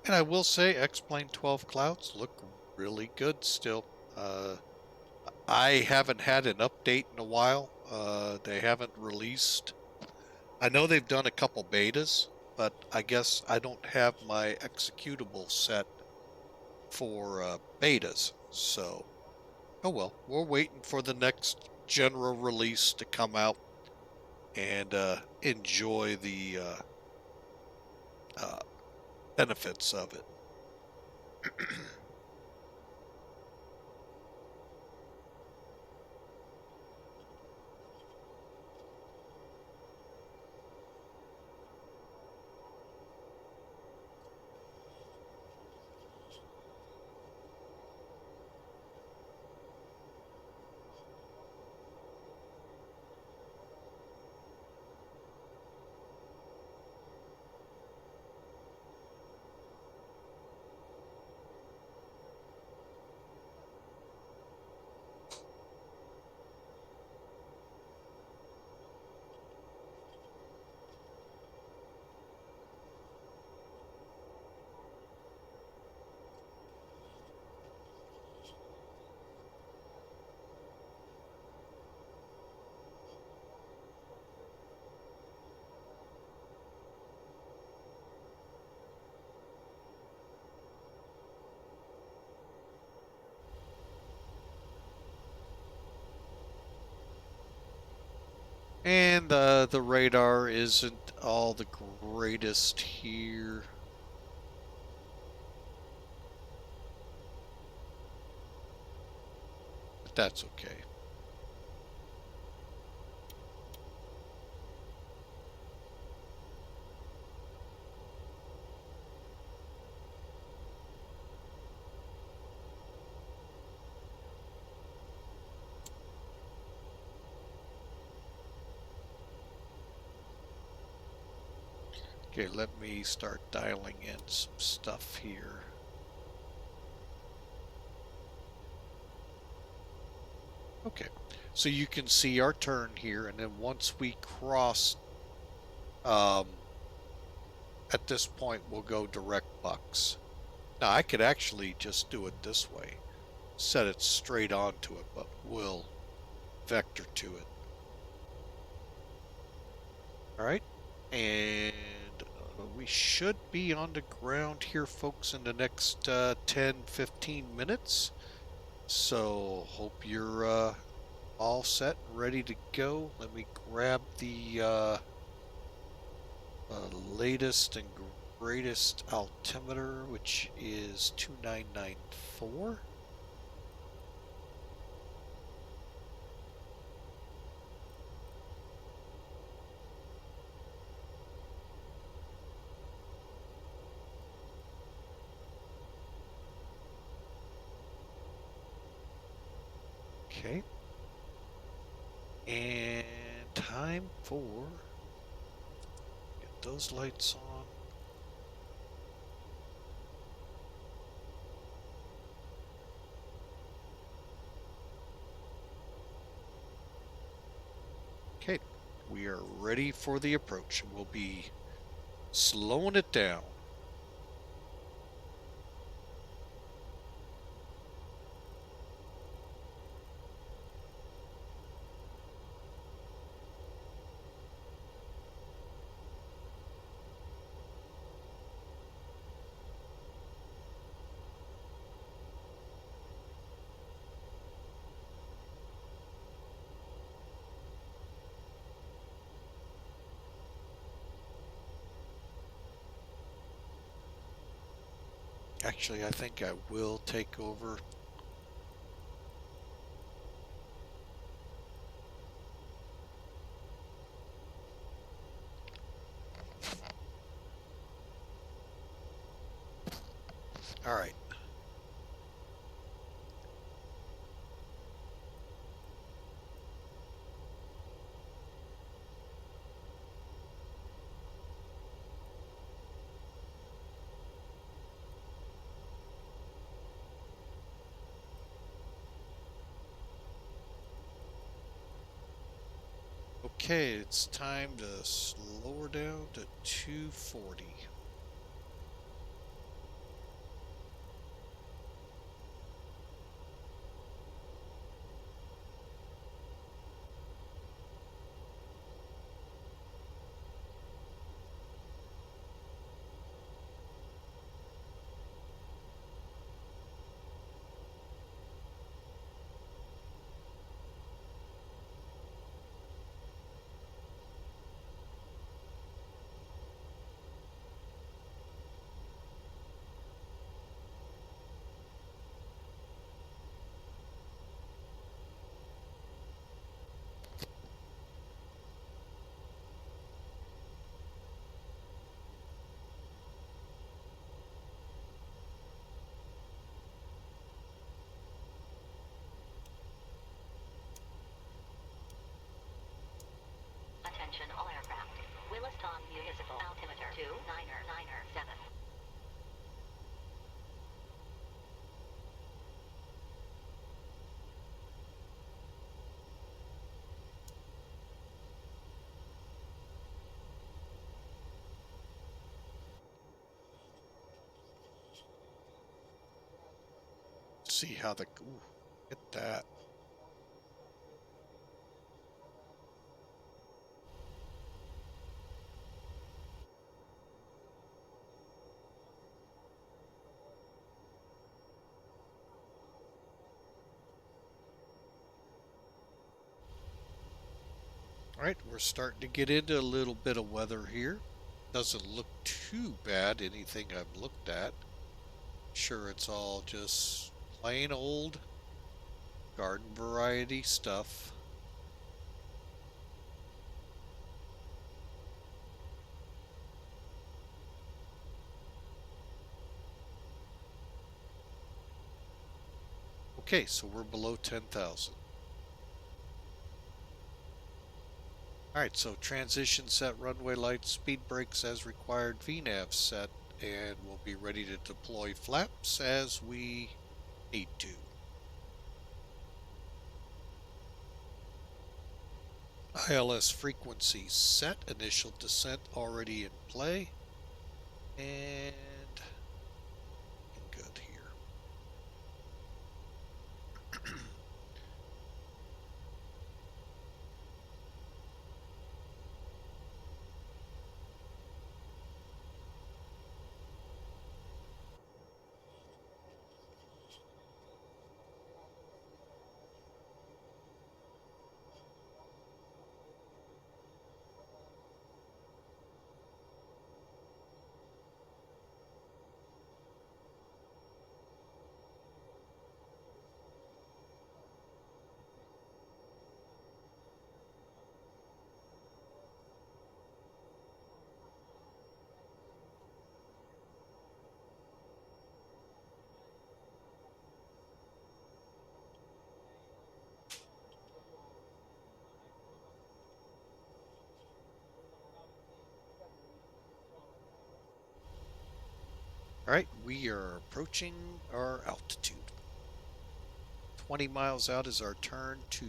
And I will say X-Plane 12 clouds look really good still. I haven't had an update in a while. They haven't released. I know they've done a couple betas, but I guess I don't have my executable set for betas. So, oh well, we're waiting for the next general release to come out and enjoy the benefits of it. And the radar isn't all the greatest here. But that's okay. Okay, let me start dialing in some stuff here. Okay, so you can see our turn here, and then once we cross, at this point, we'll go direct bucks. Now, I could actually just do it this way, set it straight onto it, but we'll vector to it. All right, and we should be on the ground here, folks, in the next 10-15 minutes. So hope you're all set and ready to go. Let me grab the latest and greatest altimeter, which is 2994. Okay. And time for get those lights on. Okay, we are ready for the approach. We'll be slowing it down. Actually, I think I will take over. All right. Okay, it's time to slow her down to 240. Attention all aircraft. Williston Municipal altimeter 2997. See how the ooh, get that. All right, we're starting to get into a little bit of weather here. Doesn't look too bad, anything I've looked at. Sure, it's all just plain old garden variety stuff. Okay, so we're below 10,000. Alright, so transition set, runway lights, speed brakes as required, VNAV set, and we'll be ready to deploy flaps as we need to. ILS frequency set, initial descent already in play, and good here. All right, we are approaching our altitude. 20 miles out is our turn to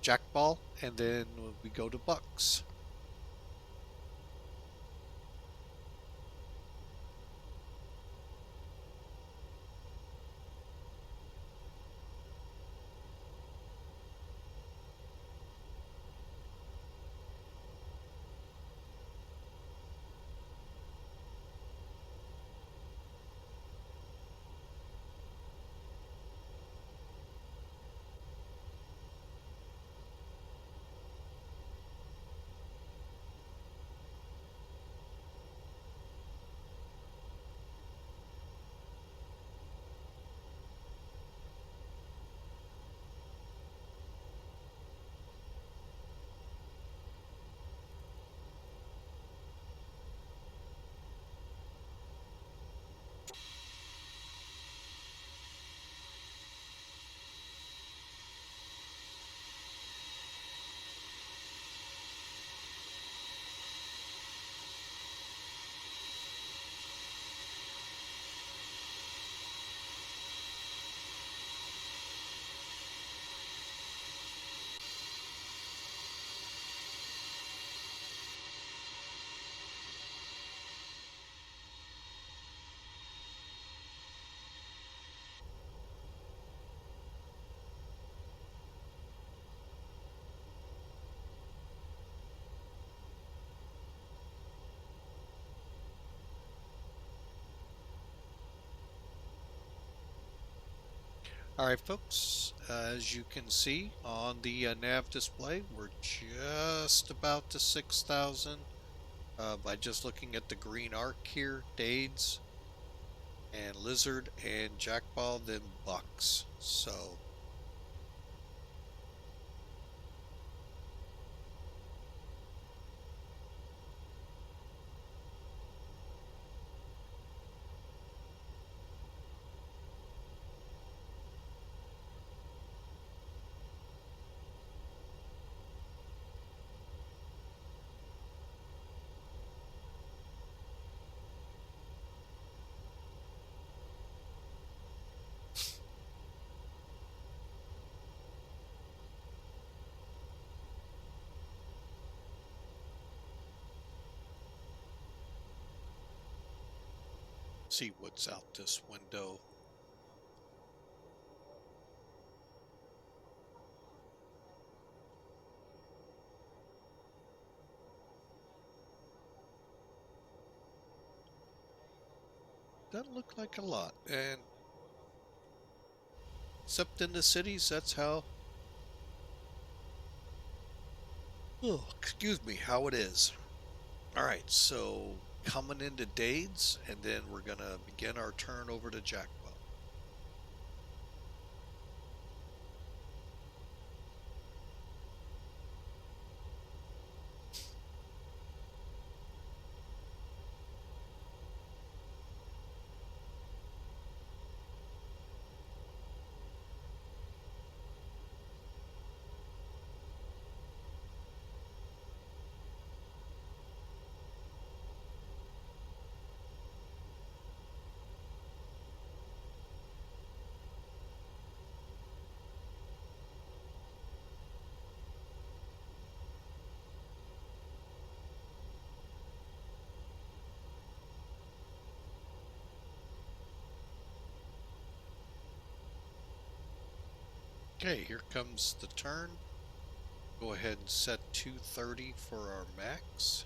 jackball, and then we go to bucks. All right, folks, as you can see on the nav display, we're just about to 6,000 by just looking at the green arc here, Dades and Lizard and Jackball, then Bucks. So see what's out this window. Doesn't look like a lot, and except in the cities, that's how, oh, excuse me, how it is. All right, so coming into Dades, and then we're gonna begin our turn over to Jackball. Okay, here comes the turn. Go ahead and set 230 for our max.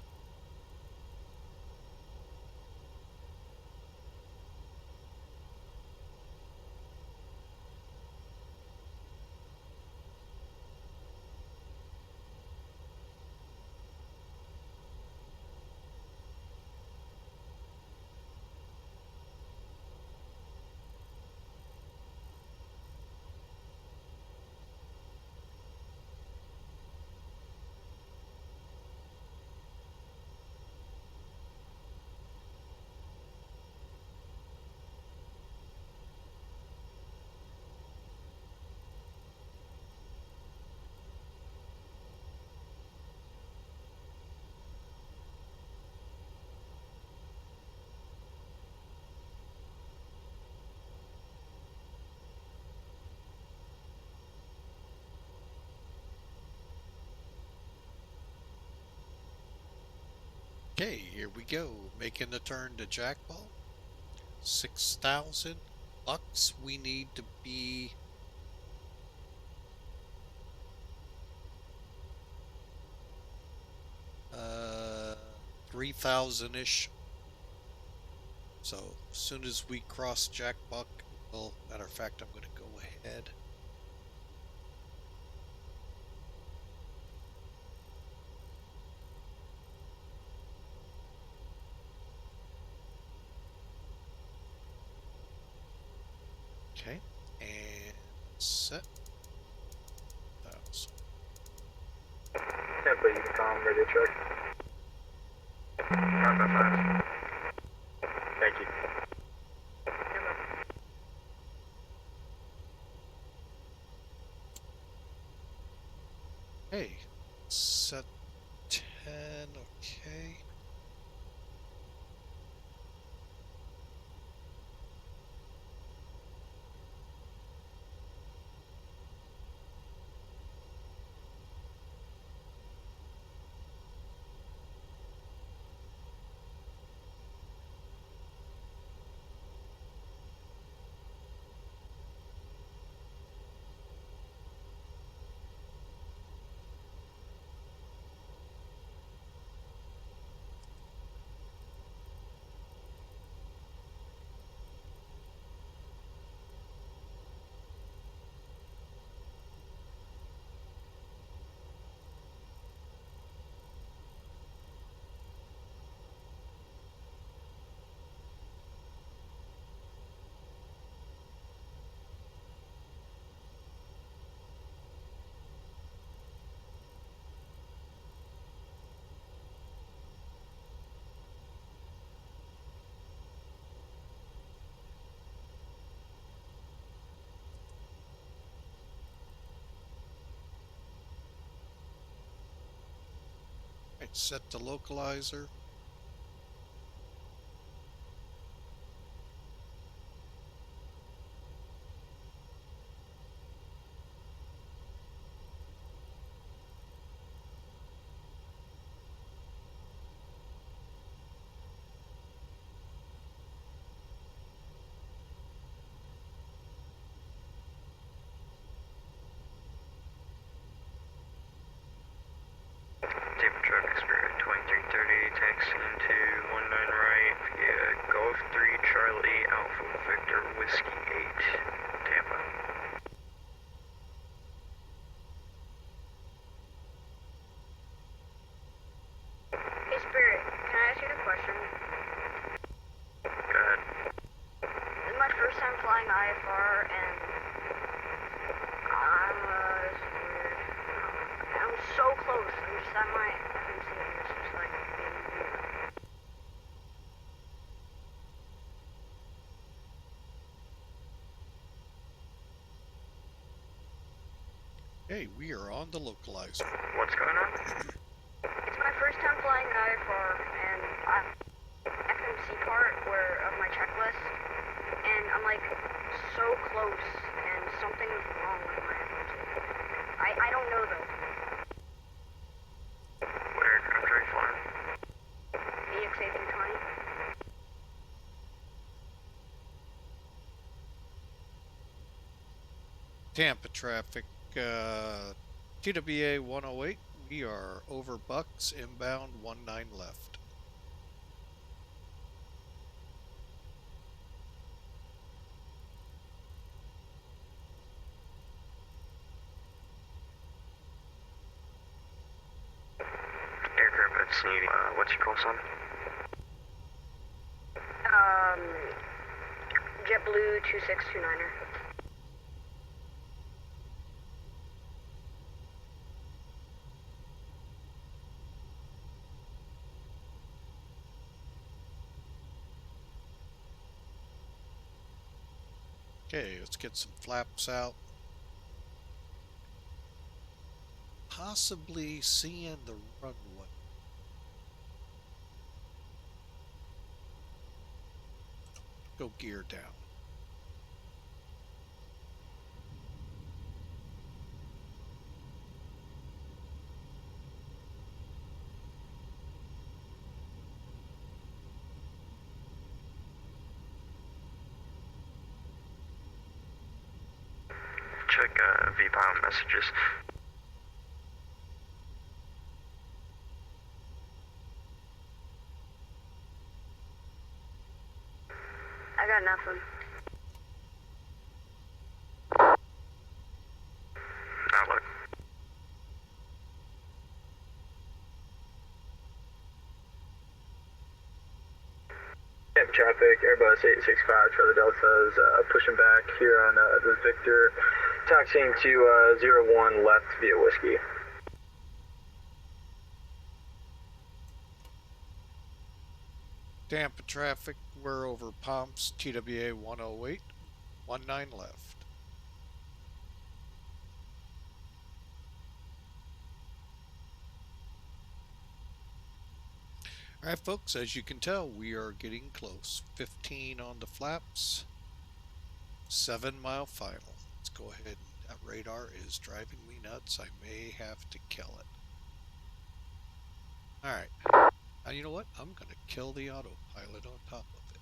Okay, here we go. Making the turn to Jackball. $6,000. We need to be 3,000-ish. So as soon as we cross Jackbuck, well, matter of fact, I'm going to go ahead. Okay, and set 1,000. Tampa, you can call him ready to check. 555. Thank you. Hey, set 10, okay. Right, set the localizer. Tampa traffic spirit 2330, taxiing to 19 right via Golf 3 Charlie Alpha Victor Whiskey 8, Tampa. Hey Spirit, can I ask you a question? Go ahead. This is my first time flying IFR and I'm so close. I'm just at my FMC and it's just like being weird. Hey, we are on the localizer. What's going on? It's my first time flying IFR and I'm FMC part of my checklist and I'm like so close and something's wrong with my FMC. I don't know though. What aircraft are you flying? EXA320. Tampa traffic, TWA 108. We are over Bucks, inbound 19 left. Aircraft that's needing, what's your call sign? JetBlue 2629er. Okay, let's get some flaps out. Possibly seeing the runway. Go gear down. check VBAAMF messages. I got nothing. Outlook. Tampa traffic, Airbus 865 Charlie Delta's pushing back here on the Victor, taxiing to 01 left via Whiskey. Tampa traffic, we're over Palms, TWA 108, 19 left. All right, folks, as you can tell, we are getting close. 15 on the flaps, 7 mile final. Let's go ahead. That radar is driving me nuts. I may have to kill it. All right. Now, you know what? I'm going to kill the autopilot on top of it.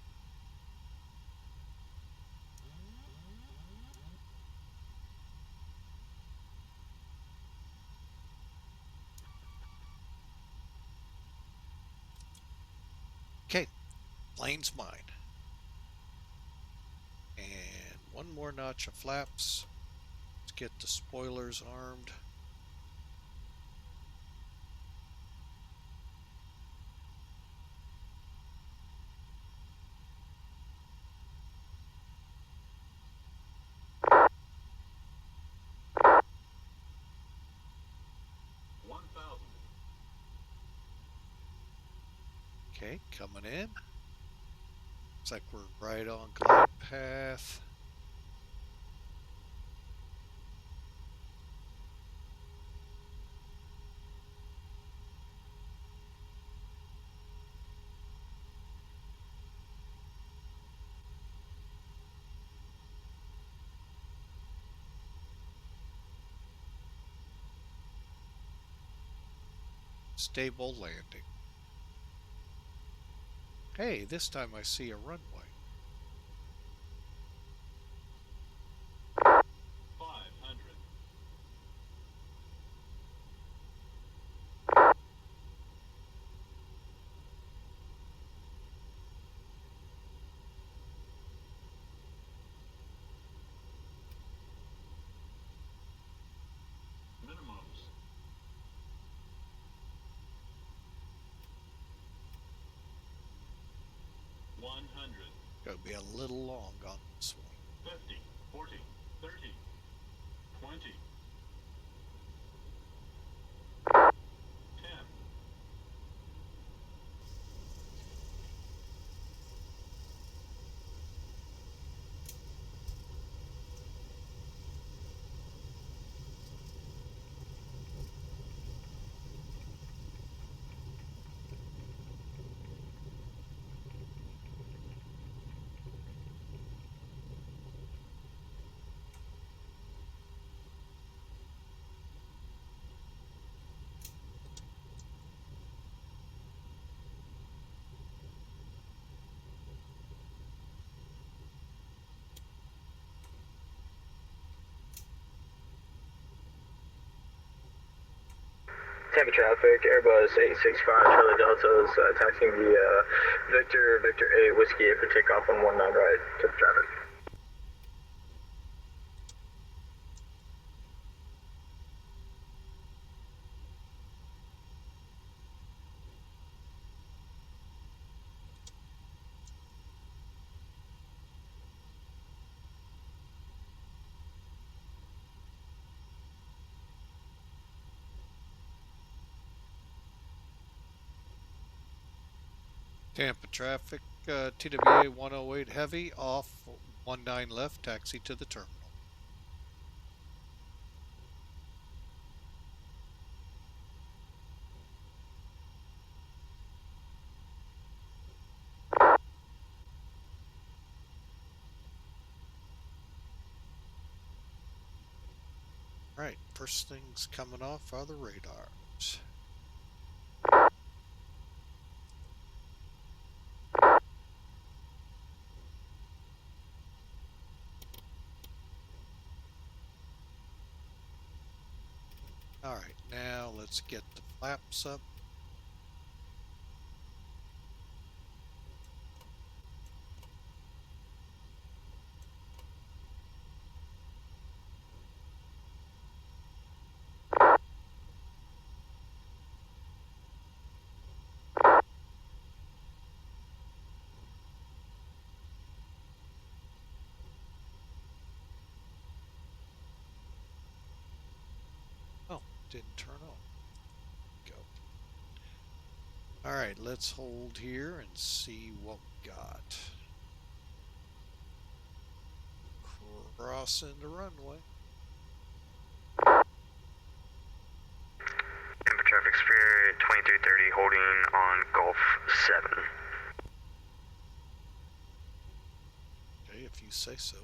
Okay, plane's mine. And one more notch of flaps. Let's get the spoilers armed. Okay, coming in. Looks like we're right on glide path. Stable landing. Hey, this time I see a runway. 500. Minimums. 100. Gonna be a little long on this one. 50, 40, 30, 20, 10. Tampa traffic, Airbus 865 Charlie Delta's taxiing via Victor 8 Whiskey for takeoff on 19 right. Tampa traffic. Tampa traffic, TWA 108 heavy, off 19 left, taxi to the terminal. Right, first things coming off are the radars. All right, now let's get the flaps up. Oh, didn't turn on. Go. All right, let's hold here and see what we got. Crossing the runway. Tampa traffic Spirit 2330 holding on Gulf 7. Okay, if you say so.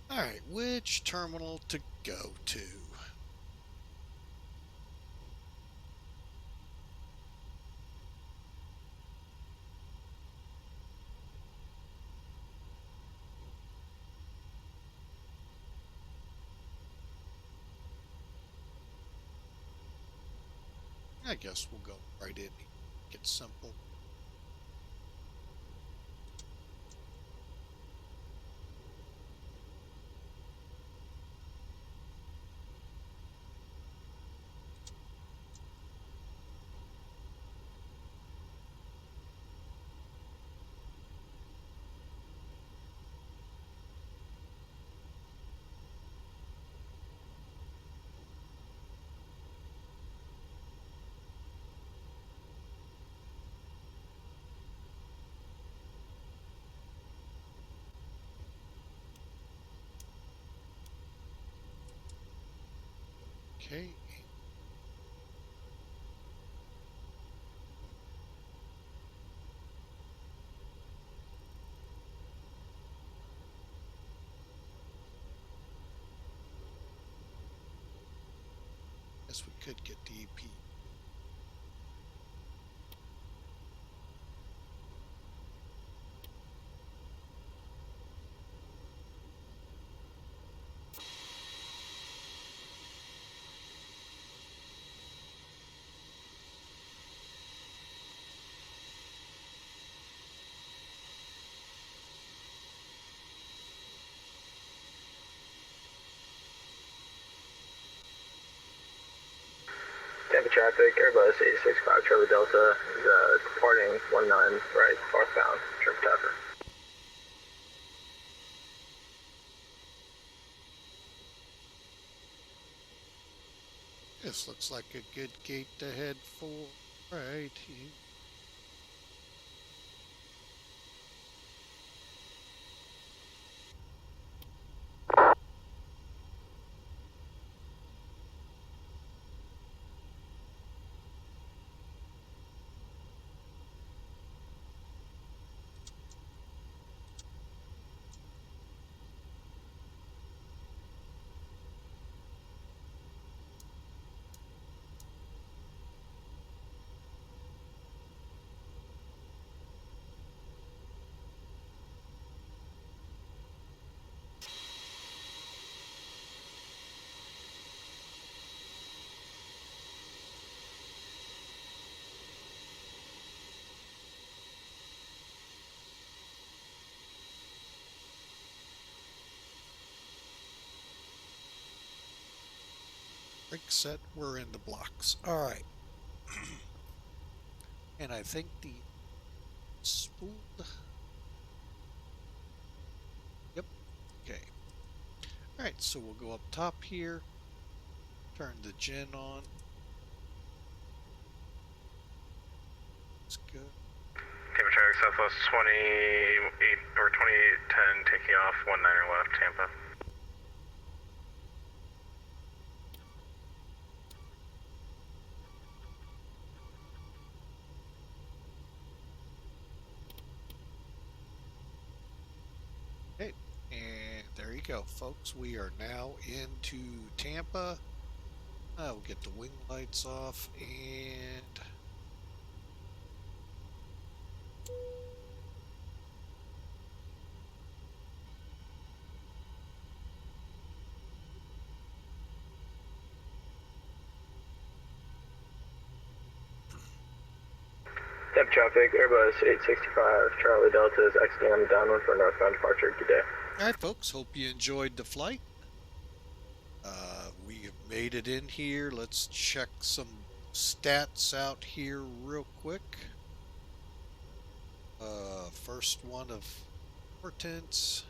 All right, which terminal to go to? I guess we'll go right in. Get simple. Okay. Guess we could get the EP. Tampa traffic, Airbus 865 Charlie Delta is departing 19 right, northbound, Trip Tapper. This looks like a good gate to head for right here. Brake set, we're in the blocks. All right. And I think the spool. Yep. Okay. All right, so we'll go up top here. Turn the gen on. That's good. Tampa traffic Southwest 28 or 2810 taking off 19er left, Tampa. Okay, and there you go, folks. We are now into Tampa. We'll get the wing lights off and Temp traffic, Airbus 865, Charlie Delta is exiting on the downwind for northbound departure. Good day. All right, folks, hope you enjoyed the flight. We have made it in here. Let's check some stats out here real quick. First one of importance.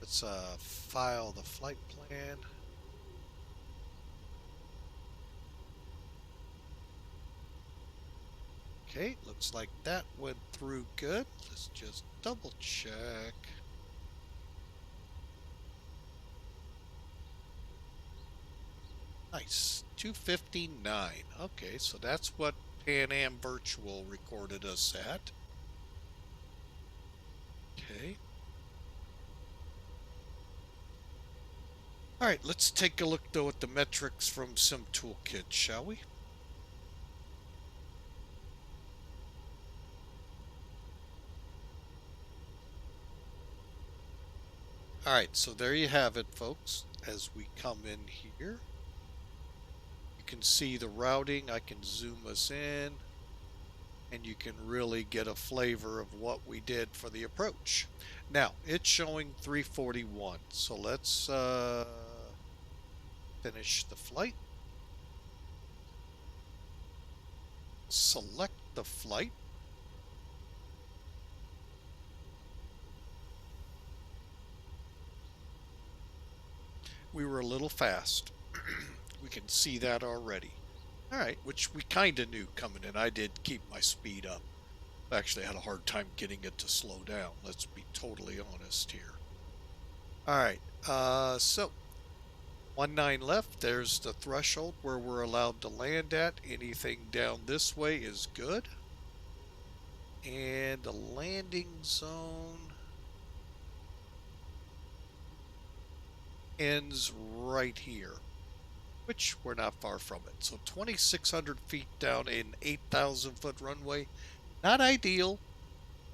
Let's file the flight plan. Okay, looks like that went through good. Let's just double check. Nice, 259. Okay, so that's what Pan Am Virtual recorded us at. Okay. All right, let's take a look though at the metrics from Sim Toolkit, shall we? All right, so there you have it, folks. As we come in here, you can see the routing. I can zoom us in, and you can really get a flavor of what we did for the approach. Now, it's showing 341, so let's finish the flight. Select the flight. We were a little fast. We can see that already. All right, which we kind of knew coming in. I did keep my speed up. Actually, I had a hard time getting it to slow down. Let's be totally honest here. All right, so 19 left. There's the threshold where we're allowed to land at. Anything down this way is good. And the landing zone ends right here, which we're not far from it. So 2,600 feet down in 8,000 foot runway. Not ideal,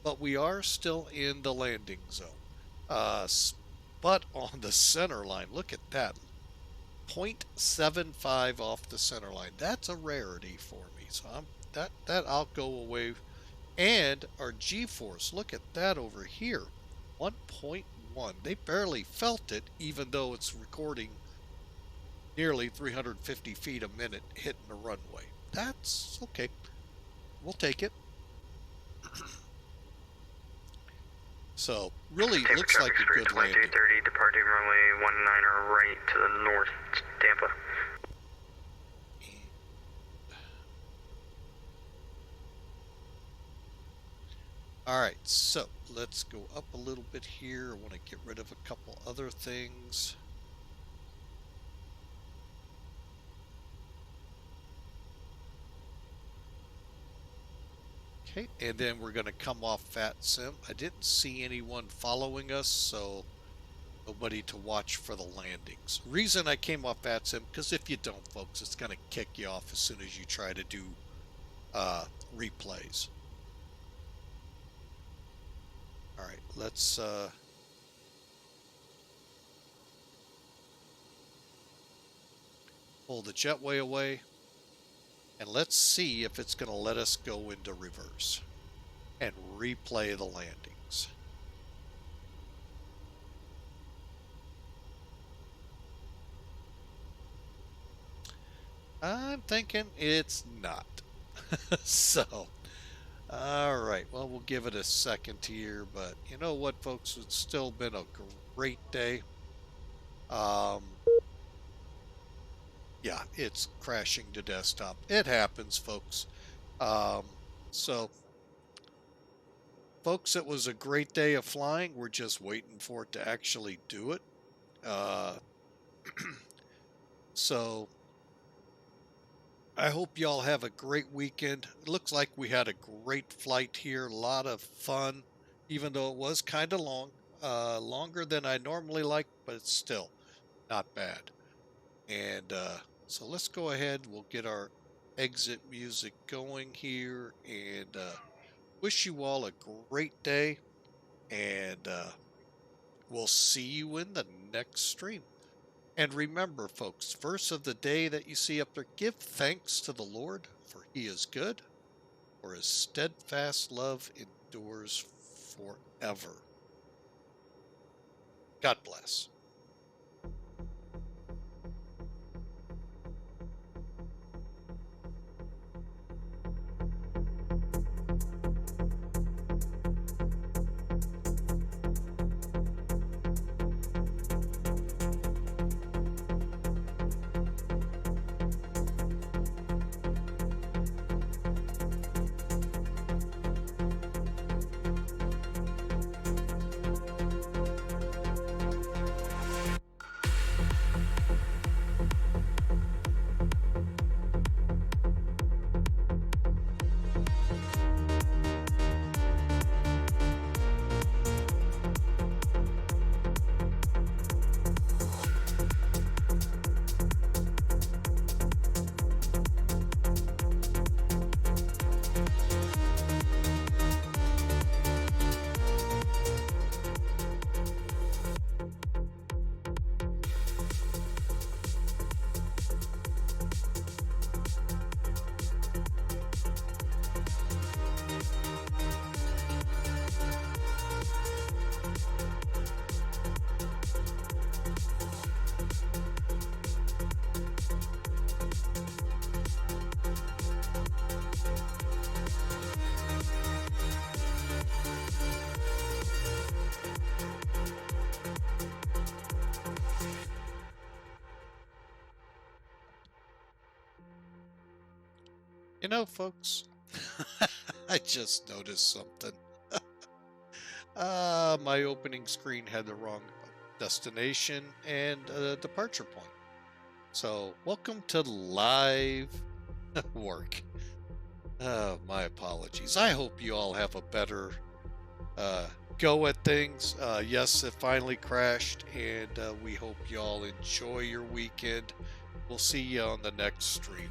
but we are still in the landing zone. But on the center line, look at that. 0.75 off the center line. That's a rarity for me. So that I'll go away. And our G-force, look at that over here. 1.1. They barely felt it, even though it's recording nearly 350 feet a minute hitting the runway. That's okay. We'll take it. So, really looks like a good landing. 2230, departing runway 19 right to the north, Tampa. Alright, so let's go up a little bit here. I want to get rid of a couple other things. Okay, and then we're going to come off VATSIM. I didn't see anyone following us, so nobody to watch for the landings. Reason I came off VATSIM, because if you don't, folks, it's going to kick you off as soon as you try to do replays. All right, let's pull the jetway away, and let's see if it's going to let us go into reverse and replay the landings. I'm thinking it's not. So, all right, well, we'll give it a second here, but you know what, folks, it's still been a great day. Yeah, it's crashing to desktop. It happens, folks. So, folks, it was a great day of flying. We're just waiting for it to actually do it. So, I hope y'all have a great weekend. It looks like we had a great flight here, a lot of fun, even though it was kind of long, longer than I normally like, but it's still not bad. And so let's go ahead. We'll get our exit music going here, and wish you all a great day, and we'll see you in the next stream. And remember, folks, verse of the day that you see up there, give thanks to the Lord, for He is good, for his steadfast love endures forever. God bless. You know, folks, I just noticed something. My opening screen had the wrong destination and departure point. So, welcome to live work. My apologies. I hope you all have a better go at things. Yes, it finally crashed, and we hope you all enjoy your weekend. We'll see you on the next stream.